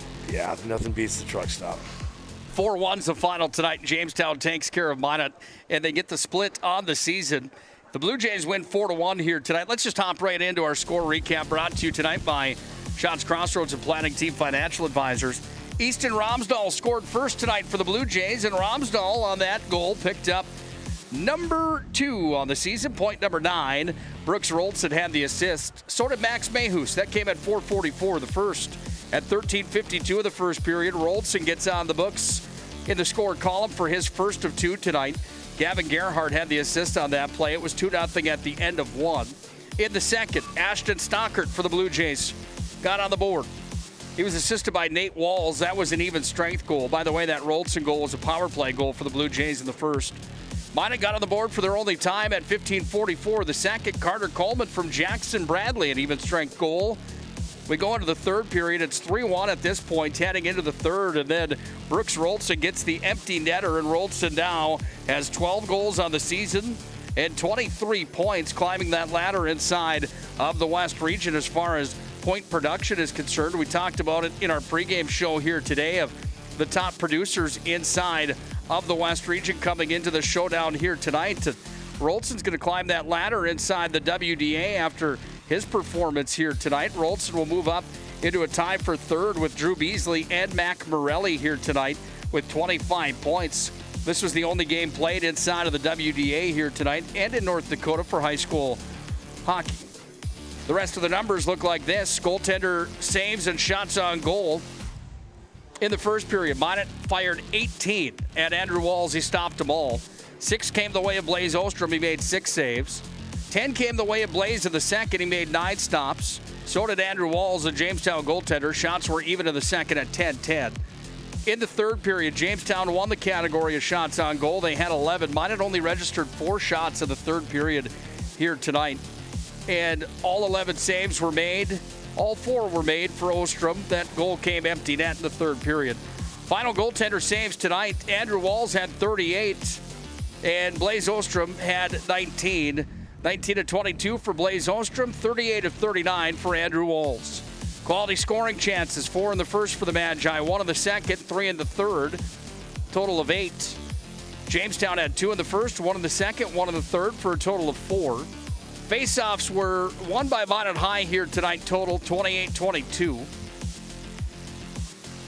nothing beats the truck stop. 4-1's the final tonight. Jamestown takes care of Minot, and they get the split on the season. The Blue Jays win 4-1 here tonight. Let's just hop right into our score recap brought to you tonight by Shots Crossroads and Planning Team Financial Advisors. Easton Romsdahl scored first tonight for the Blue Jays, and Romsdahl on that goal picked up number 2 on the season, point number 9. Brooks Rolson had the assist. So did Max Mayhus. That came at 4:44 the first. At 13:52 of the first period, Rolson gets on the books in the score column for his first of 2 tonight. Gavin Gerhardt had the assist on that play. It was 2-0 at the end of 1. In the second, Ashton Stockert for the Blue Jays got on the board. He was assisted by Nate Walls. That was an even strength goal. By the way, that Rolson goal was a power play goal for the Blue Jays in the first. Minot got on the board for their only time at 15:44. The second, Carter Coleman from Jackson Bradley, an even strength goal. We go into the third period. It's 3-1 at this point, heading into the third. And then Brooks Rolson gets the empty netter, and Rolson now has 12 goals on the season and 23 points, climbing that ladder inside of the West region as far as point production is concerned. We talked about it in our pregame show here today of the top producers inside of the West region coming into the showdown here tonight. Rolson's going to climb that ladder inside the WDA after his performance here tonight. Rolson will move up into a tie for third with Drew Beasley and Mac Morelli here tonight with 25 points. This was the only game played inside of the WDA here tonight and in North Dakota for high school hockey. The rest of the numbers look like this. Goaltender saves and shots on goal. In the first period, Minot fired 18 at Andrew Walls. He stopped them all. 6 came the way of Blaze Ostrom. He made 6 saves. 10 came the way of Blaze in the second. He made 9 stops. So did Andrew Walls, a Jamestown goaltender. Shots were even in the second at 10-10. In the third period, Jamestown won the category of shots on goal. They had 11. Minot only registered 4 shots in the third period here tonight. And all 11 saves were made. All 4 were made for Ostrom. That goal came empty net in the third period. Final goaltender saves tonight. Andrew Walls had 38, and Blaze Ostrom had 19. 19 of 22 for Blaze Ostrom, 38 of 39 for Andrew Walls. Quality scoring chances, 4 in the first for the Magi, 1 in the second, 3 in the third. Total of 8. Jamestown had 2 in the first, 1 in the second, 1 in the third for a total of 4. Faceoffs were won by Minot High here tonight, total 28-22.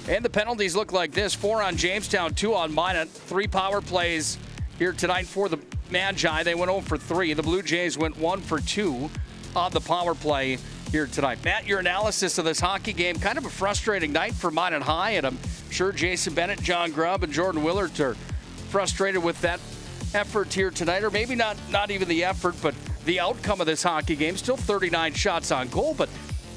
And the penalties look like this: 4 on Jamestown, 2 on Minot. 3 power plays here tonight for the Magi. They went 0 for 3. The Blue Jays went 1 for 2 on the power play here tonight. Matt, your analysis of this hockey game, kind of a frustrating night for Minot High, and I'm sure Jason Bennett, John Grubb, and Jordan Willard are frustrated with that effort here tonight, or maybe not even the effort, but the outcome of this hockey game. Still 39 shots on goal, but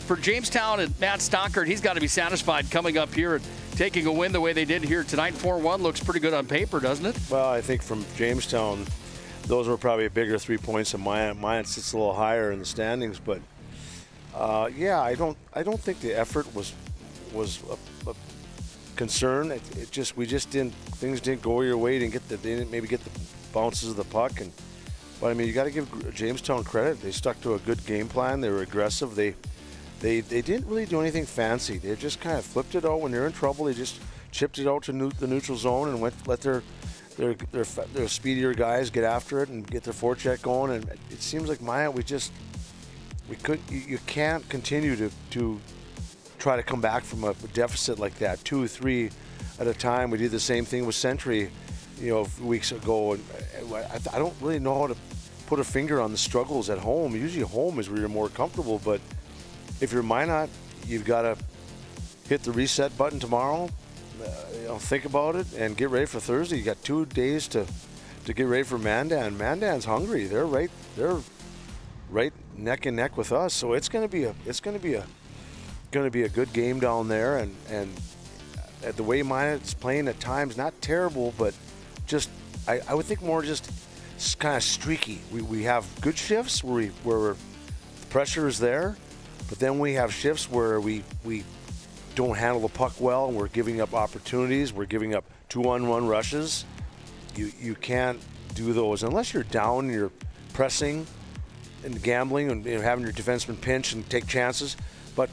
for Jamestown and Matt Stockert, he's got to be satisfied coming up here and taking a win the way they did here tonight. 4-1 looks pretty good on paper, doesn't it? Well, I think from Jamestown, those were probably a bigger 3 points than mine. Mine sits a little higher in the standings, but I don't think the effort was a concern. Things didn't go your way. They didn't maybe get the bounces of the puck, but I mean, you got to give Jamestown credit. They stuck to a good game plan. They were aggressive. They didn't really do anything fancy. They just kind of flipped it out when they're in trouble. They just chipped it out to the neutral zone and let their speedier guys get after it and get their forecheck going. And it seems like you can't continue to try to come back from a deficit like that, 2-3 at a time. We did the same thing with Century, weeks ago, and I don't really know how to put a finger on the struggles at home. Usually home is where you're more comfortable, but if you're Minot, you've got to hit the reset button tomorrow, think about it, and get ready for Thursday. You got 2 days to get ready for Mandan. Mandan's hungry. They're right neck and neck with us, so it's going to be a good game down there, and the way Minot's playing at times, not terrible, but just I would think more just kind of streaky. We have good shifts where the pressure is there, But then we have shifts where we don't handle the puck well, and we're giving up opportunities. We're giving up 2-on-1 rushes. You can't do those unless you're down and you're pressing and gambling and having your defenseman pinch and take chances. But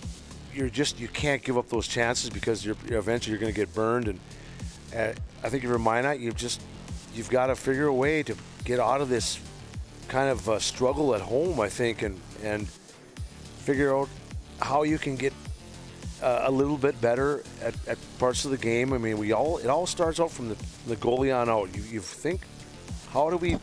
you can't give up those chances because eventually you're going to get burned. And I think if you're Minot, you've got to figure a way to get out of this kind of struggle at home, I think, and figure out how you can get a little bit better at parts of the game. I mean, it all starts out from the goalie on out. You think, how do we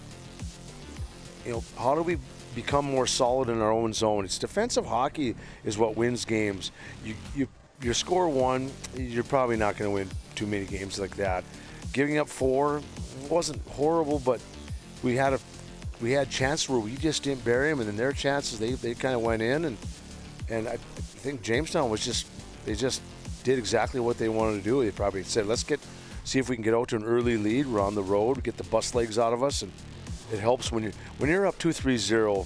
become more solid in our own zone? It's defensive hockey is what wins games. You score one, you're probably not going to win too many games like that. Giving up 4 wasn't horrible, but we had chances where we just didn't bury them, and then their chances they kind of went in, and I think Jamestown they just did exactly what they wanted to do. They probably said, let's see if we can get out to an early lead. We're on the road, get the bus legs out of us, and it helps when you're up 2-3-0.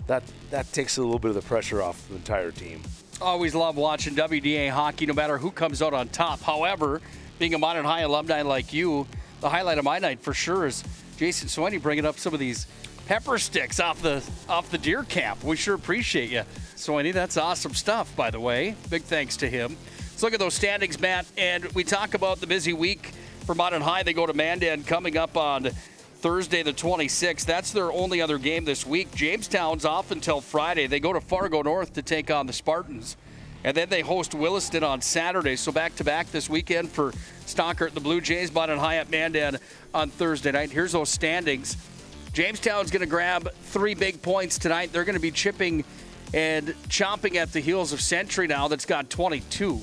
That takes a little bit of the pressure off the entire team. Always love watching WDA hockey, no matter who comes out on top. However, being a Minot High alumni like you, the highlight of my night for sure is Jason Swaney bringing up some of these pepper sticks off the deer camp. We sure appreciate you, Swaney. That's awesome stuff, by the way. Big thanks to him. Let's look at those standings, Matt, and we talk about the busy week for Minot High. They go to Mandan coming up on Thursday the 26th. That's their only other game this week. Jamestown's off until Friday. They go to Fargo North to take on the Spartans. And then they host Williston on Saturday. So back-to-back this weekend for Stockert, the Blue Jays, Minot High at Mandan on Thursday night. Here's those standings. Jamestown's going to grab 3 big points tonight. They're going to be chipping and chomping at the heels of Century now that's got 22.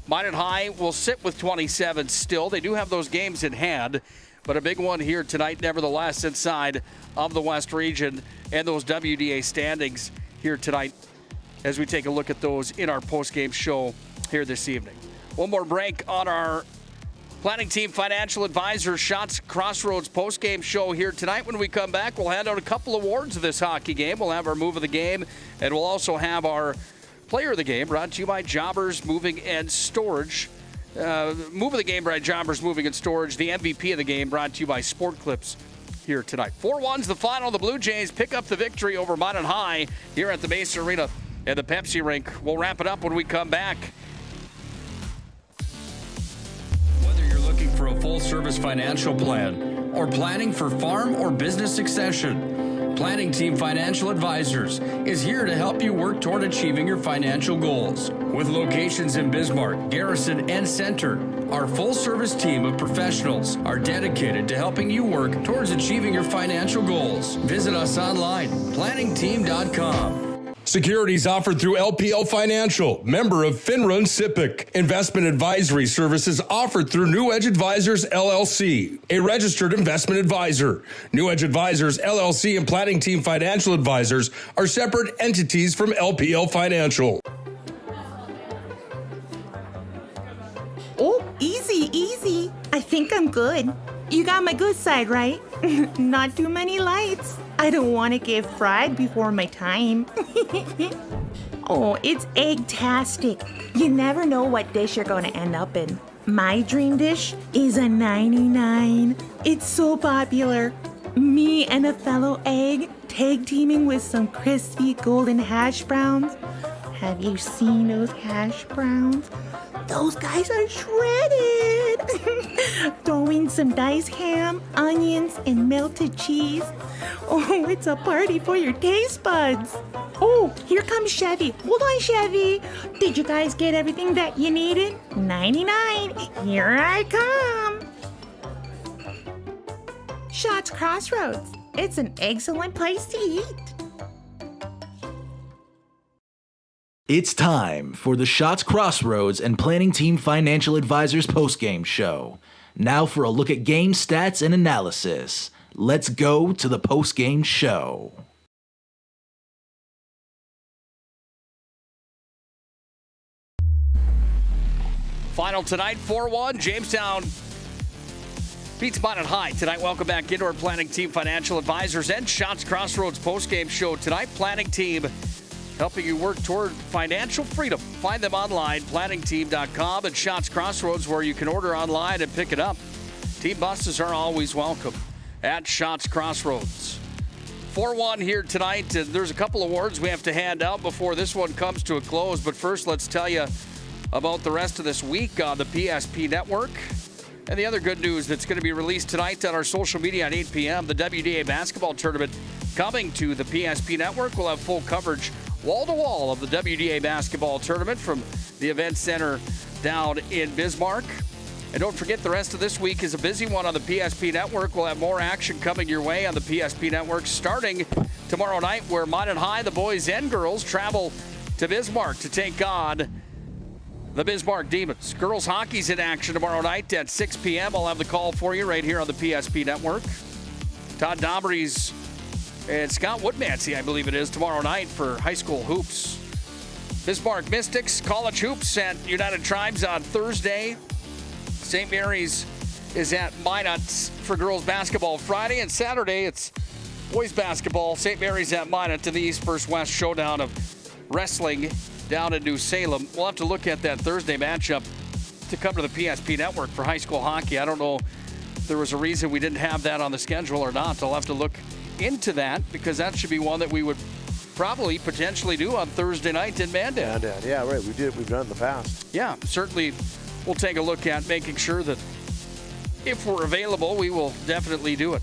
Minot High will sit with 27 still. They do have those games in hand, but a big one here tonight nevertheless inside of the West region and those WDA standings here tonight as we take a look at those in our post-game show here this evening. One more break on our Planning Team Financial Advisor Shots Crossroads post-game show here tonight. When we come back, we'll hand out a couple awards of this hockey game. We'll have our Move of the Game, and we'll also have our Player of the Game brought to you by Jobbers Moving and Storage. Move of the Game by Jobbers Moving and Storage. The MVP of the game brought to you by Sport Clips here tonight. 4-1's the final. The Blue Jays pick up the victory over Minot High here at the Base Arena and the Pepsi Rink. We'll wrap it up when we come back. Whether you're looking for a full-service financial plan or planning for farm or business succession, Planning Team Financial Advisors is here to help you work toward achieving your financial goals. With locations in Bismarck, Garrison, and Center, our full-service team of professionals are dedicated to helping you work towards achieving your financial goals. Visit us online, planningteam.com. Securities offered through LPL Financial, member of FINRA and SIPC. Investment advisory services offered through New Edge Advisors, LLC, a registered investment advisor. New Edge Advisors, LLC, and Planning Team Financial Advisors are separate entities from LPL Financial. Oh, easy. I think I'm good. You got my good side, right? Not too many lights. I don't want to get fried before my time. Oh, it's egg-tastic. You never know what dish you're going to end up in. My dream dish is a 99. It's so popular. Me and a fellow egg tag teaming with some crispy golden hash browns. Have you seen those hash browns? Those guys are shredded. Throw in some diced ham, onions, and melted cheese. Oh, it's a party for your taste buds. Oh, here comes Chevy. Hold on, Chevy. Did you guys get everything that you needed? 99. Here I come. Shots Crossroads. It's an excellent place to eat. It's time for the Shots Crossroads and Planning Team Financial Advisors postgame show. Now for a look at game stats and analysis. Let's go to the postgame show. Final tonight, 4-1. Jamestown beats Minot High tonight. Welcome back into our Planning Team Financial Advisors and Shots Crossroads postgame show tonight. Planning Team helping you work toward financial freedom. Find them online, planningteam.com, and Shots Crossroads, where you can order online and pick it up. Team buses are always welcome at Shots Crossroads. 4-1 here tonight, and there's a couple awards we have to hand out before this one comes to a close. But first, let's tell you about the rest of this week on the PSP Network. And the other good news that's going to be released tonight on our social media at 8 p.m., the WDA basketball tournament coming to the PSP Network. We'll have full coverage wall-to-wall of the WDA basketball tournament from the event center down in Bismarck. And don't forget, the rest of this week is a busy one on the PSP Network. We'll have more action coming your way on the PSP Network starting tomorrow night, where Minot High, the boys and girls, travel to Bismarck to take on the Bismarck Demons. Girls hockey's in action tomorrow night at 6 p.m. I'll have the call for you right here on the PSP Network. Todd Dombrey's and Scott Woodmansey, I believe it is, tomorrow night for high school hoops. Bismarck Mystics, college hoops at United Tribes on Thursday. St. Mary's is at Minot for girls basketball Friday, and Saturday it's boys basketball. St. Mary's at Minot in the East vs. West showdown of wrestling down in New Salem. We'll have to look at that Thursday matchup to come to the PSP Network for high school hockey. I don't know if there was a reason we didn't have that on the schedule or not. I'll have to look into that, because that should be one that we would probably potentially do on Thursday night in Mandan. Yeah, right. We've done it in the past. Yeah, certainly we'll take a look at making sure that if we're available, we will definitely do it.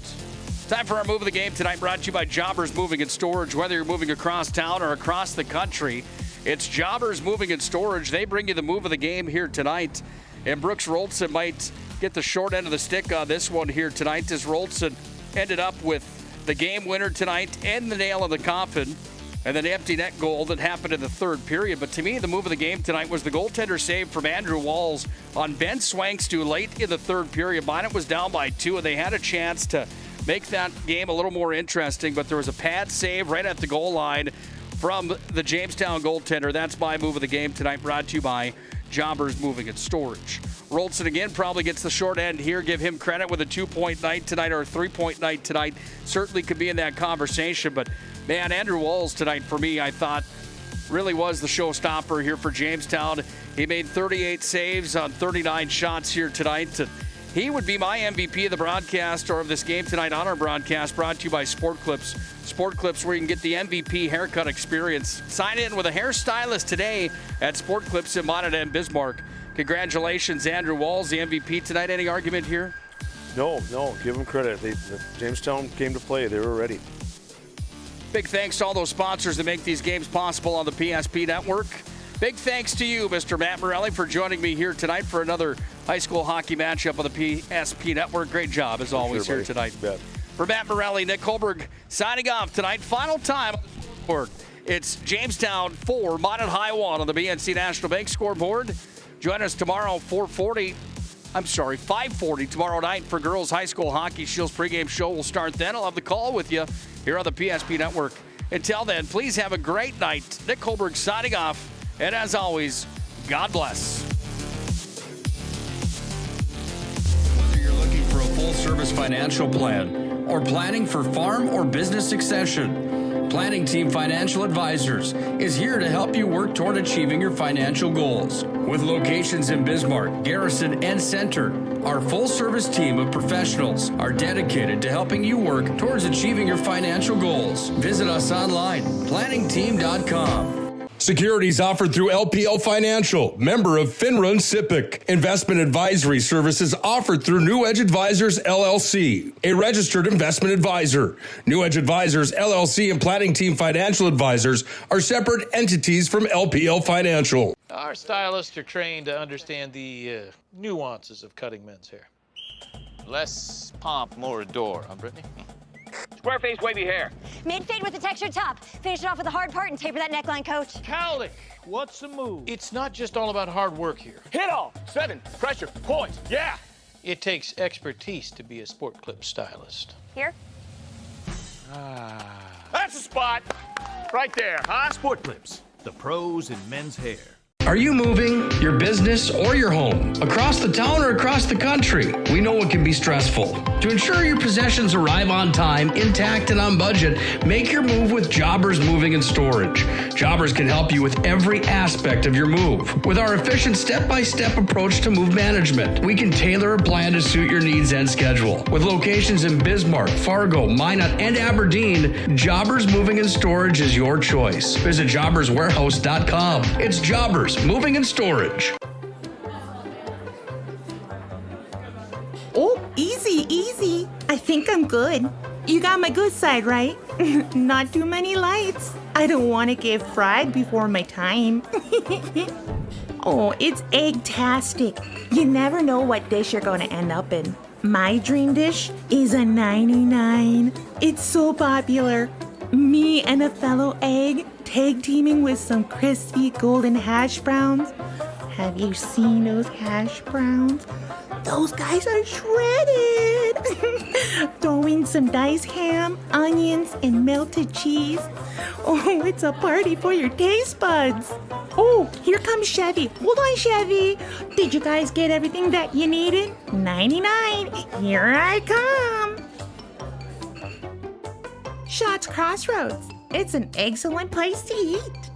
Time for our Move of the Game tonight, brought to you by Jobbers Moving and Storage. Whether you're moving across town or across the country, it's Jobbers Moving and Storage. They bring you the Move of the Game here tonight. And Brooks Roltson might get the short end of the stick on this one here tonight, as Roltson ended up with the game winner tonight and the nail in the coffin, and then empty net goal that happened in the third period. But to me, the move of the game tonight was the goaltender save from Andrew Walls on Ben Swankstu late in the third period. Minot was down by 2, and they had a chance to make that game a little more interesting, but there was a pad save right at the goal line from the Jamestown goaltender. That's my move of the game tonight, brought to you by Jobbers Moving and Storage. Roltson again probably gets the short end here. Give him credit with a 2-point night tonight, or a 3-point night tonight. Certainly could be in that conversation, but man, Andrew Walls tonight for me, I thought, really was the showstopper here for Jamestown. He made 38 saves on 39 shots here tonight. He would be my MVP of the broadcast, or of this game tonight on our broadcast, brought to you by Sport Clips. Sport Clips, where you can get the MVP haircut experience. Sign in with a hairstylist today at Sport Clips in Minot and Bismarck. Congratulations, Andrew Walls, the MVP tonight. Any argument here? No, give them credit. Jamestown came to play. They were ready. Big thanks to all those sponsors that make these games possible on the PSP Network. Big thanks to you, Mr. Matt Morelli, for joining me here tonight for another high school hockey matchup on the PSP Network. Great job, as always, here tonight. For Matt Morelli, Nick Hulberg signing off tonight. Final time on the scoreboard. It's Jamestown 4, Minot High 1 on the BNC National Bank scoreboard. Join us tomorrow, 5:40 tomorrow night for girls high school hockey. Shields pregame show will start then. I'll have the call with you here on the PSP Network. Until then, please have a great night. Nick Hulberg signing off. And as always, God bless. Whether you're looking for a full-service financial plan or planning for farm or business succession, Planning Team Financial Advisors is here to help you work toward achieving your financial goals. With locations in Bismarck, Garrison, and Center, our full-service team of professionals are dedicated to helping you work towards achieving your financial goals. Visit us online, planningteam.com. Securities offered through LPL Financial, member of FINRA and SIPC. Investment advisory services offered through New Edge Advisors, LLC, a registered investment advisor. New Edge Advisors, LLC, and Planning Team Financial Advisors are separate entities from LPL Financial. Our stylists are trained to understand the nuances of cutting men's hair. Less pomp, more adore, huh, Brittany? Square face, wavy hair. Mid-fade with a textured top. Finish it off with a hard part and taper that neckline, coach. Cowlick, what's the move? It's not just all about hard work here. Hit all. 7. Pressure. Points. Yeah. It takes expertise to be a Sport Clip stylist. Here? That's the spot. Right there, huh? Sport Clips, the pros in men's hair. Are you moving your business or your home across the town or across the country? We know it can be stressful. To ensure your possessions arrive on time, intact, and on budget, make your move with Jobbers Moving and Storage. Jobbers can help you with every aspect of your move. With our efficient step-by-step approach to move management, we can tailor a plan to suit your needs and schedule. With locations in Bismarck, Fargo, Minot, and Aberdeen, Jobbers Moving and Storage is your choice. Visit jobberswarehouse.com. It's Jobbers Moving and Storage. Oh, easy, easy. I think I'm good. You got my good side, right? Not too many lights. I don't want to get fried before my time. Oh, it's egg-tastic. You never know what dish you're going to end up in. My dream dish is a 99. It's so popular. Me and a fellow egg tag teaming with some crispy golden hash browns. Have you seen those hash browns? Those guys are shredded. Throw in some diced ham, onions, and melted cheese. Oh, it's a party for your taste buds. Oh, here comes Chevy. Hold on, Chevy. Did you guys get everything that you needed? 99. Here I come. Shots Crossroads. It's an excellent place to eat.